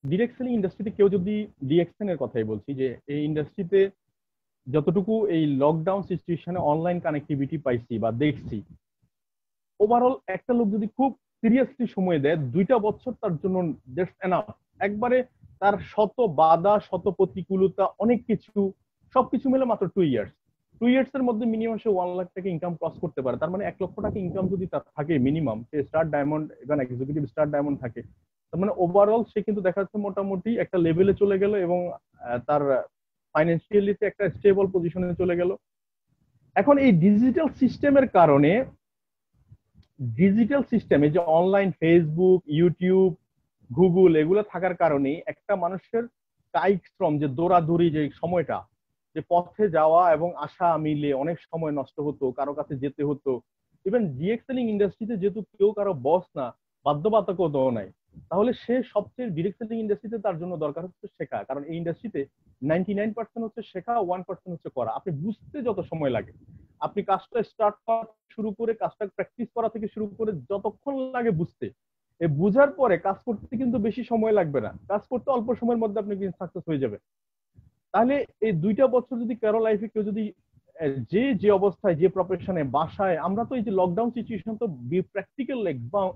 Speaker 2: ডিরেক্ট সেলিং ইন্ডাস্ট্রিতে কেউ যদি, ডিএক্সএন এর কথাই বলছি, যে এই ইন্ডাস্ট্রিতে যতটুকু এই লকডাউন সিচুয়েশনে অনলাইন কানেক্টিভিটি পাইছি বা দেখছি, ওভারঅল একটা লোক যদি খুব সিরিয়াসলি সময় দেয় 2টা বছর তার জন্য জাস্ট এনাফ। একবারে তার শত বাধা, শত প্রতিকূলতা, অনেক কিছু সবকিছু মিলে মাত্র 2 ইয়ার্স। 2 ইয়ার্স এর মধ্যে মিনিমাম সে 1 লাখ টাকা ইনকাম ক্রস করতে পারে। তার মানে 1 লক্ষ টাকা ইনকাম যদি তার থাকে মিনিমাম, সে star diamond even executive star diamond থাকে, তার মানে ওভারঅল সে কিন্তু দেখা যাচ্ছে মোটামুটি একটা লেভেলে চলে গেল এবং তার ফাইন্যান্সিয়ালি একটা স্টেবল পজিশনে চলে গেল। এখন এই ডিজিটাল সিস্টেমের কারণে, ডিজিটাল সিস্টেমে যে অনলাইন ফেসবুক, ইউটিউব, গুগল এগুলো থাকার কারণে একটা মানুষের কায়িক শ্রম, যে দৌড়াদৌড়ি, যে সময়টা, যে পথে যাওয়া এবং আসা মিলে অনেক সময় নষ্ট হতো, কারো কাছে যেতে হতো। ইভেন ডিএক্সেলিং ইন্ডাস্ট্রিতে যেহেতু কেউ কারো বস না, বাধ্যবাধকতাও নাই, তাহলে সে সবচেয়ে ডিরেক্ট ইন্ডাস্ট্রিতে তার জন্য দরকার হচ্ছে শেখা। কারণ এই ইন্ডাস্ট্রিতে 99% হচ্ছে শেখা, 1% হচ্ছে করা। আপনি বুঝতে যত সময় লাগে, আপনি কাজটা স্টার্ট করা শুরু করে, কাজটা প্র্যাকটিস করা থেকে শুরু করে যতক্ষণ লাগে বুঝতে, এই বুঝার পরে কাজ করতে কিন্তু বেশি সময় লাগবে না। কাজ করতে অল্প সময়ের মধ্যে আপনি কিন্তু সাকসেস হয়ে যাবে। তাহলে এই 2টা বছর যদি কারো লাইফে কেউ যদি যে যে অবস্থায়, যে প্রফেশনে, বাসায়, আমরা তো এই যে লকডাউন সিচুয়েশন তো প্র্যাকটিক্যাল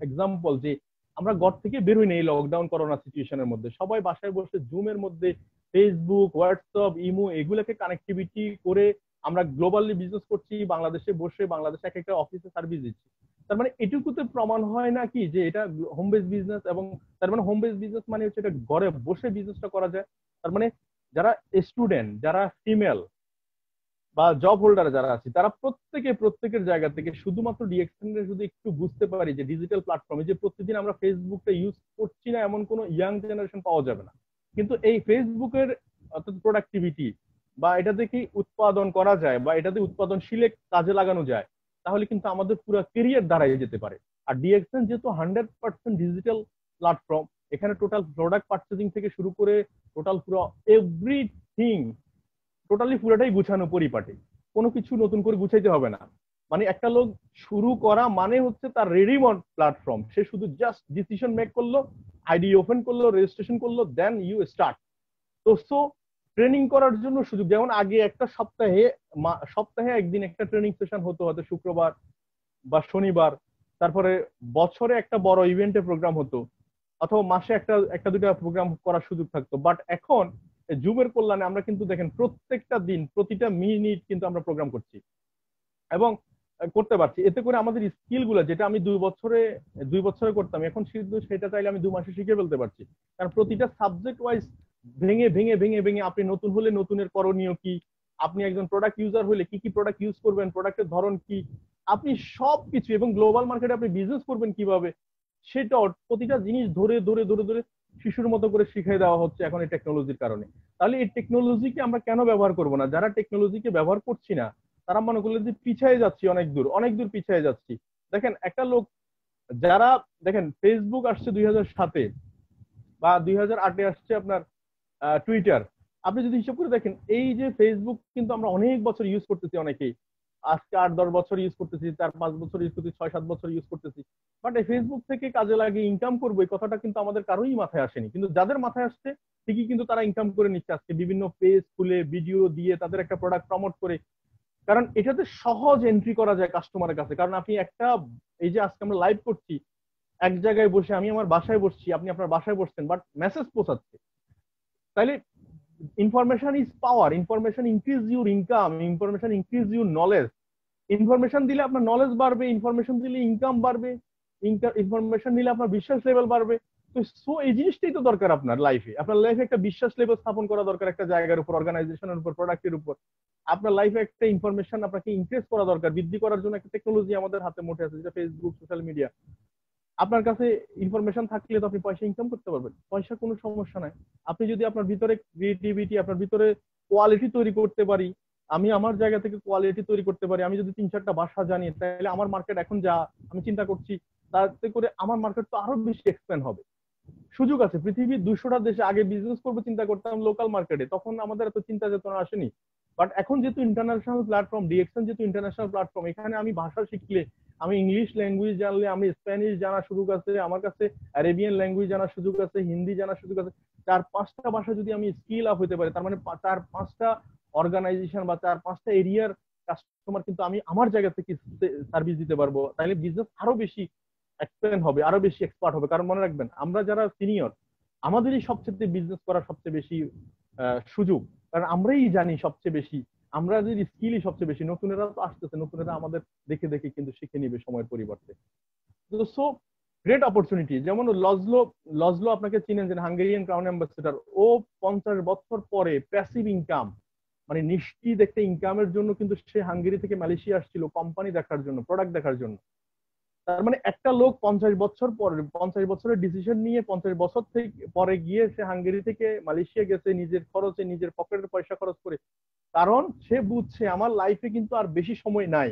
Speaker 2: এক্সাম্পল, যে আমরা ঘর থেকে বেরোই না এই লকডাউন করোনা সিচুয়েশনের মধ্যে, সবাই বাসায় বসে জুমের মধ্যে ফেসবুক, হোয়াটসঅ্যাপ, ইমো এগুলোকে কানেক্টিভিটি করে আমরা গ্লোবালি বিজনেস করছি, বাংলাদেশে বসে বাংলাদেশে এক একটা অফিসে সার্ভিস দিচ্ছি। তার মানে এটুকুতে প্রমাণ হয় না কি যে এটা হোম বেস বিজনেস? এবং তার মানে হোম বেস বিজনেস মানে হচ্ছে এটা ঘরে বসে বিজনেসটা করা যায়। তার মানে যারা স্টুডেন্ট, যারা ফিমেল বা জব হোল্ডার যারা আছে, তারা প্রত্যেকের জায়গা থেকে শুধুমাত্র ডিএক্সএন এর যদি একটু বুঝতে পারি যে ডিজিটাল প্ল্যাটফর্মে যে প্রতিদিন আমরা ফেসবুকটা ইউজ করছি না এমন কোনো ইয়াং জেনারেশন পাওয়া যাবে না। কিন্তু এই ফেসবুকের অর্থাৎ প্রোডাক্টিভিটি বা এটা দেখে উৎপাদন করা যায় বা এটাতে উৎপাদনশীলে কাজে লাগানো যায়, তাহলে কিন্তু আমাদের পুরো কেরিয়ার দাঁড়ায় যেতে পারে। আর ডিএক্সএন যেহেতু 100% ডিজিটাল প্ল্যাটফর্ম, এখানে টোটাল প্রোডাক্ট পার্চেসিং থেকে শুরু করে টোটাল পুরো এভরিথিং, টোটালি পুরোটাই গুছানো পরিপাটি, কোনো কিছু নতুন করে গুছাইতে হবে না। মানে একটা লোক শুরু করা মানে হচ্ছে তার রেডিমেড প্ল্যাটফর্ম, সে শুধু জাস্ট ডিসিশন মেক করলো, আইডি ওপেন করলো, রেজিস্ট্রেশন করলো, দেন ইউ স্টার্ট। তো সো ট্রেনিং করার জন্য সুযোগ, যেমন আগে একটা সপ্তাহে সপ্তাহে একদিন একটা ট্রেনিং সেশন হতো, হয়তো শুক্রবার বা শনিবার, তারপরে বছরে একটা বড় ইভেন্টের প্রোগ্রাম হতো, অথবা মাসে একটা একটা দুটা প্রোগ্রাম করার সুযোগ থাকতো। বাট এখন জুমের কল্যাণে আমরা কিন্তু দেখেন প্রত্যেকটা দিন, প্রতিটা মিনিট কিন্তু আমরা প্রোগ্রাম করছি এবং করতে পারছি। এতে করে আমাদের স্কিল গুলো, যেটা আমি 2 বছরে করতাম, এখন শুধু সেটা চাইলে আমি 2 মাসে শিখে ফেলতে পারছি। কারণ প্রতিটা সাবজেক্ট ওয়াইজ ভেঙে ভেঙে ভেঙে ভেঙে আপনি নতুন হলে নতুনের করণীয় কি, আপনি একজন প্রোডাক্ট ইউজার হলে কি কি প্রোডাক্ট ইউজ করবেন, প্রোডাক্টের ধরন কি, আপনি সবকিছু, এবং গ্লোবাল মার্কেটে আপনি বিজনেস করবেন কিভাবে, সেটা প্রতিটা জিনিস ধরে ধরে ধরে ধরে শিশুর মতো করে শিখিয়ে দেওয়া হচ্ছে এখন এই টেকনোলজির কারণে। তাহলে এই টেকনোলজিকে আমরা কেন ব্যবহার করব না? যারা টেকনোলজিকে ব্যবহার করছি না তারা মনে করলেন যে পিছিয়ে যাচ্ছি, অনেক দূর পিছিয়ে যাচ্ছি। দেখেন একটা লোক, যারা, দেখেন ফেসবুক আসছে 2007-এ বা 2008-এ আসছে আপনার টুইটার। আপনি যদি হিসাব করে দেখেন, এই যে ফেসবুক কিন্তু আমরা অনেক বছর ইউজ করতেছি, অনেকেই আজকে 8-10 বছর ইউজ করতেছি, 4-5 বছর ইউজ করতেছি, 6-7 বছর ইউজ করতেছি। বাট এই ফেসবুক থেকে কাজে লাগিয়ে ইনকাম করবো এই কথাটা কিন্তু আমাদের কারোই মাথায় আসেনি, কিন্তু যাদের মাথায় আসছে ঠিকই কিন্তু তারা ইনকাম করে নিচ্ছে আজকে বিভিন্ন পেজ খুলে ভিডিও দিয়ে তাদের একটা প্রোডাক্ট প্রমোট করে। কারণ এটাতে সহজ এন্ট্রি করা যায় কাস্টমারের কাছে। কারণ আপনি একটা, এই যে আজকে আমরা লাইভ করছি এক জায়গায় বসে, আমি আমার বাসায় বসছি, আপনি আপনার বাসায় বসছেন, বাট মেসেজ পৌঁছাচ্ছে। তাইলে information is power, information increase your income, information increase your knowledge. Information দিলে আপনার নলেজ বাড়বে, ইনফরমেশন দিলে ইনকাম বাড়বে, ইনফরমেশন দিলে আপনার বিশ্বাস লেভেল বাড়বে। তো সো এই জিনিসটাই তো দরকার আপনার লাইফে। আপনার লাইফে একটা বিশ্বাস লেভেল স্থাপন করা দরকার একটা জায়গার উপর, অর্গানাইজেশনের উপর, প্রোডাক্টের উপর। আপনার লাইফে একটা ইনফরমেশন আপনাকে ইনক্রিজ করা দরকার, বৃদ্ধি করার জন্য একটা টেকনোলজি আমাদের হাতে মুঠে আছে, যেটা ফেসবুক, সোশ্যাল মিডিয়া। আপনার কাছে ইনফরমেশন থাকলে তো আপনি পয়সা ইনকাম করতে পারবেন, পয়সা কোনো সমস্যা নাই। আপনি যদি আপনার ভিতরে ক্রিয়েটিভিটি, আপনার ভিতরে কোয়ালিটি তৈরি করতে পারি, আমি আমার জায়গা থেকে কোয়ালিটি তৈরি করতে পারি, আমি যদি 3-4টা ভাষা জানি, তাহলে আমার মার্কেট এখন যা আমি চিন্তা করছি তাতে করে আমার মার্কেট তো আরো বেশি এক্সপ্যান্ড হবে। সুযোগ আছে পৃথিবীর 200টা দেশে। আগে বিজনেস করবো চিন্তা করতাম লোকাল মার্কেটে, তখন আমাদের এত চিন্তা চেতনা আসেনি। বাট এখন যেহেতু ইন্টারন্যাশনাল প্ল্যাটফর্ম, ডিএক্সএন যেহেতু ইন্টারন্যাশনাল প্ল্যাটফর্ম, এখানে আমি ভাষা শিখলে, আমি ইংলিশ ল্যাঙ্গুয়েজ জানলে, আমি স্প্যানিশ জানার সুযোগ আছে আমার কাছে, অ্যারেবিয়ান ল্যাঙ্গুয়েজ জানার সুযোগ আছে, হিন্দি জানার সুযোগ আছে। 4-5টা ভাষা যদি আমি স্কিল আপ হতে পারি, তার মানে 4-5টা অর্গানাইজেশন বা 4-5টা এরিয়ার কাস্টমার কিন্তু আমি আমার জায়গা থেকে সার্ভিস দিতে পারবো। তাহলে বিজনেস আরো বেশি এক্সপেরিয়েন্স হবে, আরো বেশি এক্সপার্ট হবে। কারণ মনে রাখবেন, আমরা যারা সিনিয়র, আমাদেরই সবচেয়ে বিজনেস করার সবচেয়ে বেশি সুযোগ। কারণ আমরাই জানি সবচেয়ে বেশি, আমরা যে স্কিলই সবচেয়ে বেশি। নতুনেরা তো আসতেছে, নতুনেরা আমাদের দেখে দেখে কিন্তু শিখে নিবে সময়ের পরিবর্তে। তো সো গ্রেট অপরচুনিটি। যেমন লজলো, লজলো আপনাকে চিনেন, যে হাঙ্গেরিয়ান ক্রাউন অ্যাম্বাসেডর, ও 50 বছর পরে প্যাসিভ ইনকাম, মানে নিশ্চিত একটা ইনকামের জন্য কিন্তু সে হাঙ্গেরি থেকে মালয়েশিয়া আসছিল কোম্পানি দেখার জন্য, প্রোডাক্ট দেখার জন্য। তার মানে একটা লোক 50 বছর পরে, 50 বছরের ডিসিশন নিয়ে 50 বছর থেকে পরে গিয়ে সে হাঙ্গেরি থেকে মালয়েশিয়া গেছে নিজের খরচে, নিজের পকেটের পয়সা খরচ করে। কারণ সে বুঝছে আমার লাইফে কিন্তু আর বেশি সময় নাই।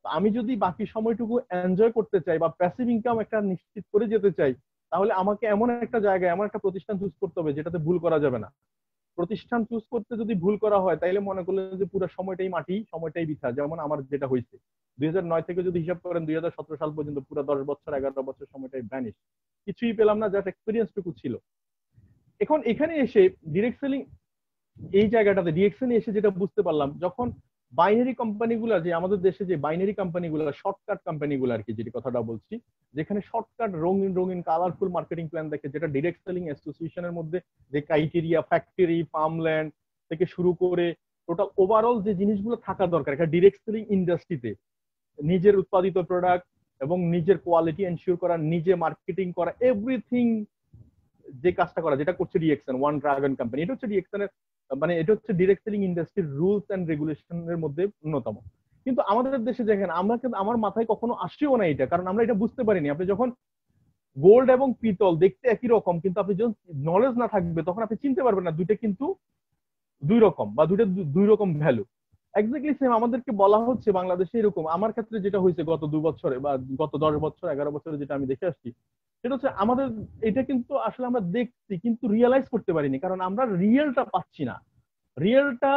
Speaker 2: আমি যদি বাকি সময়টুকু এনজয় করতে চাই বা প্যাসিভ ইনকাম একটা নিশ্চিত করে যেতে চাই, তাহলে আমাকে এমন একটা জায়গায়, এমন একটা প্রতিষ্ঠান চুজ করতে হবে যেটাতে ভুল করা যাবে না। প্রতিষ্ঠান চুজ করতে যদি ভুল করা হয়, তাইলে মনে করলেন যে পুরো সময়টাই মাটি, সময়টাই বৃথা। যেমন আমার যেটা হয়েছে 2009 থেকে যদি হিসাব করেন 2017 সাল পর্যন্ত, পুরো 10 বছর 11 বছর সময়টাই ভ্যানিশ, কিছুই পেলাম না, জাস্ট এক্সপিরিয়েন্সটুকু ছিল। এখন এখানে এসে ডিরেক্ট সেলিং, এই জায়গাটাতে ডিএক্সএন এসে যেটা বুঝতে পারলাম, যখন বাইনারি কোম্পানিগুলো, যে আমাদের দেশে যে বাইনারি কোম্পানিগুলো, শর্টকাট কোম্পানিগুলো আর কি, যেটি কথাটা বলছি, যেখানে শর্টকাট রঙিন রঙিন কালারফুল মার্কেটিং প্ল্যান দেখে, যেটা ডিরেক্ট সেলিং অ্যাসোসিয়েশনের মধ্যে যে ক্রাইটেরিয়া, ফ্যাক্টরি, ফার্মল্যান্ড থেকে শুরু করে টোটাল ওভারঅল যে জিনিসগুলো থাকা দরকার একটা ডিরেক্ট সেলিং ইন্ডাস্ট্রিতে, নিজের উৎপাদিত প্রোডাক্ট এবং নিজের কোয়ালিটি এনশিওর করা, নিজে মার্কেটিং করা, এভরিথিং যে কাজটা করা, যেটা করছে ডিএক্সএন, ওয়ান ড্রাগন কোম্পানি, এটা হচ্ছে ডিএক্সএন এর, মানে এটা হচ্ছে ডিরেক্ট সেলিং ইন্ডাস্ট্রির রুলস এন্ড রেগুলেশনের মধ্যে অন্যতম। কিন্তু আমাদের দেশে দেখেন, আমরা কিন্তু, আমার মাথায় কখনো আসছেও না এটা, কারণ আমরা এটা বুঝতে পারিনি। আপনি যখন গোল্ড এবং পিতল দেখতে একই রকম, কিন্তু আপনি যখন নলেজ না থাকবে তখন আপনি চিনতে পারবেন না দুইটা কিন্তু দুই রকম, বা দুইটা দুই রকম ভ্যালু। এক্স্যাক্টলি সেম আমাদেরকে বলা হচ্ছে বাংলাদেশে এরকম। আমার ক্ষেত্রে যেটা হয়েছে গত 2 বছরে বা গত 10 বছর 11 বছরে, যেটা আমি দেখে আসছি, সেটা হচ্ছে আমাদের এটা কিন্তু আসলে আমরা দেখছি কিন্তু রিয়েলাইজ করতে পারিনি, কারণ আমরা রিয়েলটা পাচ্ছি না। রিয়েলটা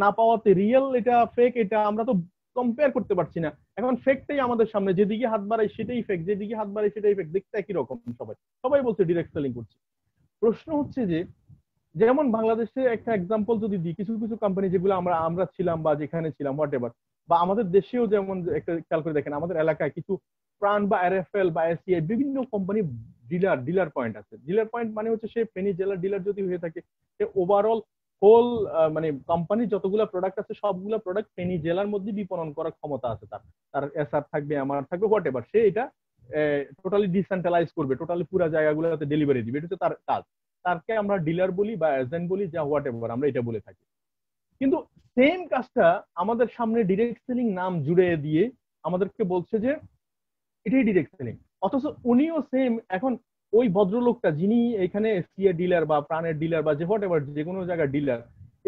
Speaker 2: না পাওয়াতে, রিয়েল এটা ফেক এটা আমরা তো কম্পেয়ার করতে পারছি না। এখন ফেকটাই আমাদের সামনে, যেদিকে হাত বাড়াই সেটাই ফেক, যেদিকে হাত বাড়াই সেটাই ফেক, দেখতে একই রকম। সবাই সবাই বলছে ডিরেক্ট সেলিং করছে। প্রশ্ন হচ্ছে যে, যেমন বাংলাদেশে একটা এক্সাম্পল যদি দিই, কিছু কিছু কোম্পানি যেগুলো আমরা আমরা ছিলাম বা যেখানে ছিলাম হোয়াট এভার, বা আমাদের দেশেও যেমন একটা খেয়াল করে দেখেন, আমাদের এলাকায় কিছু প্রাণ বা আরএফএল বা এসিআই বিভিন্ন কোম্পানি ডিলার পয়েন্ট আছে। ডিলার পয়েন্ট মানে হচ্ছে সে ফেনী জেলার ডিলার যদি হয়ে থাকে, সে ওভারঅল হোল, মানে কোম্পানির যতগুলো প্রোডাক্ট আছে সবগুলো প্রোডাক্ট ফেনী জেলার মধ্যে বিপণন করার ক্ষমতা আছে তার। তার এসআর থাকবে, এমআর থাকবে, হোয়াট এভার, সে এটা টোটালি ডিসেন্ট্রালাইজ করবে, টোটালি পুরো জায়গাগুলোতে ডেলিভারি দিবে, এটা হচ্ছে তার কাজ। তাকে আমরা ডিলার বলি বা এজেন্ট বলি, যা হোয়াট এভার আমরা এটা বলে থাকি। কিন্তু সেম কাজটা আমাদের সামনে ডিরেক্ট সেলিং নাম জুড়ে দিয়ে আমাদেরকে বলছে যে এটাই ডিরেক্ট সেলিং। অথচ উনিও সেম এখন ওই ভদ্রলোকটা যিনি এখানে সিএ ডিলার বা প্রাণের ডিলার বা যে হোয়াট এভার যে কোনো জায়গার ডিলার,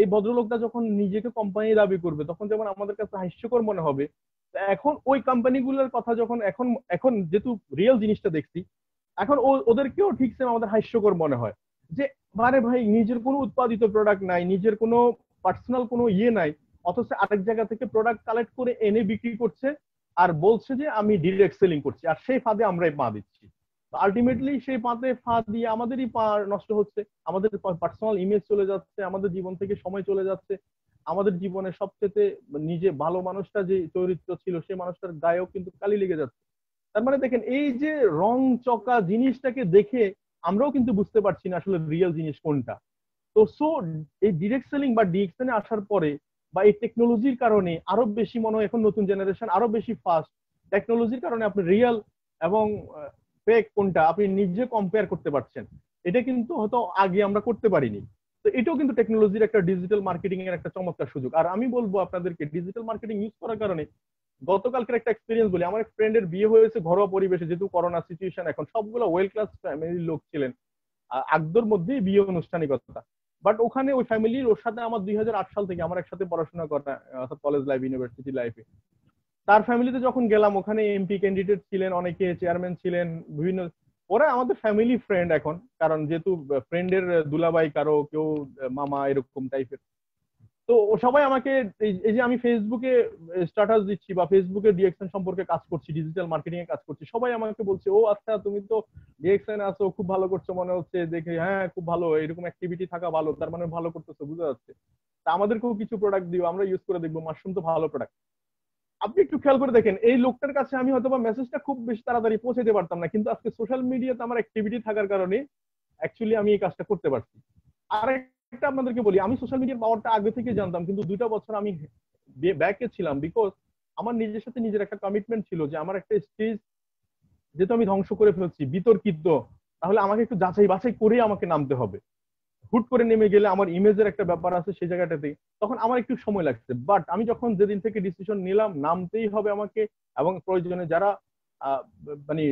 Speaker 2: এই ভদ্রলোকটা যখন নিজেকে কোম্পানি দাবি করবে তখন যেমন আমাদের কাছে হাস্যকর মনে হবে। এখন ওই কোম্পানিগুলোর কথা যখন এখন এখন যেহেতু রিয়েল জিনিসটা দেখছি, এখন ওদেরকেও ঠিক সেম আমাদের হাস্যকর মনে হয় যে বারে ভাই নিজের কোনো উৎপাদিত প্রোডাক্ট নাই, নিজের কোনো পার্সোনাল কোনো ইয়ে নাই, অথচ আরেক জায়গা থেকে প্রোডাক্ট কালেক্ট করে এনে বিক্রি করছে আর বলছে যে আমি ডিরেক্ট সেলিং করছি, আর সেই ফাঁদে আমরাই পা দিচ্ছি। আলটিমেটলি সেই পাতে ফা দিয়ে আমাদেরই পা নষ্ট হচ্ছে, আমাদের পার্সোনাল ইমেজ চলে যাচ্ছে, আমাদের জীবন থেকে সময় চলে যাচ্ছে, আমাদের জীবনে সবচেয়ে নিজে ভালো মানুষটা যে চরিত্র ছিল সেই মানুষটার গায়েও কিন্তু কালি লেগে যাচ্ছে। তার মানে দেখেন এই যে রং চকা জিনিসটাকে দেখে আমরাও কিন্তু বুঝতে পারছি না আসলে রিয়েল জিনিস কোনটা। তো সো এই ডিরেক্ট সেলিং বা ডিএক্সএন এ আসার পরে বা এই টেকনোলজির কারণে আরো বেশি মনে হয় এখন নতুন জেনারেশন আরো বেশি ফাস্ট। টেকনোলজির কারণে আপনি রিয়েল এবং ফেক কোনটা আপনি নিজে কম্পেয়ার করতে পারছেন, এটা কিন্তু হয়তো আগে আমরা করতে পারিনি। তো এটাও কিন্তু টেকনোলজির একটা ডিজিটাল মার্কেটিং এর একটা চমৎকার সুযোগ। আর আমি বলবো আপনাদেরকে ডিজিটাল মার্কেটিং ইউজ করার কারণে গতকালকের একটা এক্সপিরিয়েন্স বলি। আমার এক ফ্রেন্ডের বিয়ে হয়েছে ঘরোয়া পরিবেশে, যেহেতু করোনা সিচুয়েশন, এখন সবগুলো ওয়েল ক্লাস ফ্যামিলির লোক ছিলেন, আকদর মধ্যেই বিয়ে আনুষ্ঠানিকতা। বাট ওখানে ওই ফ্যামিলির ওর সাথে আমার 2008 সাল থেকে আমার একসাথে পড়াশোনা করা, অর্থাৎ কলেজ লাইফ ইউনিভার্সিটি লাইফে। তার ফ্যামিলিতে যখন গেলাম ওখানে এমপি ক্যান্ডিডেট ছিলেন, অনেকে চেয়ারম্যান ছিলেন, বিভিন্ন, ওরা আমাদের ফ্যামিলি ফ্রেন্ড এখন, কারণ যেহেতু ফ্রেন্ডের দুলাভাই কারো কেউ মামা এরকম টাইপের। তো ও সবাই আমাকে এই যে আমি ফেসবুকে স্ট্যাটাস দিচ্ছি বা ফেসবুকে ডিএক্সএন সম্পর্কে কাজ করছি, ডিজিটাল মার্কেটিং এ কাজ করছি, সবাই আমাকে বলছে ও আচ্ছা তুমি তো ডিএক্সএন আছো, খুব ভালো করছো মনে হচ্ছে দেখে, হ্যাঁ খুব ভালো, এরকম অ্যাক্টিভিটি থাকা ভালো, তার মানে ভালো করতেছো বোঝা যাচ্ছে, তা আমাদেরকেও কিছু প্রোডাক্ট দিও, আমরা ইউজ করে দেখবো, মাশরুম তো ভালো প্রোডাক্ট। আপনি একটু খেয়াল করে দেখেন এই লোকটার কাছে আমি হয়তো বা মেসেজটা খুব বেশি তাড়াতাড়ি পৌঁছাতে পারতাম না, কিন্তু আজকে সোশ্যাল মিডিয়াতে আমার অ্যাক্টিভিটি থাকার কারণে অ্যাকচুয়ালি আমি এই কাজটা করতে পারছি। আর একটা আপনাদেরকে বলি, আমি সোশ্যাল মিডিয়ার পাওয়ারটা আগে থেকে জানতাম, কিন্তু 2টা বছর আমি ব্যাকে ছিলাম, বিকজ আমার নিজের সাথে নিজের একটা কমিটমেন্ট ছিল যে আমার একটা স্টেজ যেহেতু আমি ধ্বংস করে ফেলছি বিতর্কিত, তাহলে আমাকে একটু যাচাই বাছাই করে আমাকে নামতে হবে। হুট করে নেমে গেলে আমার ইমেজের একটা ব্যাপার আছে সেই জায়গাটাতে, তখন আমার একটু সময় লাগছে। বাট আমি যখন যেদিন থেকে ডিসিশন নিলাম নামতেই হবে আমাকে, এবং প্রয়োজনে যারা আহ, মানে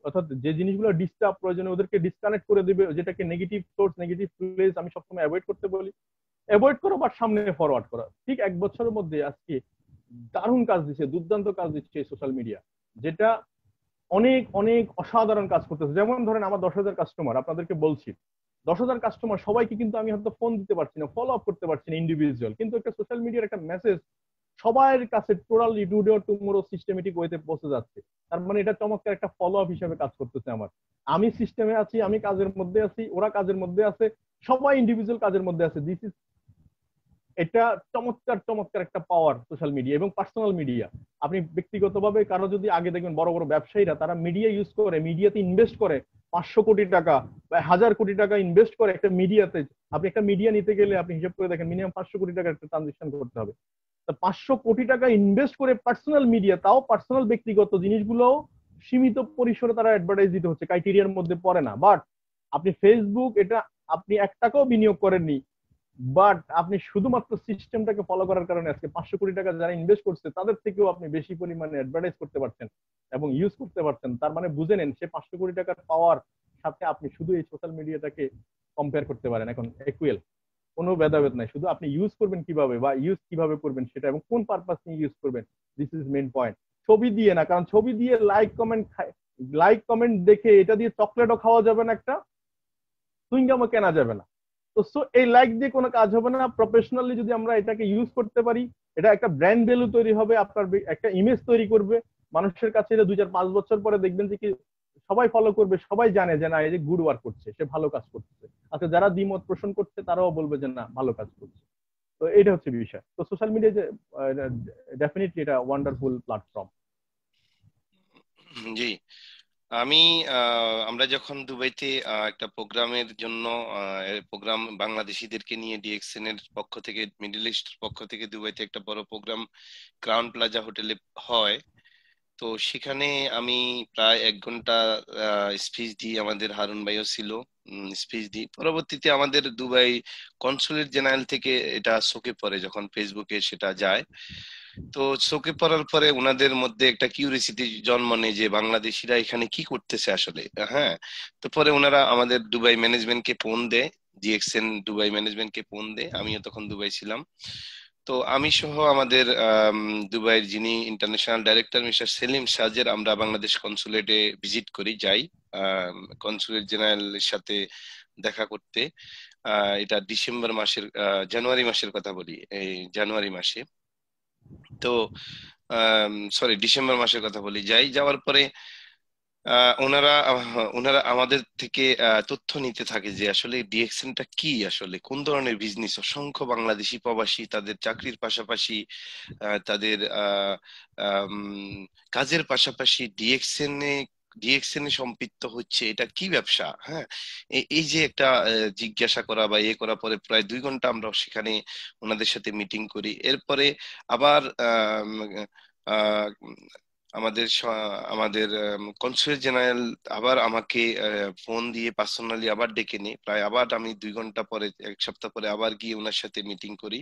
Speaker 2: অর্থাৎ যে জিনিসগুলো ডিস্টার্ব প্রয়োজনে ওদেরকে ডিসকানেক্ট করে দিবে, যেটাকে নেগেটিভ সোর্স নেগেটিভ প্লেস আমি সবসময় অ্যাভয়েড করতে বলি, অ্যাভয়েড করো বাট সামনে ফরওয়ার্ড করো। ঠিক 1 বছরের মধ্যে আজকে দারুণ কাজ দিচ্ছে, দুর্দান্ত কাজ দিচ্ছে এই সোশ্যাল মিডিয়া, যেটা অনেক অনেক অসাধারণ কাজ করতেছে। যেমন ধরেন আমার 10,000 কাস্টমার, আপনাদেরকে বলছি 10,000 কাস্টমার সবাইকে কিন্তু আমি হয়তো ফোন দিতে পারছি না, ফলো আপ করতে পারছি না ইন্ডিভিজুয়াল, কিন্তু একটা সোশ্যাল মিডিয়ার একটা মেসেজ সবার কাছে টোটালি টুডে টুমোরো সিস্টেমেটিক ওয়েতে পৌঁছে যাচ্ছে। তার মানে এটা চমৎকার একটা ফলো আপ হিসেবে কাজ করতেছে আমার। আমি সিস্টেমে আছি, আমি কাজের মধ্যে আছি, ওরা কাজের মধ্যে আছে, সবাই ইন্ডিভিজুয়াল কাজের মধ্যে আছে। দিস ইজ, এটা চমৎকার চমৎকার একটা পাওয়ার সোশ্যাল মিডিয়া এবং পার্সোনাল মিডিয়া। আপনি ব্যক্তিগতভাবে কারো যদি আগে দেখবেন বড় বড় ব্যবসায়ীরা তারা মিডিয়া ইউজ করে, মিডিয়াতে ইনভেস্ট করে 500 কোটি টাকা বা 1,000 কোটি টাকা ইনভেস্ট করে একটা মিডিয়াতে। আপনি একটা মিডিয়া নিতে গেলে আপনি হিসাব করে দেখেন মিনিমাম 500 কোটি টাকা একটা ট্রানজেকশন করতে হবে। 500 কোটি টাকা ইনভেস্ট করে পার্সোনাল মিডিয়া, তাও পার্সোনাল ব্যক্তিগত জিনিসগুলো সীমিত পরিসরে তারা অ্যাডভার্টাইজ দিতে হচ্ছে, ক্রাইটেরিয়ার মধ্যে পড়ে না। বাট আপনি ফেসবুক, এটা আপনি 1 টাকাও বিনিয়োগ করেননি, বাট আপনি শুধুমাত্র সিস্টেমটাকে ফলো করার কারণে আজকে 500 কোটি টাকা যারা ইনভেস্ট করছে তাদের থেকেও আপনি বেশি পরিমাণে অ্যাডভার্টাইজ করতে পারছেন এবং ইউজ করতে পারছেন। তার মানে বুঝে নেন সে 500 কোটি টাকার পাওয়ার সাথে আপনি শুধু এই সোশ্যাল মিডিয়াটাকে কম্পেয়ার করতে পারেন এখন ইকুয়াল, কোনো ভেদাভেদ নাই, শুধু আপনি ইউজ করবেন কিভাবে বা ইউজ কিভাবে করবেন সেটা এবং কোন পারপাস নিয়ে ইউজ করবেন, দিস ইজ মেইন পয়েন্ট। ছবি দিয়ে না, কারণ ছবি দিয়ে লাইক কমেন্ট দেখে এটা দিয়ে চকলেটও খাওয়া যাবে না, একটা সুইংগামও কেনা যাবে না। তো সো এই লাইক দিয়ে কোনো কাজ হবে না। প্রফেশনালি যদি আমরা এটাকে ইউজ করতে পারি, এটা একটা ব্র্যান্ড ভ্যালু তৈরি হবে, আপনার একটা ইমেজ তৈরি করবে মানুষের কাছে। এটা 2-4-5 বছর পরে দেখবেন যে কি সবাই ফলো করবে, সবাই জানে যে না এই যে গুড ওয়ার্ক করছে, সে ভালো কাজ করছে। আচ্ছা যারা দ্বিমত পোষণ করছে তারাও বলবে যে না ভালো কাজ করছে। তো এটা হচ্ছে বিষয়। তো সোশ্যাল মিডিয়া যে ডেফিনেটলি এটা ওয়ান্ডারফুল প্ল্যাটফর্ম।
Speaker 1: জি। আমি আমরা যখন দুবাইতে একটা প্রোগ্রামের জন্য প্রোগ্রাম বাংলাদেশিদেরকে নিয়ে ডিএক্সএন এর পক্ষ থেকে, মিডল ইস্টের পক্ষ থেকে দুবাইতে একটা বড় প্রোগ্রাম ক্রাউন প্লাজা হোটেলে হয়। তো সেখানে আমি প্রায় 1 ঘন্টা স্পিচ দিই, আমাদের হারুন ভাইও ছিল, স্পিচ দিই। পরবর্তীতে আমাদের দুবাই কনসুলেট জেনারেল থেকে এটা চোখে পড়ে যখন ফেসবুকে সেটা যায়। তো চোখে পড়ার পরে ওনাদের মধ্যে একটা কিউরিসিটি জন্ম নেয় যে বাংলাদেশিরা এখানে কি করতেছে আসলে। হ্যাঁ, তো পরে ওনারা আমাদের দুবাই ম্যানেজমেন্টকে ফোন দেয়, ডিএক্সএন দুবাই ম্যানেজমেন্টকে ফোন দেয়, আমিও তখন দুবাই ছিলাম। তো আমি সহ আমাদের দুবাইয়ের যিনি ইন্টারন্যাশনাল ডাইরেক্টর মিস্টার সেলিম সাজের আমরা বাংলাদেশ কনসুলেটে ভিজিট করি, যাই কনসুলেট জেনারেলের সাথে দেখা করতে। এটা ডিসেম্বর মাসের জানুয়ারি মাসের কথা বলি, এই জানুয়ারি মাসে। তো সরি, ডিসেম্বর মাসের কথা বলি, যাই। যাওয়ার পরে ওনারা আমাদের থেকে তথ্য নিতে থাকে যে আসলে ডিএক্সএনটা কি, আসলে কোন ধরনের বিজনেস। অসংখ্য বাংলাদেশি প্রবাসী তাদের চাকরির পাশাপাশি তাদের কাজের পাশাপাশি ডিএক্সএন এ সম্পৃক্ত হচ্ছে, এটা কি ব্যবসা। হ্যাঁ, এই যে একটা জিজ্ঞাসা করা বা ইয়ে করার পরে প্রায় 2 ঘন্টা আমরা সেখানে ওনাদের সাথে মিটিং করি। এরপরে আবার আহ আমাদের কনসুলেট জেনারেল আবার আমাকে ফোন দিয়ে পার্সোনালি আবার ডেকে নিই। প্রায় আবার আমি 2 ঘন্টা পরে, 1 সপ্তাহ পরে আবার গিয়ে ওনার সাথে মিটিং করি।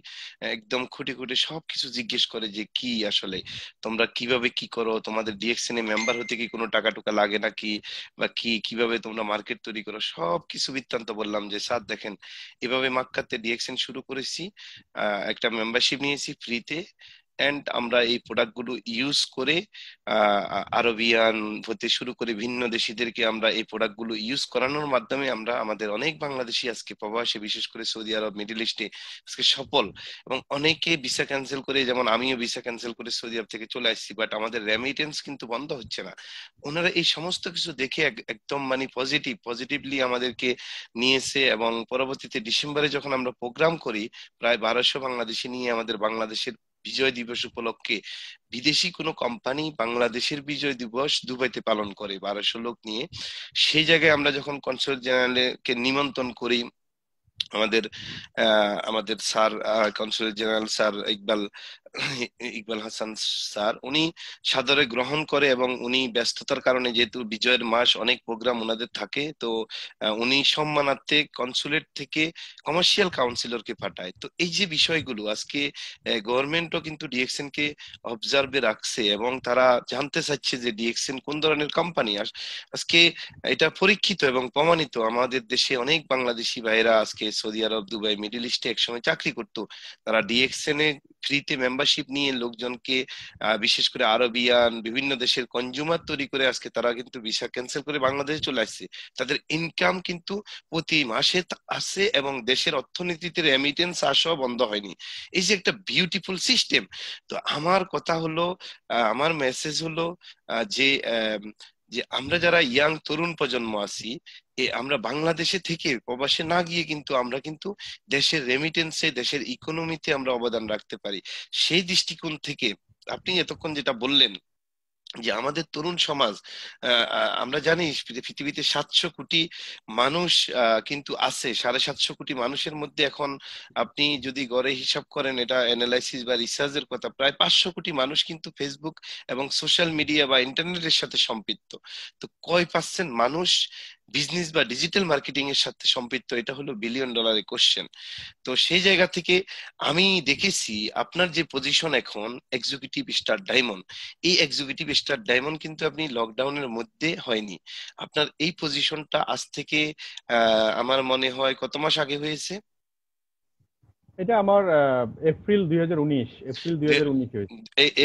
Speaker 1: একদম খুঁটে খুঁটে সবকিছু জিজ্ঞেস করে যে কি আসলে তোমরা কিভাবে কি করো, তোমাদের ডিএক্সএন এ মেম্বার হতে কি কোনো টাকা টুকা লাগে নাকি, বা কি কিভাবে তোমরা মার্কেট তৈরি করো, সবকিছু বৃত্তান্ত বললাম যে স্যার দেখেন এভাবে মাক্কাতে ডিএক্সএন শুরু করেছি, একটা মেম্বারশিপ নিয়েছি ফ্রিতে, এন্ড আমরা এই প্রোডাক্ট গুলো ইউজ করে আরবিয়ান হতে শুরু করে ভিন্ন দেশিদেরকে আমরা এই প্রোডাক্ট গুলো ইউজ করানোর মাধ্যমে আমরা আমাদের অনেক বাংলাদেশি আজকে প্রবাসী, বিশেষ করে সৌদি আরব, মিডল ইস্টে আজকে সফল। এবং অনেকে ভিসা ক্যান্সেল করে, যেমন আমিও ভিসা ক্যান্সেল করে সৌদি আরব থেকে চলে আসছি, বাট আমাদের রেমিটেন্স কিন্তু বন্ধ হচ্ছে না। ওনারা এই সমস্ত কিছু দেখে একদম মানে পজিটিভলি আমাদেরকে নিয়েছে। এবং পরবর্তীতে ডিসেম্বরে যখন আমরা প্রোগ্রাম করি, প্রায় 1200 বাংলাদেশি নিয়ে আমাদের বাংলাদেশের বিজয় দিবস উপলক্ষে, বিদেশি কোনো কোম্পানি বাংলাদেশের বিজয় দিবস দুবাইতে পালন করে 1200 লোক নিয়ে, সেই জায়গায় আমরা যখন কনসুল জেনারেলকে নিমন্ত্রণ করি, আমাদের আমাদের sir consulate general sir Iqbal Iqbal Hasan sir, উনি সাদরে গ্রহণ করে। এবং উনি ব্যস্ততার কারণে, যেহেতু বিজয়ের মাস, অনেক প্রোগ্রাম ওনাদের থাকে, তো উনি সম্মানার্থে কনসুলেট থেকে কমার্শিয়াল কাউন্সিলরকে পাঠায়। তো এই যে বিষয়গুলো আজকে গভর্নমেন্টও কিন্তু ডিএক্সএন কে অবজার্ভে রাখছে, এবং তারা জানতে চাচ্ছে যে ডিএক্সএন কোন ধরনের কোম্পানি। আজকে এটা পরীক্ষিত এবং প্রমাণিত, আমাদের দেশে অনেক বাংলাদেশি ভাইরা আজকে সৌদি আরব, দুবাই, মিডল ইস্টে একসময় চাকরি করতো, তারা ডিএক্সএন এ ফ্রিতে মেম্বারশিপ নিয়ে লোকজনকে, বিশেষ করে আরবিয়ান বিভিন্ন দেশের কনজিউমার তৈরি করে আজকে তারা কিন্তু ভিসা ক্যান্সেল করে বাংলাদেশে চলে আসছে। তাদের ইনকাম কিন্তু প্রতি মাসে আছে, এবং দেশের অর্থনীতিতে রেমিটেন্স আসাও বন্ধ হয়নি। এই যে একটা বিউটিফুল সিস্টেম। তো আমার কথা হলো, আমার মেসেজ হলো যে যে আমরা যারা ইয়াং তরুণ প্রজন্ম আছি, আমরা বাংলাদেশে থেকে প্রবাসে না গিয়ে কিন্তু আমরা কিন্তু দেশের রেমিটেন্সে, দেশের ইকোনমিতে আমরা অবদান রাখতে পারি। সেই দৃষ্টিকোণ থেকে আপনি এতক্ষণ যেটা বললেন যে আমাদের তরুণ সমাজ, আমরা জানি পৃথিবীতে 700 কোটি মানুষ কিন্তু আছে, 750 কোটি মানুষের মধ্যে এখন আপনি যদি গড়ে হিসাব করেন, এটা অ্যানালাইসিস বা রিসার্চের কথা, প্রায় 500 কোটি মানুষ কিন্তু ফেসবুক এবং সোশ্যাল মিডিয়া বা ইন্টারনেটের সাথে সম্পৃক্ত। তো কয় পার্সেন্ট মানুষ বিজনেস বা ডিজিটাল মার্কেটিং এর সাথে সম্পৃক্ত, এটা হলো বিলিয়ন ডলারের কোশ্চেন। তো সেই জায়গা থেকে আমি দেখেছি আপনার যে পজিশন এখন, এক্সিকিউটিভ স্টার ডায়মন্ড, এই এক্সিকিউটিভ স্টার ডায়মন্ড কিন্তু আপনি লকডাউনের মধ্যে হয়নি। আপনার এই পজিশনটা আজ থেকে আমার মনে হয় কত মাস আগে হয়েছে?
Speaker 2: এটা আমার এপ্রিল দুই
Speaker 1: যে-
Speaker 2: হাজার উনিশ হয়েছে।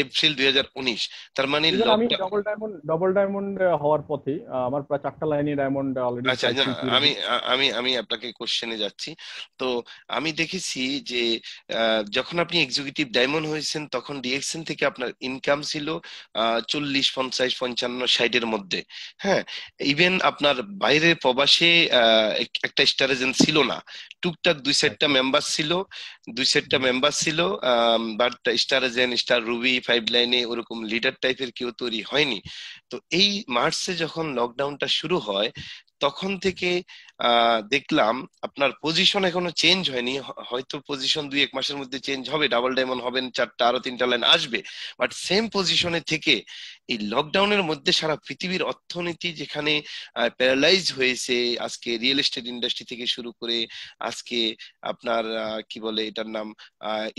Speaker 1: এপ্রিল 2019, তার মানে
Speaker 2: ইভেন আমি
Speaker 1: লকডাউন।
Speaker 2: ডবল ডায়মন্ড হওয়ার পথে, আমার প্রায় 4টা লাইনে ডায়মন্ড অলরেডি
Speaker 1: আচ্ছা,
Speaker 2: প্রায়
Speaker 1: না,
Speaker 2: ফিল করে
Speaker 1: আমি
Speaker 2: ফেলেছি।
Speaker 1: আমি আমি আপনাকে কোশ্চেনে যাচ্ছি। তো আমি দেখেছি যে যখন আপনি এক্সিকিউটিভ ডায়মন্ড হয়েছেন, তখন ডিএক্সএন থেকে আপনার ইনকাম ছিল 40, 50, 55, 60-এর মধ্যে। হ্যাঁ, ইভেন আপনার বাইরে প্রবাসে একটা স্টার এজেন্ট ছিল না, টুকটাক দুই
Speaker 2: Right.
Speaker 1: চারটা মেম্বার ছিল, দুই চারটা
Speaker 2: হুম।
Speaker 1: মেম্বার ছিল। But star agent, star Ruby, five লাইনে ওরকম লিডার টাইপের কেউ তৈরি হয়নি। তো এই মার্চে যখন লকডাউনটা শুরু হয়, তখন থেকে দেখলাম আপনার পজিশন এখনো চেঞ্জ হয়নি, হয়তো পজিশন 2-1 মাসের মধ্যে চেঞ্জ হবে, ডাবল ডায়মন্ড হবেন, 4টা আরো 3টা লাইন আসবে, বাট সেম পজিশনে থেকে এই লকডাউনের মধ্যে সারা পৃথিবীর অর্থনীতি যেখানে প্যারালাইজ হয়েছে, আজকে রিয়েল এস্টেট ইন্ডাস্ট্রি থেকে শুরু করে আজকে আপনার কি বলে এটার নাম,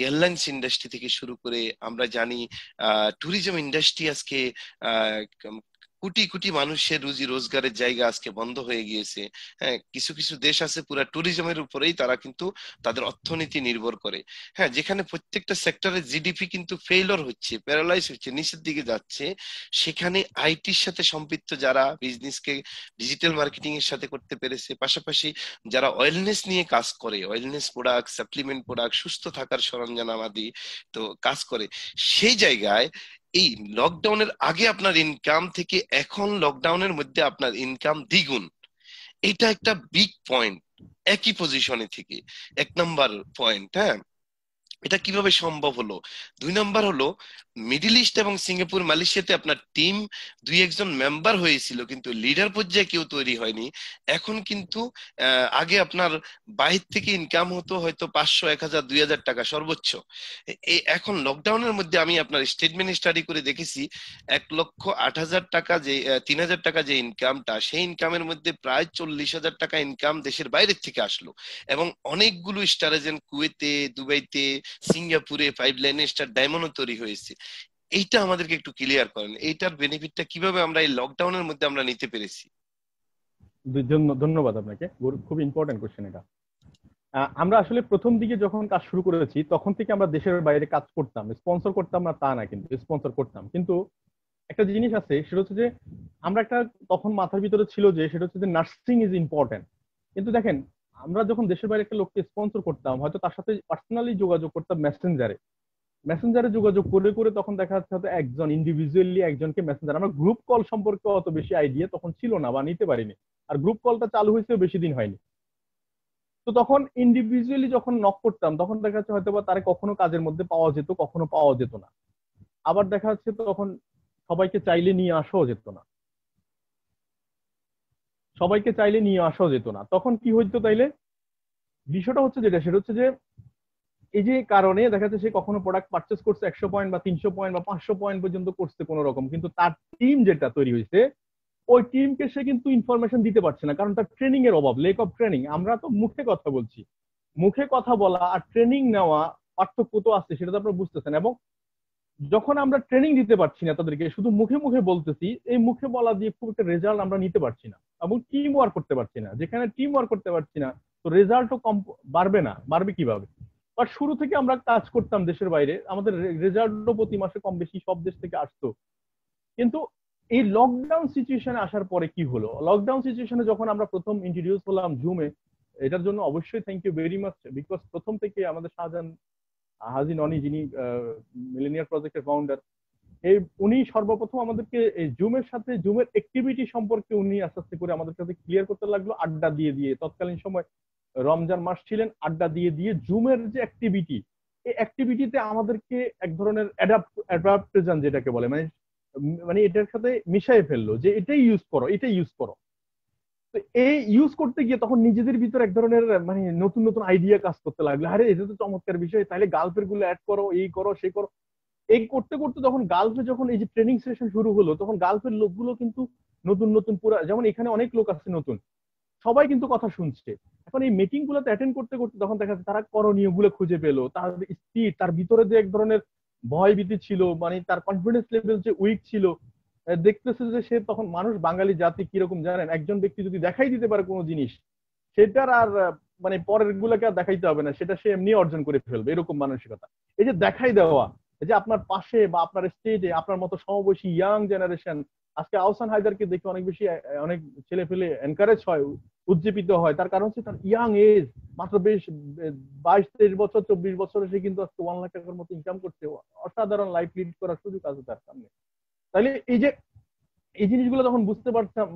Speaker 1: এয়ারলাইন্স ইন্ডাস্ট্রি থেকে শুরু করে আমরা জানি ট্যুরিজম ইন্ডাস্ট্রি আজকে আহ, কোটি কোটি মানুষের রুজি রোজগারের জায়গা আজকে বন্ধ হয়ে গিয়েছে। হ্যাঁ, কিছু কিছু দেশ আছে পুরা ট্যুরিজমের উপরেই তারা কিন্তু তাদের অর্থনীতি নির্ভর করে। হ্যাঁ, যেখানে প্রত্যেকটা সেক্টরে জিডিপি কিন্তু ফেইলর হচ্ছে, প্যারালাইজ হচ্ছে, নিচের দিকে যাচ্ছে, সেখানে আইটির সাথে সম্পৃক্ত যারা বিজনেসকে ডিজিটাল মার্কেটিং এর সাথে করতে পেরেছে, পাশাপাশি যারা ওয়েলনেস নিয়ে কাজ করে, ওয়েলনেস প্রোডাক্ট, সাপ্লিমেন্ট প্রোডাক্ট, সুস্থ থাকার সরঞ্জাম আদি তো কাজ করে, সেই জায়গায় এই লকডাউনের আগে আপনার ইনকাম থেকে এখন লকডাউনের মধ্যে আপনার ইনকাম দ্বিগুণ। এটা একটা বিগ পয়েন্ট একই পজিশনে থেকে। 1 নাম্বার পয়েন্ট। হ্যাঁ, এটা কিভাবে সম্ভব হলো? 2 নাম্বার হলো, মিডিল ইস্ট এবং সিঙ্গাপুর মালয়েশিয়াতে আপনার টিম 2-1 জন মেম্বার হয়েছিল, কিন্তু লিডার পর্যায়ে কেউ তৈরি হয়নি। এখন কিন্তু আগে আপনার বাইরে থেকে ইনকাম হতো হয়তো 500, 1000, 2000 টাকা সর্বোচ্চ। এখন লকডাউনের মধ্যে আমি আপনার স্টেটমেন্ট স্টাডি করে দেখেছি 1,08,000 টাকা যে 3,000 টাকা যে ইনকামটা, সেই ইনকামের মধ্যে প্রায় 40,000 টাকা ইনকাম দেশের বাইরের থেকে আসলো। এবং অনেকগুলো স্টার এজেন্ট কুয়েতে, দুবাইতে, সিঙ্গাপুরে, 5 লাইনের স্টার ডায়মন্ডও তৈরি হয়েছে। এইটা আমাদেরকে একটু ক্লিয়ার করেন, এইটার বেনিফিটটা কিভাবে আমরা এই লকডাউনের মধ্যে আমরা নিতে পেরেছি।
Speaker 2: ধন্যবাদ আপনাকে, খুব ইম্পর্টেন্ট কোশ্চেন এটা। আমরা আসলে প্রথম দিকে যখন কাজ শুরু করেছি তখন থেকে আমরা দেশের বাইরে কাজ করতাম, স্পন্সর করতাম না তা না, কিন্তু স্পন্সর করতাম। কিন্তু একটা জিনিস আছে, সেটা হচ্ছে যে আমরা একটা তখন মাথার ভিতরে ছিল যে সেটা হচ্ছে যে নার্সিং ইজ ইম্পর্টেন্ট। কিন্তু দেখেন, আমরা যখন দেশের বাইরে একটা লোককে স্পন্সর করতাম, হয়তো তার সাথে পার্সোনালি যোগাযোগ করতাম মেসেঞ্জারে, মেসেঞ্জারে যোগাযোগ করে করে তখন দেখা যাচ্ছে হয়তো একজন ইন্ডিভিজুয়ালি একজনকে মেসেঞ্জার, আমরা গ্রুপ কল সম্পর্কে অত বেশি আইডিয়া তখন ছিল না বা নিতে পারিনি। আর গ্রুপ কলটা চালু হয়েছে বেশি দিন হয়নি। তো তখন ইন্ডিভিজুয়ালি যখন নক করতাম তখন দেখা যাচ্ছে হয়তো বা তারা কখনো কাজের মধ্যে পাওয়া যেত, কখনো পাওয়া যেত না। আবার দেখা যাচ্ছে তখন সবাইকে চাইলে নিয়ে আসাও যেত না, সবাইকে চাইলে নিয়ে আসাও যেত না। তখন কি হইতো তাইলে, বিষয়টা হচ্ছে যেটা, সেটা হচ্ছে যে এই যে কারণে দেখা যাচ্ছে সে কখনো প্রোডাক্ট পারচেস করছে 100 পয়েন্ট বা 300 পয়েন্ট বা 500 পয়েন্ট পর্যন্ত করছে কোন রকম, কিন্তু তার টিম যেটা তৈরি হয়েছে ওই টিমকে সে কিন্তু ইনফরমেশন দিতে পারছে না, কারণ তার ট্রেনিং এর অভাব, লেক অফ ট্রেনিং। আমরা তো মুখে কথা বলছি, মুখে কথা বলা আর ট্রেনিং নেওয়া পার্থক্য তো আছে, সেটা তো আপনারা বুঝতেছেন। এবং যখন আমরা ট্রেনিং দিতে পারছি না তাদেরকে, শুধু মুখে মুখে বলতেছি, এই মুখে বলা দিয়ে খুব একটা রেজাল্ট আমরা নিতে পারছি না, এবং টিম ওয়ার্ক করতে পারছি না। যেখানে টিম ওয়ার্ক করতে পারছি না, তো রেজাল্টও কম, বাড়বে না, বাড়বে কিভাবে? বাট শুরু থেকে আমরা কাজ করতাম দেশের বাইরে, আমাদের রেজাল্টও প্রতি মাসে কম বেশি সব দেশ থেকে আসতো। কিন্তু এই লকডাউন সিচুয়েশনে আসার পরে কি হলো, লকডাউন সিচুয়েশনে যখন আমরা প্রথম ইন্ট্রোডিউস হলাম জুমে, এটার জন্য অবশ্যই thank you very much, because প্রথম থেকে আমাদের শাহজাহান হাজি ননি, যিনি মিলেনিয়ার প্রজেক্টের ফাউন্ডার, এই উনি সর্বপ্রথম আমাদেরকে এই জুমের সাথে জুমের অ্যাক্টিভিটি সম্পর্কে উনি আস্তে আস্তে করে আমাদের সাথে ক্লিয়ার করতে লাগলো, আড্ডা দিয়ে দিয়ে। তৎকালীন সময় রমজান মাস ছিলেন, আড্ডা দিয়ে দিয়ে জুমের যে অ্যাক্টিভিটি, এই অ্যাক্টিভিটিতে আমাদেরকে এক ধরনের অ্যাডাপ্টেশন যেটাকে বলে, মানে মানে এটার সাথে মিশাই ফেললো যে এটাই ইউজ করো, এটাই ইউজ করো। তো এই ইউজ করতে গিয়ে তখন নিজেদের ভিতর এক ধরনের মানে নতুন নতুন আইডিয়া কাজ করতে লাগলো, আরে এটা তো চমৎকার বিষয়, তাহলে গার্লফ্রেন্ড গুলো অ্যাড করো, এই করো সেই করো। এই করতে করতে তখন গালফে যখন এই যে ট্রেনিং সেশন শুরু হলো, তখন গালফের লোকগুলো কিন্তু নতুন নতুন পুরা, যেমন এখানে অনেক লোক আছে নতুন, সবাই কিন্তু কথা শুনছে। এখন এই মিটিং গুলোতে অ্যাটেন্ড করতে করতে তখন দেখা যাচ্ছে তারা করণীয় গুলো খুঁজে পেলো, তার স্পিড, তার ভিতরে যে এক ধরনের ভয় ভীতি ছিল, মানে তার কনফিডেন্স লেভেল যে উইক ছিল, দেখতেছে যে সে তখন, মানুষ বাঙালি জাতি কিরকম জানেন, একজন ব্যক্তি যদি দেখাই দিতে পারে কোনো জিনিস, সেটার আর মানে পরের গুলাকে আর দেখাইতে হবে না, সেটা সে এমনি অর্জন করে ফেলবে, এরকম মানসিকতা। এই যে দেখাই দেওয়া, এই যে আপনার পাশে বা আপনার স্টেজে আপনার মতো সমবয়সী ইয়াং জেনারেশন, আজকে আহসান হায়দারকে দেখে অনেক বেশি অনেক ছেলে পেলে এনকারেজ হয়, উজ্জীবিত হয়, তার কারণ হচ্ছে তার ইয়াং এজ, মাত্র বেশ 22-23 বছর, 24 বছরে সে কিন্তু আজকে 1 লাখ টাকার মতো ইনকাম করছে, অসাধারণ লাইফ লিড করার সুযোগ আছে তার সামনে। তাহলে এই যে এই জিনিসগুলো যখন বুঝতে পারতাম,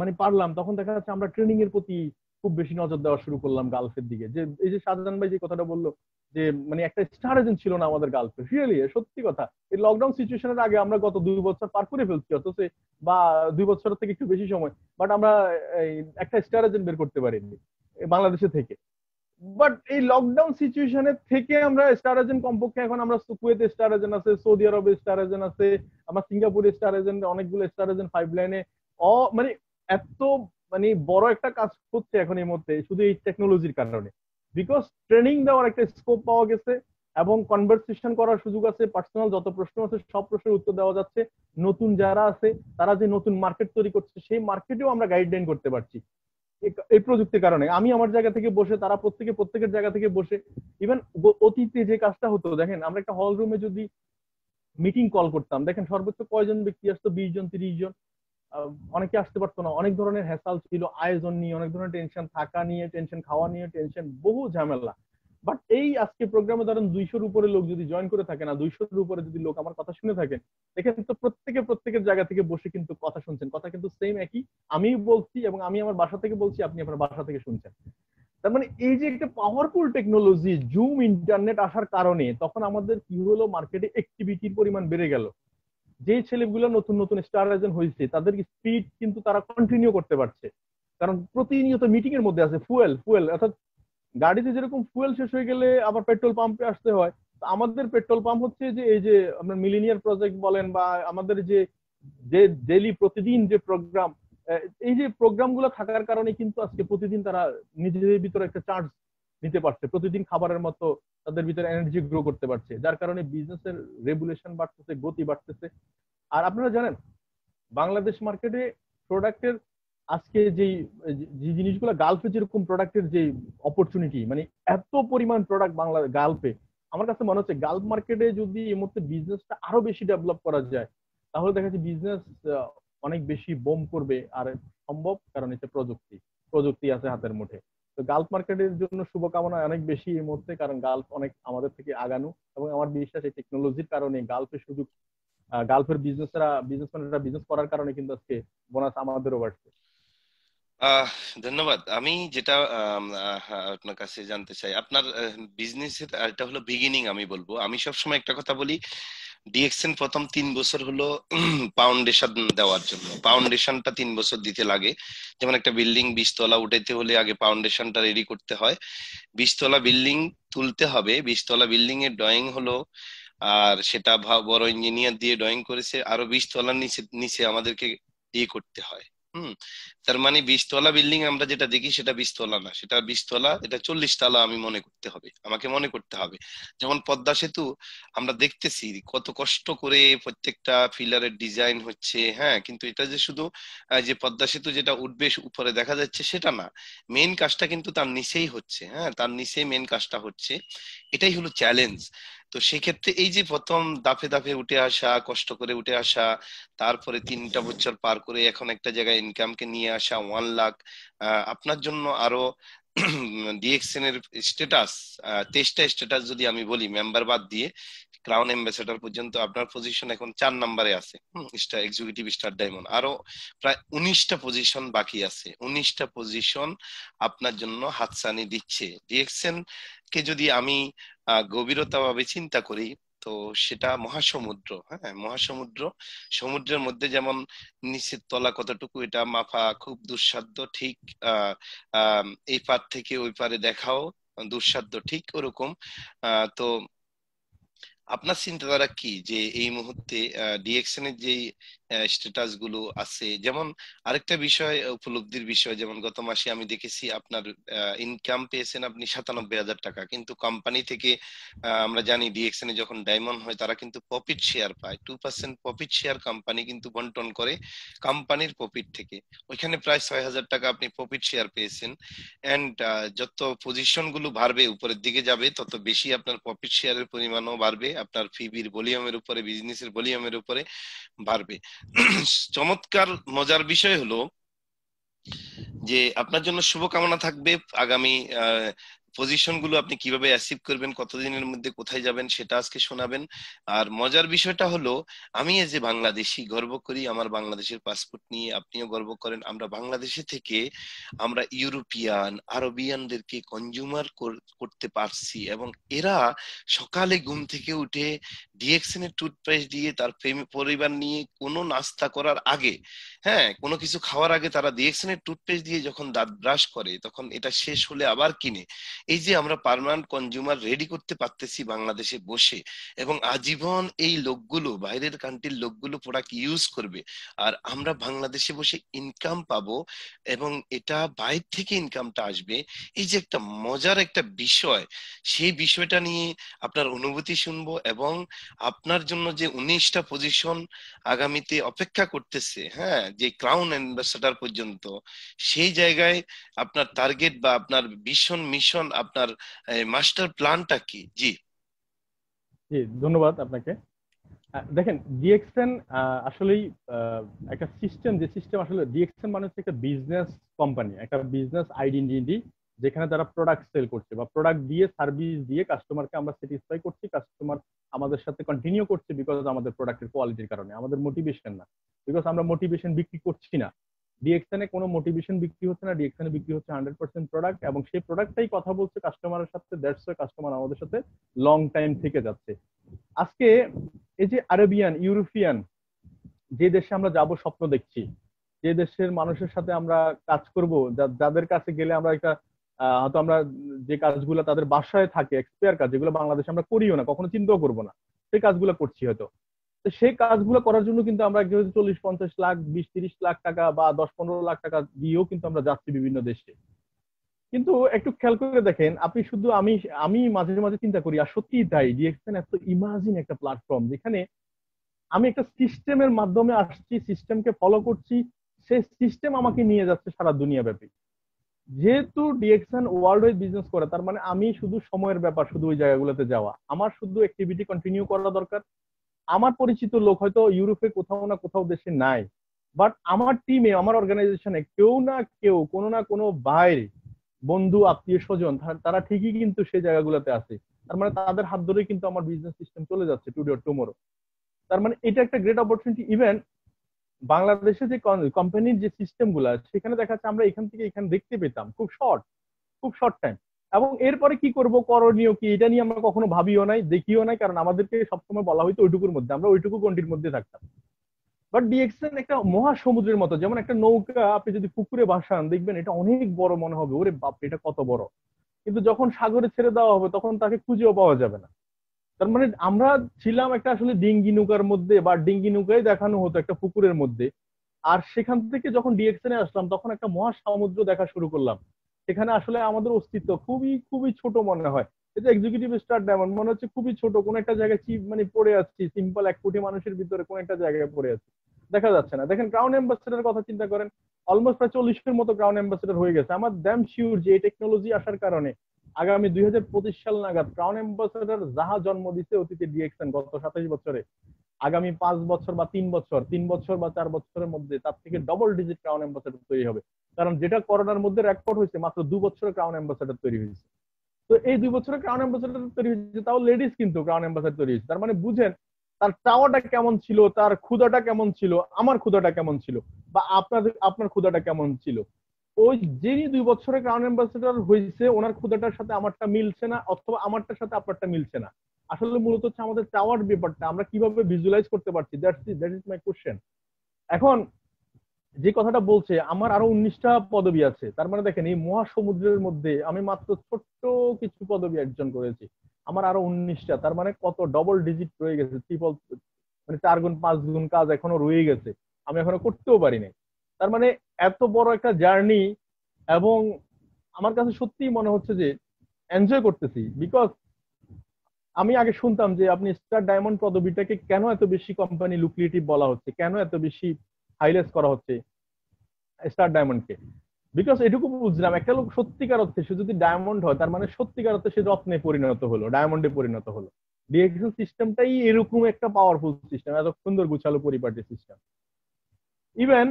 Speaker 2: মানে পারলাম, তখন দেখা যাচ্ছে আমরা ট্রেনিং এর প্রতি খুব বেশি নজর দেওয়া শুরু করলাম গালফের দিকে। যে এই যে শাহজাহান ভাই যে কথাটা বললো যে মানে একটা স্টার এজেন্ট ছিল না আমাদের গালফে, রিয়েলি সত্যি কথা। এই লকডাউন সিচুয়েশনের আগে আমরা গত 2 বছর পার করে ফেলছি, অথচ বা 2 বছর থেকে একটু বেশি সময়, বাট আমরা এই একটা স্টার এজেন্ট বের করতে পারিনি বাংলাদেশে থেকে। বাট এই লকডাউন সিচুয়েশনের থেকে আমরা স্টার এজেন্ট কমপক্ষে এখন আমরা কুয়েতে স্টার এজেন্ট আছে, সৌদি আরবে স্টার এজেন্ট আছে, আমার সিঙ্গাপুরে স্টার এজেন্ট, অনেকগুলো স্টার এজেন্ট পাইপলাইনে মানে এত মানে বড় একটা কাজ হচ্ছে এখন এই মুহূর্তে শুধু এই টেকনোলজির কারণে। বিকজ ট্রেনিং দেওয়ার একটা স্কোপ পাওয়া গেছে এবং কনভারসেশন করার সুযোগ আছে, পার্সোনাল যত প্রশ্ন আছে সব প্রশ্নের উত্তর দেওয়া যাচ্ছে। নতুন যারা আছে তারা যে নতুন মার্কেট তৈরি করছে সেই মার্কেটেও আমরা গাইডলাইন করতে পারছি এই প্রযুক্তির কারণে। আমি আমার জায়গা থেকে বসে, তারা প্রত্যেকের জায়গা থেকে বসে। ইভেন অতীতে যে কাজটা হতো, দেখেন আমরা একটা হল রুমে যদি মিটিং কল করতাম, দেখেন সর্বোচ্চ কয়জন ব্যক্তি আসতো, 20 জন 30 জন। অনেকে আসতে পারতো না, অনেক ধরনের হ্যাসাল ছিল, আয়োজন নিয়ে অনেক ধরনের টেনশন, থাকা নিয়ে টেনশন, খাওয়া নিয়ে টেনশন, বহু ঝামেলা। বাট এই আজকে প্রোগ্রামে ধরেন 200-র উপরে লোক যদি জয়েন করে থাকে, না 200-র উপরে যদি লোক আমার কথা শুনে থাকেন, দেখেন তো প্রত্যেকের জায়গা থেকে বসে কিন্তু কথা শুনছেন, কথা কিন্তু সেম একই। আমি বলছি এবং আমি আমার বাসা থেকে বলছি, আপনি আপনার বাসা থেকে শুনছেন। তার মানে এই যে একটা পাওয়ারফুল টেকনোলজি জুম ইন্টারনেট আসার কারণে তখন আমাদের কি হলো, মার্কেটে অ্যাক্টিভিটির পরিমাণ বেড়ে গেল। যে ছেলেগুলো নতুন নতুন স্টার এজেন্ট হয়েছে তাদের স্পিড কিন্তু তারা কন্টিনিউ করতে পারছে, কারণ প্রতিনিয়ত মিটিং এর মধ্যে আছে। ফুয়েল ফুয়েল অর্থাৎ গাড়িতে যেরকম ফুয়েল শেষ হয়ে গেলে আবার পেট্রোল পাম্পে আসতে হয়, তো আমাদের পেট্রোল পাম্প হচ্ছে যে এই যে আপনার মিলিনিয়ার প্রজেক্ট বলেন বা আমাদের যে যে ডেইলি প্রতিদিন যে প্রোগ্রাম, এই যে প্রোগ্রাম গুলো থাকার কারণে কিন্তু আজকে প্রতিদিন তারা নিজেদের ভিতরে একটা চার্জ নিতে পারছে, প্রতিদিন খাবারের মতো তাদের ভিতরে এনার্জি গ্রো করতে পারছে, যার কারণে বিজনেসের রেগুলেশন বাড়তেছে, গতি বাড়তেছে। আর আপনারা জানেন বাংলাদেশ মার্কেটে প্রোডাক্টের আজকে যেই যে জিনিসগুলো গালফে যেরকম প্রোডাক্টের যে অপরচুনিটি, মানে এত পরিমাণ প্রোডাক্ট বাংলা গালফে, আমার কাছে মনে হচ্ছে গালফ মার্কেটে যদি এই মুহূর্তে বিজনেসটা আরো বেশি ডেভেলপ করা যায়, তাহলে দেখা যাচ্ছে বিজনেস অনেক বেশি বোম করবে। আর সম্ভব, কারণ এটা প্রযুক্তি, প্রযুক্তি আছে হাতের মুঠে। তো গালফ মার্কেটের জন্য শুভকামনা অনেক বেশি এই মুহূর্তে, কারণ গালফ অনেক আমাদের থেকে আগানো, এবং আমার বিশ্বাস এই টেকনোলজির কারণে গালফের সুযোগ, গালফের বিজনেসম্যানরা বিজনেস করার কারণে কিন্তু আজকে বোনাস আমাদেরও বাড়ছে।
Speaker 1: আহ ধন্যবাদ। আমি যেটা আপনার কাছে জানতে চাই, আপনার বিজনেসের এটা হলো বিগিনিং। আমি বলবো, আমি সবসময় একটা কথা বলি, ডিএক্সএন প্রথম 3 বছর হলো ফাউন্ডেশন দেওয়ার জন্য। ফাউন্ডেশনটা 3 বছর দিতে লাগে। যেমন একটা বিল্ডিং 20 তলা উঠাইতে হলে আগে ফাউন্ডেশনটা রেডি করতে হয়। 20 তলা বিল্ডিং তুলতে হবে, 20 তলা বিল্ডিং এর ড্রয়িং হলো, আর সেটা বড় ইঞ্জিনিয়ার দিয়ে ড্রয়িং করেছে, আরো 20 তলার নিচে নিচে আমাদেরকে করতে হয়। হুম। তার মানে 20 তলা বিল্ডিং আমরা যেটা দেখি সেটা 20 তলা না, সেটা 20 তলা, এটা 40 তলা আমি মনে করতে হবে, আমাকে মনে করতে হবে। যেমন পদ্মা সেতু আমরা দেখতেছি কত কষ্ট করে প্রত্যেকটা ফিলারের ডিজাইন হচ্ছে, হ্যাঁ, কিন্তু এটা যে শুধু যে পদ্মা সেতু যেটা উঠবে উপরে দেখা যাচ্ছে সেটা না, মেন কাজটা কিন্তু তার নিচেই হচ্ছে। হ্যাঁ, তার নিচেই মেন কাজটা হচ্ছে। এটাই হলো চ্যালেঞ্জ। তো সেক্ষেত্রে এই যে প্রথম দাফে দাফে উঠে আসা, কষ্ট করে উঠে আসা, তারপরে 3টা বছর পার করে এখন একটা জায়গায় ইনকামকে নিয়ে আসা 1 লাখ, আপনার জন্য আরো ডিএক্সএন এর স্ট্যাটাস, 23টা স্ট্যাটাস যদি আমি বলি মেম্বার বাদ দিয়ে, ক্রাউন অ্যাম্বাসেডর পর্যন্ত আপনার পজিশন এখন 4 নম্বরে আছে। স্টার এক্সিকিউটিভ, স্টার ডায়মন্ড, আরো প্রায় 19টা পজিশন বাকি আছে। 19টা পজিশন আপনার জন্য হাতছানি দিচ্ছে। ডিএক্সএন কে যদি আমি গভীরতা ভাবে চিন্তা করি, তো সেটা মহাসমুদ্র। হ্যাঁ, মহাসমুদ্র। সমুদ্রের মধ্যে যেমন নিচের তলা কতটুকু এটা মাপা খুব দুঃসাধ্য, ঠিক আহ আহ এই পার থেকে ওই পারে দেখাও দুঃসাধ্য, ঠিক ওরকম। তো আপনার চিন্তাধারা কি যে এই মুহূর্তে ডিএক্সএন এর যে স্ট্যাটাস গুলো আছে, যেমন আরেকটা বিষয়, উপলব্ধির বিষয়, যেমন গত মাসে আমি দেখেছি আপনার ইনকাম পেয়েছেন আপনি 97,000 টাকা, কিন্তু কোম্পানি থেকে আমরা জানি ডিএক্সএন এ যখন ডায়মন্ড হয় তারা কিন্তু প্রফিট শেয়ার পায়, 2% প্রফিট শেয়ার কোম্পানি কিন্তু বন্টন করে কোম্পানির প্রফিট থেকে। ওইখানে প্রায় 6,000 টাকা আপনি প্রফিট শেয়ার পেয়েছেন। এন্ড যত পজিশন গুলো বাড়বে, উপরের দিকে যাবে, তত বেশি আপনার প্রফিট শেয়ারের পরিমাণও বাড়বে, আপনার ফিবির ভলিউমের উপরে, বিজনেসের ভলিউমের উপরে বাড়বে। চমৎকার মজার বিষয় হলো যে আপনার জন্য শুভকামনা থাকবে আগামী পজিশন গুলো আপনি কিভাবে অ্যাচিভ করবেন, কতদিনের মধ্যে কোথায় যাবেন সেটা আজকে শোনাবেন। আর মজার বিষয়টা হলো, আমি এই যে বাংলাদেশি গর্ব করি আমার বাংলাদেশের পাসপোর্ট নিয়ে, আপনিও গর্ব করেন। আমরা বাংলাদেশে থেকে আমরা ইউরোপিয়ান আরবিয়ানদেরকে কনজিউমার করতে পারছি, এবং এরা সকালে ঘুম থেকে উঠে ডিএক্সএন এর টুথপেস্ট দিয়ে তার পরিবার নিয়ে কোনো নাস্তা করার আগে, হ্যাঁ কোনো কিছু খাওয়ার আগে তারা ডিএক্সএন এর টুথপেস্ট দিয়ে যখন দাঁত ব্রাশ করে তখন এটা শেষ হলে আবার কিনে। এই যে আমরা পার্মানেন্ট কনজিউমার রেডি করতে পারতেছি বাংলাদেশে বসে, এবং আজীবন এই লোকগুলো বাইরের কান্ট্রির লোকগুলো প্রোডাক্ট ইউজ করবে, আর আমরা বাংলাদেশে বসে ইনকাম পাবো, এবং এটা বাইরে থেকে ইনকামটা আসবে। এই যে একটা মজার একটা বিষয়, সেই বিষয়টা নিয়ে আপনার অনুভূতি শুনবো, এবং আপনার জন্য যে 19টা পজিশন আগামীতে অপেক্ষা করতেছে, হ্যাঁ যে ক্রাউন অ্যাম্বাসাডার পর্যন্ত, সেই জায়গায় আপনার টার্গেট বা আপনার ভিশন মিশন, আপনার মাস্টার প্ল্যানটা কি? জি।
Speaker 2: জি, ধন্যবাদ আপনাকে। দেখেন, ডিএক্সএন আসলেই একটা সিস্টেম, যে সিস্টেম আসলে ডিএক্সএন মানে হচ্ছে একটা বিজনেস কোম্পানি, একটা বিজনেস আইডেন্টিটি, যেখানে তারা প্রোডাক্ট সেল করছে বা প্রোডাক্ট দিয়ে সার্ভিস দিয়ে কাস্টমারকে আমরা স্যাটিসফাই করছি, কাস্টমার আমাদের সাথে কন্টিনিউ করছে বিকজ আমাদের প্রোডাক্টের কোয়ালিটির কারণে, আমাদের মোটিভেশন না, বিকজ আমরা মোটিভেশন বিক্রি করছি না। ডিএক্সএন এ কোনো মোটিভেশন বিক্রি হচ্ছে না, ডিএক্সএন এ বিক্রি হচ্ছে 100% প্রোডাক্ট, এবং সেই প্রোডাক্টটাই কথা বলছে কাস্টমারের সাথে, দ্যাটস ওয়াই কাস্টমার আমাদের সাথে লং টাইম থেকে যাচ্ছে। আজকে এই যে আরবিয়ান ইউরোপিয়ান যে দেশে আমরা যাব স্বপ্ন দেখছি, যে দেশের মানুষের সাথে আমরা কাজ করব, যাদের কাছে গেলে আমরা একটা হয়তো আমরা যে কাজগুলো তাদের বাসায় থাকে এক্সপায়ার কাজ, যেগুলো বাংলাদেশে আমরা করিও না, কখনো চিন্তাও করবো না, সেই কাজগুলো করছি হয়তো। তো সেই কাজগুলো করার জন্য কিন্তু আমরা 40-50 লাখ, 20-30 লাখ টাকা বা 10-15 লাখ টাকা দিয়েও কিন্তু আমরা যাচ্ছি বিভিন্ন দেশে। কিন্তু একটু খেয়াল করে দেখেন আপনি, শুধু আমি আমি মাঝে মাঝে চিন্তা করি, আর সত্যিই তাই, ডিএক্সএন এত ইমাজিন একটা প্ল্যাটফর্ম, যেখানে আমি একটা সিস্টেমের মাধ্যমে আসছি, সিস্টেমকে ফলো করছি, সেই সিস্টেম আমাকে নিয়ে যাচ্ছে সারা দুনিয়া ব্যাপী। যেহেতু ডিএক্সএন ওয়ার্ল্ড ওয়াইড বিজনেস করে, তার মানে আমি শুধু সময়ের ব্যাপার, শুধু ওই জায়গাগুলোতে যাওয়া, আমার শুধু অ্যাক্টিভিটি কন্টিনিউ করা দরকার। আমার পরিচিত লোক হয়তো ইউরোপে কোথাও না কোথাও দেশে নাই, বাট আমার টিমে, আমার অর্গানাইজেশনে কেউ না কেউ, কোনো না কোনো বাইরে বন্ধু আত্মীয় স্বজন, তারা ঠিকই কিন্তু সেই জায়গাগুলোতে আছে। তার মানে তাদের হাত ধরেই কিন্তু আমার বিজনেস সিস্টেম চলে যাচ্ছে টুডে অর টুমোরো। তার মানে এটা একটা গ্রেট অপরচুনিটি। ইভেন বাংলাদেশে যে কোম্পানির যে সিস্টেম গুলা, সেখানে দেখা যাচ্ছে আমরা এখান থেকে এখানে দেখতে পেতাম খুব শর্ট টাইম, এবং এরপরে কি করব, করণীয় কি, এটা নিয়ে আমরা কখনো ভাবিও নাই, দেখিও নাই, কারণ আমাদেরকে সবসময় বলা হয়তো ওইটুকুর মধ্যে, আমরা ওইটুকু গন্ডির মধ্যে থাকতাম। বাট ডিএক্সএন একটা মহাসমুদ্রের মতো, যেমন একটা নৌকা আপনি যদি পুকুরে ভাসান দেখবেন এটা অনেক বড় মনে হবে, ওরে বাপ এটা কত বড়, কিন্তু যখন সাগরে ছেড়ে দেওয়া হবে তখন তাকে খুঁজেও পাওয়া যাবে না। তার মানে আমরা ছিলাম একটা আসলে ডিঙ্গি নৌকার মধ্যে, বা ডিঙ্গি নৌকাই দেখানো হতো একটা পুকুরের মধ্যে। আর সেখান থেকে যখন ডিএক্সএন এ আসলাম তখন একটা মহাসমুদ্র দেখা শুরু করলাম, সেখানে আসলে আমাদের অস্তিত্ব খুবই খুবই ছোট মনে হয়। এটা এক্সিকিউটিভ স্টার ডায়মন্ড মনে হচ্ছে খুবই ছোট, কোন একটা জায়গায় মানে পড়ে আছি, সিম্পল 1 কোটি মানুষের ভিতরে কোন একটা জায়গায় পড়ে আছি, দেখা যাচ্ছে না। দেখেন ক্রাউন অ্যাম্বাসেডার কথা চিন্তা করেন, অলমোস্ট প্রায় 40-এর মতো ক্রাউন অ্যাম্বাসেডার হয়ে গেছে। আমার দ্যাম শিওর যে এই টেকনোলজি আসার কারণে আগামী 2025 সাল নাগাদ ক্রাউন অ্যাম্বাসেডার যাহা জন্ম দিচ্ছে অতীতে ডিএক্সএন গত 27 বছরে, আগামী 5 বছর বা 3 বছর, 3 বছর বা 4 বছরের মধ্যে তার থেকে ডবল ডিজিট ক্রাউন অ্যাম্বাসেডার তৈরি হবে। কারণ যেটা করোনার মধ্যে রেকর্ড হয়েছে, মাত্র 2 বছরে ক্রাউন অ্যাম্বাসেডার তৈরি হয়েছে। তো এই 2 বছরে ক্রাউন অ্যাম্বাসেডার তৈরি হয়েছে, তাও লেডিস কিন্তু ক্রাউন অ্যাম্বাসেডার তৈরি হয়েছে। তার মানে বুঝেন তার চাওয়াটা কেমন ছিল, তার ক্ষুধাটা কেমন ছিল, আমার ক্ষুধাটা কেমন ছিল, বা আপনার ক্ষুধাটা কেমন ছিল। ওই যিনি 2 বছরে ক্রাউন অ্যাম্বাসেডর হয়েছে, ওনার ক্ষুধাটার সাথে আমারটা মিলছে না, অথবা আমারটার সাথে আপনারটা মিলছে না। আসলে মূলত হচ্ছে আমাদের চাওয়ার ব্যাপারটা আমরা কিভাবে ভিজুয়ালাইজ করতে পারছি, দ্যাট ইজ মাই কোশ্চেন। এখন যে কথাটা বলছে আমার আরো 19টা পদবি আছে, তার মানে দেখেন এই মহাসমুদ্রের মধ্যে আমি মাত্র ছোট্ট কিছু পদবি অর্জন করেছি, আমার আরো 19টা, তার মানে কত ডবল ডিজিট রয়ে গেছে, ট্রিপল, মানে 4 গুণ 5 গুণ কাজ এখনো রয়ে গেছে, আমি এখনো করতেও পারি নাই। তার মানে এত বড় একটা জার্নি, এবং আমার কাছে সত্যিই মনে হচ্ছে যে এনজয় করতেছি, বিকজ আমি আগে শুনতাম যে আপনি স্টার ডায়মন্ড পদবিটাকে কেন এত বেশি কোম্পানি লুক্রিয়েটিভ বলা হচ্ছে, কেন এত বেশি হাইলাইট করা হচ্ছে স্টার ডায়মন্ডকে, বিকজ এটুকু বুঝলাম একটা লোক সত্যিকার অর্থে সে যদি ডায়মন্ড হয়, তার মানে সত্যিকার অর্থে সে রত্নে পরিণত হলো, ডায়মন্ডে পরিণত হলো। ডিএক্সএল সিস্টেমটাই এরকম একটা পাওয়ারফুল সিস্টেম, এত সুন্দর গুছালো পরিপাটি সিস্টেম। ইভেন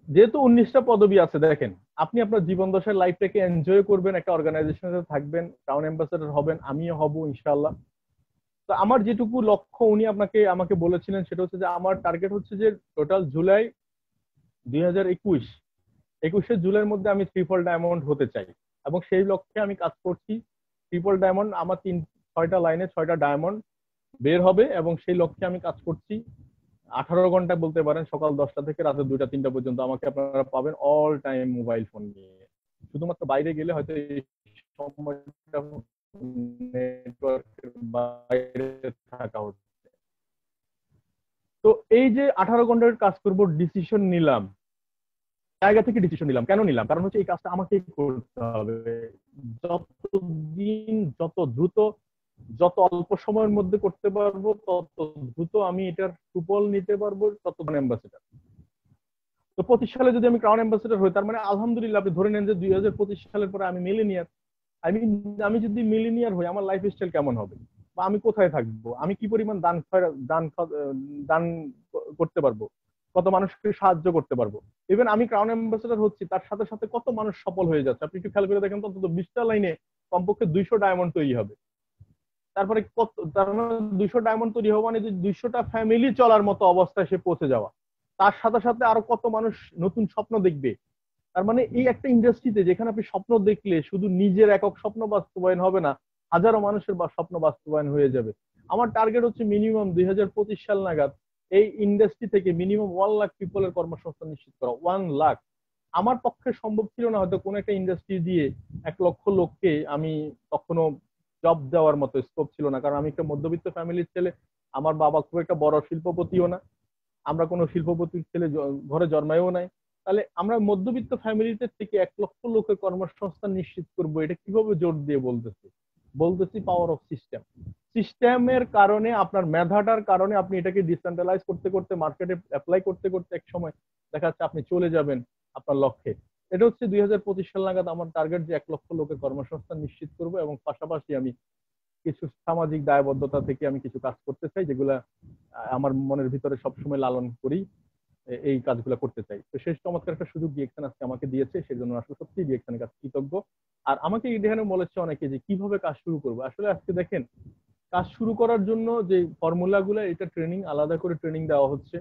Speaker 2: যেহেতু 19টা পদবি আছে, দেখেন আপনি আপনার জীবন দশার লাইফটাকে এনজয় করবেন, একটা অর্গানাইজেশনে থাকবেন, ক্রাউন অ্যাম্বাসেডর হবেন, আমিও হব ইনশাআল্লাহ। তো আমার যেটুকু লক্ষ্য উনি আমাকে বলেছিলেন সেটা হচ্ছে যে আমার টার্গেট হচ্ছে যে টোটাল জুলাই 2021 জুলাইয়ের মধ্যে আমি ট্রিপল ডায়মন্ড হতে চাই, এবং সেই লক্ষ্যে আমি কাজ করছি। ট্রিপল ডায়মন্ড আমার 6টা লাইনে 6টা ডায়মন্ড বের হবে, এবং সেই লক্ষ্যে আমি কাজ করছি। 18 ঘন্টা বলতে পারেন, সকাল 10টা থেকে রাতে 2টা 3টা পর্যন্ত আমাকে আপনারা পাবেন অল টাইম মোবাইল ফোন নিয়ে। শুধুমাত্র বাইরে গেলে হয়তো এই সময়টা নেটওয়ার্কের বাইরে থাকা হচ্ছে। তো এই যে 18 ঘন্টার কাজ করব, ডিসিশন নিলাম, জায়গা থেকে ডিসিশন নিলাম। কেন নিলাম? কারণ হচ্ছে এই কাজটা আমাকেই করতে হবে। যতদিন, যত দ্রুত, যত অল্প সময়ের মধ্যে করতে পারবো, তত দ্রুত আমি এটার সুফল নিতে পারবো, তত অ্যাম্বাসেডার। তো 25 সালে যদি আমি ক্রাউন অ্যাম্বাসেডর হই, তার মানে আলহামদুলিল্লাহ আপনি ধরে নেন যে 2025 সালের পরে আমি মিলেনিয়ার। আমি আমি যদি মিলেনিয়ার হই, আমার লাইফ স্টাইল কেমন হবে, বা আমি কোথায় থাকবো, আমি কি পরিমাণ দান দান করতে পারবো, কত মানুষকে সাহায্য করতে পারবো। ইভেন আমি ক্রাউন অ্যাম্বাসেডর হচ্ছি, তার সাথে সাথে কত মানুষ সফল হয়ে যাচ্ছে। আপনি একটু খেয়াল করে দেখেন তো, অন্তত 20টা লাইনে কমপক্ষে 200 ডায়মন্ড তৈরি হবে। তারপরে কত, তার মানে 200 ডায়মন্ড তৈরি হওয়া মানে যে 200টা ফ্যামিলি চলার মতো অবস্থায় সে পৌঁছে যাওয়া। তার সাথে সাথে আরো কত মানুষ নতুন স্বপ্ন দেখবে। তার মানে এই একটা ইন্ডাস্ট্রিতে যেখানে আপনি স্বপ্ন দেখলে শুধু নিজের একক স্বপ্ন বাস্তবায়ন হবে না, হাজারো মানুষের স্বপ্ন বাস্তবায়ন হয়ে যাবে। আমার টার্গেট হচ্ছে মিনিমাম 2025 সাল নাগাদ এই ইন্ডাস্ট্রি থেকে মিনিমাম 1 লাখ পিপলের কর্মসংস্থান নিশ্চিত করা। 1 লাখ। আমার পক্ষে সম্ভব ছিল না হয়তো কোনো একটা ইন্ডাস্ট্রি দিয়ে 1 লক্ষ লোককে আমি কখনো জব দেওয়ার মতো স্কোপ ছিল না, কারণ আমি একটা মধ্যবিত্ত ফ্যামিলির ছেলে। আমার বাবা খুব একটা বড় শিল্পপতিও না, আমরা কোনো শিল্পপতির ছেলে ঘরে জন্মায়ও নাই। তাহলে আমরা মধ্যবিত্ত ফ্যামিলিতে থেকে 1 লক্ষ লোকের কর্মসংস্থান নিশ্চিত করব, এটা কিভাবে জোর দিয়ে বলতেছি? বলতেছি পাওয়ার অফ সিস্টেম। সিস্টেমের কারণে, আপনার মেধাটার কারণে আপনি এটাকে ডিসেন্ট্রালাইজ করতে করতে, মার্কেটে অ্যাপ্লাই করতে করতে এক সময় দেখা যাচ্ছে আপনি চলে যাবেন আপনার লক্ষ্যে। এটা হচ্ছে 2025 সাল নাগাদ আমার টার্গেট, যে 1 লক্ষ লোকের কর্মসংস্থান নিশ্চিত করব, এবং পাশাপাশি আমি কিছু সামাজিক দায়বদ্ধতা থেকে আমি কিছু কাজ করতে চাই, যেগুলা আমার মনের ভিতরে সবসময় লালন করি। এই কাজগুলো করতে চাই। তো শেষ চমৎকার একটা সুযোগ ডিএক্সএন আজকে আমাকে দিয়েছে, সেজন্য আসলে সত্যি ডিএক্সএনের কাছে কৃতজ্ঞ। আর আমাকে এখানে বলেছে অনেকে যে কিভাবে কাজ শুরু করবো। আসলে আজকে দেখেন, কাজ শুরু করার জন্য যে ফর্মুলা গুলো, এটা ট্রেনিং, আলাদা করে ট্রেনিং দেওয়া হচ্ছে।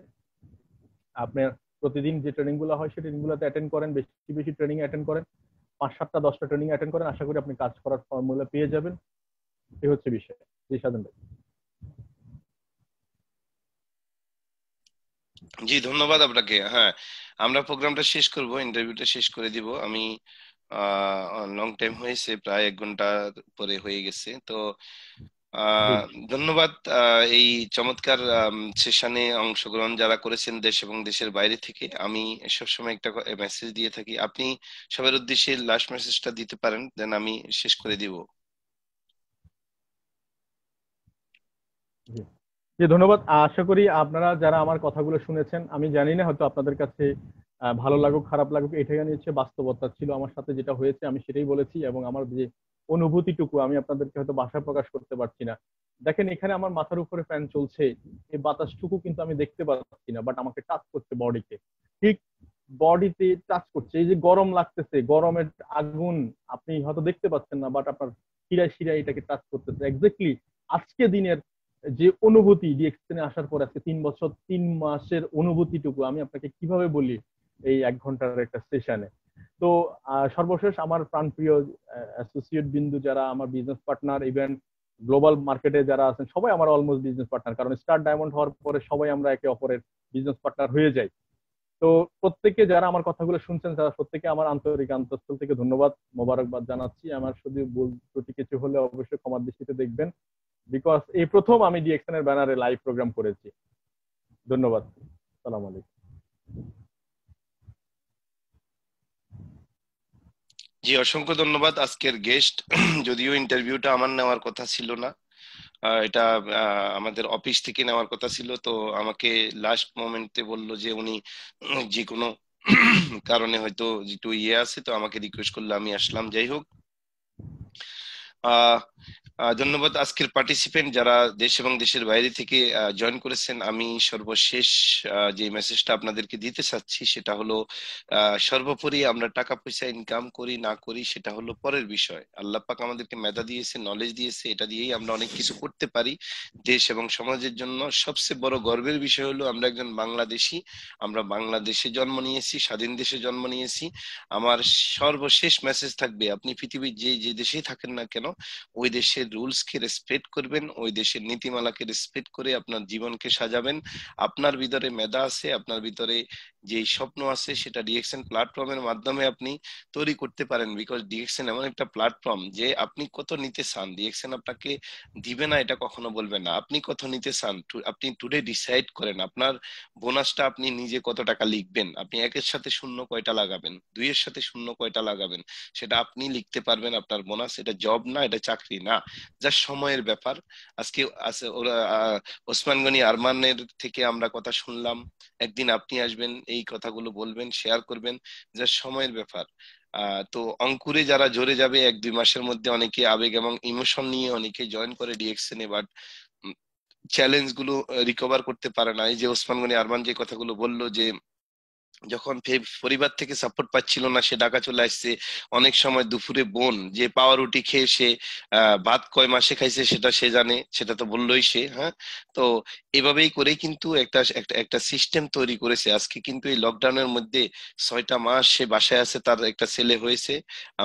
Speaker 2: আপনার প্রতিদিন যে ট্রেনিং গুলো হয়, সেই ট্রেনিং গুলোতে অ্যাটেন্ড করেন, বেশি বেশি ট্রেনিং অ্যাটেন্ড করেন, 5, 7, 10টা ট্রেনিং অ্যাটেন্ড করেন, আশা করি আপনি কাজ করার ফর্মুলা পেয়ে যাবেন। এই হচ্ছে বিষয়। জি সাধন ভাই।
Speaker 1: জি, ধন্যবাদ আপনাকে। হ্যাঁ, আমরা প্রোগ্রামটা শেষ করব, ইন্টারভিউটা শেষ করে দিব। আমি লং টাইম হয়েছে, প্রায় 1 ঘন্টা পরে হয়ে গেছে তো।
Speaker 2: জি
Speaker 1: আহ
Speaker 2: জি।
Speaker 1: ধন্যবাদ এই চমৎকার সেশনে অংশগ্রহণ যারা করেছেন দেশ এবং দেশের বাইরে থেকে। আমি সবসময় একটা মেসেজ দিয়ে থাকি, আপনি সবার উদ্দেশ্যে লাস্ট মেসেজটা দিতে পারেন, দেন আমি শেষ করে দিব।
Speaker 2: জি জি, ধন্যবাদ। আশা করি আপনারা যারা আমার কথাগুলো শুনেছেন, আমি জানি না হয়তো আপনাদের কাছে ভালো লাগুক খারাপ লাগুক, এটাই হচ্ছে বাস্তবতা ছিল। আমার সাথে যেটা হয়েছে আমি সেটাই বলেছি, এবং আমার যে অনুভূতিটুকু আমি আপনাদেরকে হয়তো ভাষায় প্রকাশ করতে পারছি না। দেখেন, এখানে আমার মাথার উপরে ফ্যান চলছে, এই বাতাসটুকু কিন্তু আমি দেখতে পাচ্ছি না, বাট আমাকে টাচ করছে বডিতে। ঠিক বডিতে টাচ করছে। এই যে গরম লাগতেছে, গরমের আগুন আপনি হয়তো দেখতে পাচ্ছেন না, বাট আপনার শিরায় শিরায় এটাকে টাচ করতেছে। এক্স্যাক্টলি আজকে দিনের যে অনুভূতি, ডিএক্সএনে আসার পর আজকে 3 বছর 3 মাসের অনুভূতিটুকু আমি আপনাকে কিভাবে বলি এই 1 ঘন্টার একটা সেশনে। তো সর্বশেষ আমার প্রাণপ্রিয় অ্যাসোসিয়েট বিন্দু যারা আমার বিজনেস পার্টনার, ইভেন গ্লোবাল মার্কেটে যারা আছেন, সবাই আমার অলমোস্ট বিজনেস পার্টনার, কারণ স্টার ডায়মন্ড হওয়ার পরে সবাই আমরা একে অপরের বিজনেস পার্টনার হয়ে যাই। তো প্রত্যেকে যারা আমার কথাগুলো শুনছেন, তারা প্রত্যেকে আমার আন্তরিক অন্তঃস্থল থেকে ধন্যবাদ, মোবারকবাদ জানাচ্ছি। আমার শুধু ভুল ত্রুটি কিছু হলে অবশ্যই ক্ষমার দৃষ্টিতে দেখবেন, বিকজ এই প্রথম আমি ডিএক্সএন এর ব্যানারে লাইভ প্রোগ্রাম করেছি। ধন্যবাদ। সালাম আলাইকুম।
Speaker 1: জি, অসংখ্য ধন্যবাদ আজকের গেস্ট। যদিও ইন্টারভিউটা আমার নেওয়ার কথা ছিল না, এটা আমাদের অফিস থেকে নেওয়ার কথা ছিল, তো আমাকে লাস্ট মোমেন্টে বললো যে উনি যে কোনো কারণে হয়তো একটু ইয়ে আছে, তো আমাকে রিকোয়েস্ট করলে আমি আসলাম। যাই হোক, ধন্যবাদ আজকের পার্টিসিপেন্ট যারা দেশ এবং দেশের বাইরে থেকে জয়েন করেছেন। আমি সর্বশেষ যে মেসেজটা আপনাদেরকে দিতে চাচ্ছি সেটা হলো, সর্বোপরি আমরা টাকা পয়সা ইনকাম করি না করি সেটা হলো পরের বিষয়। আল্লাহ পাক আমাদেরকে মেধা দিয়েছে, নলেজ দিয়েছে, এটা দিয়েই আমরা অনেক কিছু করতে পারি দেশ এবং সমাজের জন্য। সবচেয়ে বড় গর্বের বিষয় হলো আমরা একজন বাংলাদেশী, আমরা বাংলাদেশে জন্ম নিয়েছি, স্বাধীন দেশে জন্ম নিয়েছি। আমার সর্বশেষ মেসেজ থাকবে, আপনি পৃথিবীর যে যে দেশেই থাকেন না কেন, ওই দেশের রুলস কে রেসপেক্ট করবেন, ওই দেশের নীতিমালাকে রেসপেক্ট করে আপনার জীবনকে সাজাবেন। আপনার ভিতরে মেধা আছে, আপনার ভিতরে যে স্বপ্ন আছে, সেটা ডিএক্সএন প্ল্যাটফর্মের মাধ্যমে আপনি তৈরি করতে পারেন। বিকজ ডিএক্সএন এমন একটা প্ল্যাটফর্ম যে আপনি কত নিতে চান, ডিএক্সএন আপনাকে দিবে না এটা কখনো বলবেন না। আপনি কত নিতে চান, আপনি টুডে ডিসাইড করেন আপনার বোনাসটা আপনি নিজে কত টাকা লিখবেন। আপনি একের সাথে শূন্য কয়টা লাগাবেন, দুইয়ের সাথে শূন্য কয়টা লাগাবেন, সেটা আপনি লিখতে পারবেন। আপনার বোনাস, এটা জব না, এটা চাকরি না, যা সময়ের ব্যাপার। আজকে আছে ওরা ওসমান গনি আরমানের থেকে আমরা কথা শুনলাম, একদিন আপনি আসবেন, এই কথাগুলো বলবেন, শেয়ার করবেন, যা সময়ের ব্যাপার। তো অঙ্কুরে যারা জোরে যাবে 1-2 মাসের মধ্যে, অনেকে আবেগ এবং ইমোশন নিয়ে অনেকে জয়েন করে ডিএক্সএন এ, বাট চ্যালেঞ্জ গুলো রিকভার করতে পারে না। এই যে ওসমান গনি আরমান যে কথাগুলো বললো যে যখন পরিবার থেকে সাপোর্ট পাচ্ছিল না সে ঢাকা চলে আসছে, অনেক সময় দুপুরে বোন যে পাউরুটি খেয়ে সে ভাত কয় মাসে খাইছে সেটা সে জানে, সেটা তো বললোই সে। হ্যাঁ, তো এভাবেই করে কিন্তু একটা একটা একটা সিস্টেম তৈরি করেছে। আজকে কিন্তু এই লকডাউনের মধ্যে 6টা মাস সে বাসায় আছে, তার একটা ছেলে হয়েছে,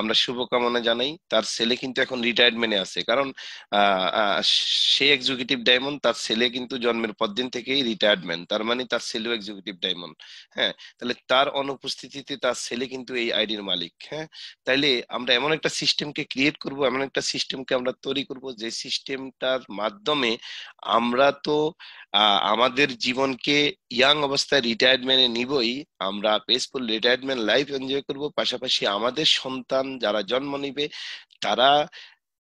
Speaker 1: আমরা শুভকামনা জানাই। তার ছেলে কিন্তু এখন রিটায়ারমেন্টে আছে, কারণ আহ আহ, সে এক্সিকিউটিভ ডায়মন্ড, তার ছেলে কিন্তু জন্মের পর দিন থেকেই রিটায়ারমেন্ট, তার মানে তার ছেলেও এক্সিকিউটিভ ডায়মন্ড। হ্যাঁ, তাহলে তার অনুপস্থিতিতে তার ছেলে কিন্তু এই আইডির মালিক। হ্যাঁ, তাইলে আমরা এমন একটা সিস্টেমকে ক্রিয়েট করব, এমন একটা সিস্টেমকে আমরা তৈরি করব যে সিস্টেমটার মাধ্যমে আমরা তো আমাদের জীবনকে ইয়াং অবস্থায় রিটায়ারমেন্টে নিবই, আমরা পেসফুল রিটায়ারমেন্ট লাইফ এনজয় করব, পাশাপাশি আমাদের সন্তান যারা জন্ম নিবে তারা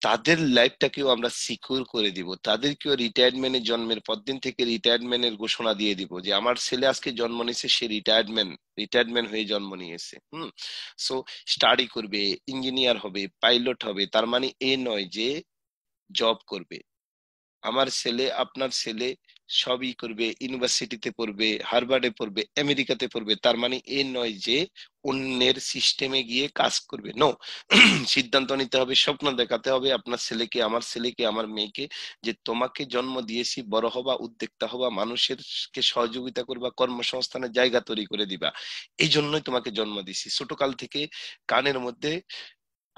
Speaker 1: তাদের লাইফটাকেও আমরা সিকিউর করে দিব, তাদেরকেও রিটায়ারমেন্টের জন্মের পর দিন থেকে রিটায়ারমেন্টের ঘোষণা দিয়ে দিব যে আমার ছেলে আজকে জন্ম নিয়েছে, সে রিটায়ারমেন্ট হয়ে জন্ম নিয়েছে। সো স্টাডি করবে, ইঞ্জিনিয়ার হবে, পাইলট হবে, তার মানে এ নয় যে জব করবে। আমার ছেলে, আপনার ছেলে সবই করবে, ইউনিভার্সিটিতে পড়বে, হার্ভার্ডে পড়বে, আমেরিকাতে পড়বে, তার মানে এ নয় যে অন্যের সিস্টেমে গিয়ে কাজ করবে। নো, সিদ্ধান্ত নিতে হবে, স্বপ্ন দেখাতে হবে আপনার ছেলেকে, আমার ছেলেকে, আমার মেয়েকে, যে তোমাকে জন্ম দিয়েছি, বড় হবা, উদ্যোক্তা হবা, মানুষের কে সহযোগিতা করবা, কর্মসংস্থানের জায়গা তৈরি করে দিবা, এই জন্যই তোমাকে জন্ম দিছি। ছোটকাল থেকে কানের মধ্যে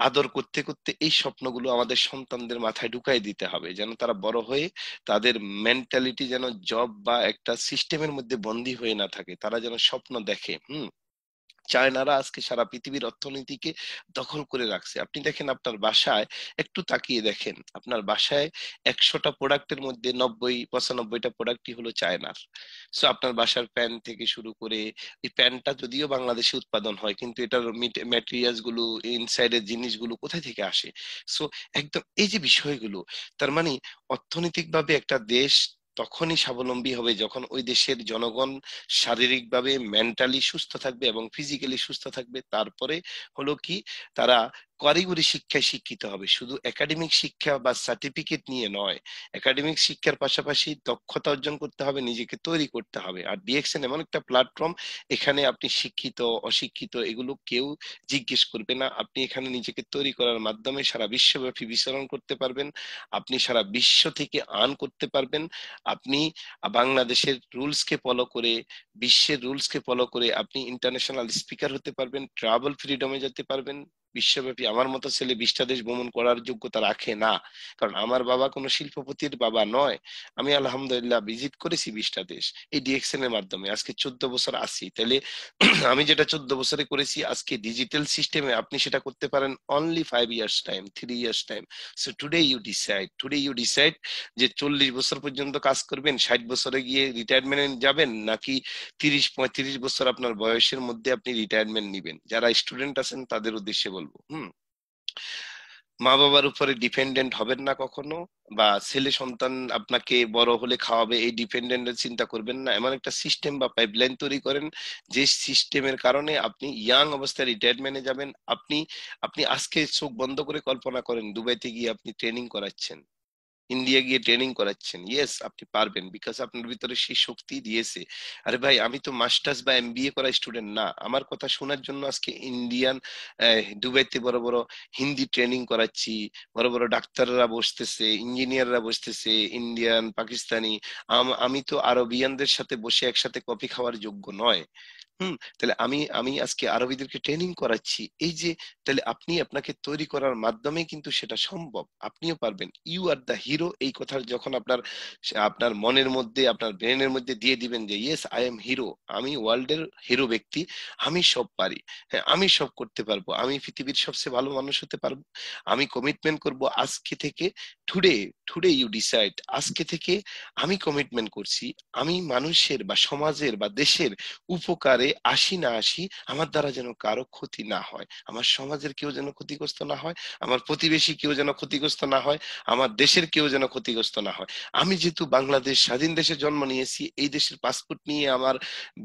Speaker 1: আদর করতে করতে এই স্বপ্নগুলো আমাদের সন্তানদের মাথায় ঢুকাই দিতে হবে, যেন তারা বড় হয়ে তাদের মেন্টালিটি যেন জব বা একটা সিস্টেমের মধ্যে বন্দী হয়ে না থাকে, তারা যেন স্বপ্ন দেখে। চায়নারা আজকে সারা পৃথিবীর অর্থনীতিকে দখল করে রাখছে। আপনি দেখেন আপনার বাসায়, একটু তাকিয়ে দেখেন আপনার বাসায় 100টা প্রোডাক্টের মধ্যে 90-95টা প্রোডাক্টই হলো চায়নার। সো আপনার বাসার প্যান থেকে শুরু করে, এই প্যানটা যদিও বাংলাদেশে উৎপাদন হয় কিন্তু এটার ম্যাটেরিয়ালস গুলো, ইনসাইডের জিনিসগুলো কোথায় থেকে আসে। সো একদম এই যে বিষয়গুলো, তার মানে অর্থনৈতিকভাবে একটা দেশ তখনই স্বাবলম্বী হবে যখন ওই দেশের জনগণ শারীরিকভাবে, মেন্টালি সুস্থ থাকবে এবং ফিজিক্যালি সুস্থ থাকবে। তারপরে হলো কি, তারা কারিগরি শিক্ষায় শিক্ষিত হবে, শুধু একাডেমিক শিক্ষা বা সার্টিফিকেট নিয়ে নয়। একাডেমিক শিক্ষার পাশাপাশি দক্ষতা অর্জন করতে হবে, নিজেকে তৈরি করতে হবে। আর ডিএক্সএন এমন একটা প্ল্যাটফর্ম, এখানে আপনি শিক্ষিত অশিক্ষিত এগুলো কেউ জিজ্ঞেস করবে না। আপনি এখানে নিজেকে তৈরি করার মাধ্যমে সারা বিশ্বব্যাপী বিচরণ করতে পারবেন, আপনি সারা বিশ্ব থেকে আর্ন করতে পারবেন। আপনি বাংলাদেশের রুলস কে ফলো করে, বিশ্বের রুলস কে ফলো করে আপনি ইন্টারন্যাশনাল স্পিকার হতে পারবেন, ট্রাভেল ফ্রিডমে যেতে পারবেন বিশ্বব্যাপী। আমার মতো ছেলে 20টা দেশ ভ্রমণ করার যোগ্যতা রাখে না, কারণ আমার বাবা কোনো শিল্পপতির বাবা নয়। আমি আলহামদুলিল্লাহ ভিজিট করেছি 20টা দেশ এই ডিএক্সএন এর মাধ্যমে, আজকে 14 বছর আছি। তাহলে আমি যেটা 14 বছরে করেছি আজকে ডিজিটাল সিস্টেমে আপনি সেটা করতে পারেন only 5 years time, 3 years time. So today you decide যে 40 বছর পর্যন্ত কাজ করবেন, 60 বছরে গিয়ে রিটায়ারমেন্ট যাবেন, নাকি 30-35 বছর আপনার বয়সের মধ্যে আপনি রিটায়ারমেন্ট নিবেন। যারা স্টুডেন্ট আছেন তাদের উদ্দেশ্যে বলবো। মা বাবার উপরে ডিপেন্ডেন্ট হবেন না কখনো, বা ছেলে সন্তান আপনাকে বড় হলে খাওয়াবে এই ডিপেন্ডেন্টের চিন্তা করবেন না। এমন একটা সিস্টেম বা পাইপলাইন তৈরি করেন যে সিস্টেমের কারণে আপনি ইয়াং অবস্থায় রিটায়ারমেন্টে যাবেন। আপনি আপনি আজকে চোখ বন্ধ করে কল্পনা করেন দুবাইতে গিয়ে আপনি ট্রেনিং করাচ্ছেন, ইন্ডিয়া গিয়ে ট্রেনিং করাচ্ছেন। ইয়েস, আপনি পারবেন, বিকজ আপনার ভিতরে সেই শক্তি দিয়েছে। আরে ভাই, আমি তো মাস্টার্স বা এমবিএ করা স্টুডেন্ট না। আমার কথা শোনার জন্য আজকে ইন্ডিয়ান দুবাইতে বড় বড় হিন্দি ট্রেনিং করাচ্ছি, বড় বড় ডাক্তাররা বসতেছে, ইঞ্জিনিয়াররা বসতেছে, ইন্ডিয়ান, পাকিস্তানি। আমি তো আরবিয়ানদের সাথে বসে একসাথে কফি খাওয়ার যোগ্য নয়। তাহলে আমি আমি আজকে আরবিদেরকে ট্রেনিং করাচ্ছি, এই যে, তাহলে আপনি আপনাকে তৈরি করার মাধ্যমে কিন্তু সেটা সম্ভব, আপনিও পারবেন। ইউ আর দ্য হিরো, এই কথা যখন আপনার আপনার মনের মধ্যে, আপনার ব্রেনের মধ্যে দিয়ে দিবেন যে ইয়েস আই এম হিরো, আমি ওয়ার্ল্ডের হিরো ব্যক্তি, আমি সব পারি, হ্যাঁ আমি সব করতে পারবো, আমি পৃথিবীর সবচেয়ে ভালো মানুষ হতে পারবো। আমি কমিটমেন্ট করব আজকে থেকে, টুডে, টুডে ইউ ডিসাইড, আজকে থেকে আমি কমিটমেন্ট করছি, আমি মানুষের বা সমাজের বা দেশের উপকারে আসি না আসি, আমার দ্বারা যেন কারো ক্ষতি না হয়, আমার সমাজের কেউ যেন ক্ষতিগ্রস্ত না হয়, আমার প্রতিবেশী কেউ যেন ক্ষতিগ্রস্ত না হয়, আমার দেশের কেউ যেন ক্ষতিগ্রস্ত না হয়। আমি যেহেতু বাংলাদেশ স্বাধীন দেশে জন্ম নিয়েছি, এই দেশের পাসপোর্ট নিয়ে আমার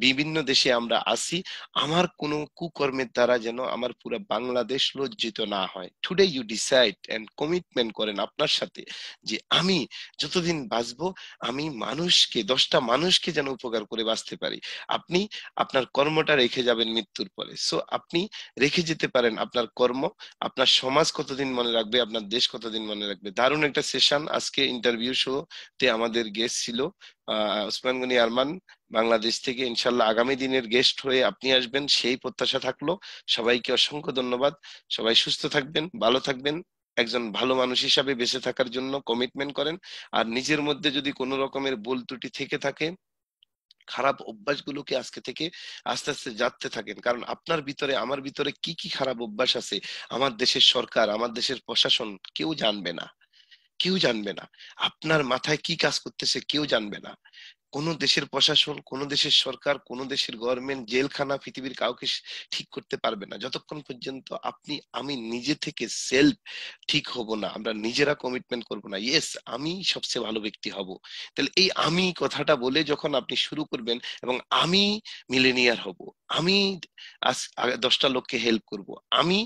Speaker 1: বিভিন্ন দেশে আমরা আছি, আমার কোনো কুকর্মের দ্বারা যেন আমার পুরো বাংলাদেশ লজ্জিত না হয়। Today you decide and commitment করেন আপনার সাথে যে আমি যতদিন বাঁচবো, আমি মানুষকে, 10টা মানুষকে যেন উপকার করে বাঁচতে পারি। আপনি আপনার কর্মটা রেখে যাবেন মৃত্যুর পরে, সো আপনি রেখে যেতে পারেন আপনার কর্ম। আপনার সমাজ কতদিন মনে রাখবে, আপনার দেশ কতদিন মনে রাখবে। দারুণ একটা সেশন আজকে ইন্টারভিউ শো তে আমাদের গেস্ট ছিল ওসমান গনি আরমান, বাংলাদেশ থেকে। ইনশাল্লাহ আগামী দিনের গেস্ট হয়ে আপনি আসবেন সেই প্রত্যাশা থাকলো। সবাইকে অসংখ্য ধন্যবাদ। সবাই সুস্থ থাকবেন, ভালো থাকবেন। একজন ভালো মানুষ হিসাবে বেঁচে থাকার জন্য কমিটমেন্ট করেন। আর নিজের মধ্যে যদি কোনো রকমের ভুল ত্রুটি থেকে থাকে, খারাপ অভ্যাসগুলোকে আজকে থেকে আস্তে আস্তে জানতে থাকেন। কারণ আপনার ভিতরে, আমার ভিতরে কি কি খারাপ অভ্যাস আছে, আমার দেশের সরকার, আমার দেশের প্রশাসন কেউ জানবে না, কেউ জানবে না। আপনার মাথায় কি কাজ করতেছে কেউ জানবে না। কোন দেশের প্রশাসন, কোন দেশের সরকার, কোন দেশের গভর্নমেন্ট, জেলখানা পৃথিবীর কাউকে ঠিক করতে পারবে না, যতক্ষণ পর্যন্ত আপনি, আমি নিজে থেকে সেলফ ঠিক হব না, আমরা নিজেরা কমিটমেন্ট করব না ইয়েস আমি সবচেয়ে ভালো ব্যক্তি হব। তাহলে এই আমি কথাটা বলে যখন আপনি শুরু করবেন, এবং আমি মিলেনিয়ার হব, আমি আজ 10টা লোককে হেল্প করব, আমি,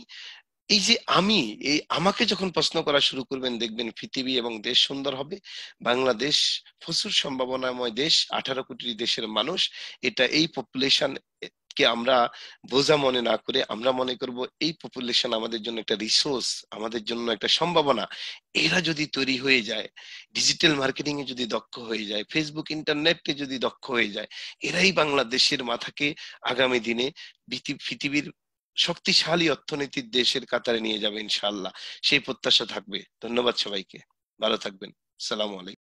Speaker 1: এই যে আমি, এই আমাকে যখন প্রশ্ন করা শুরু করবেন, দেখবেন পৃথিবী এবং দেশ সুন্দর হবে। বাংলাদেশ প্রচুর সম্ভাবনাময় দেশ, 18 কোটি দেশের মানুষ। এটা এই পপুলেশন কে আমরা বোঝা মনে না করে আমরা মনে করব এই পপুলেশন আমাদের জন্য একটা রিসোর্স, আমাদের জন্য একটা সম্ভাবনা। এরা যদি তৈরি হয়ে যায়, ডিজিটাল মার্কেটিং এ যদি দক্ষ হয়ে যায়, ফেসবুক ইন্টারনেটে যদি দক্ষ হয়ে যায়, এরাই বাংলাদেশের মাথাকে আগামী দিনে পৃথিবীর শক্তিশালী অর্থনীতির দেশের কাতারে নিয়ে যাবে ইনশাআল্লাহ। সেই প্রত্যাশা থাকবে। ধন্যবাদ সবাইকে, ভালো থাকবেন। আসসালামু আলাইকুম।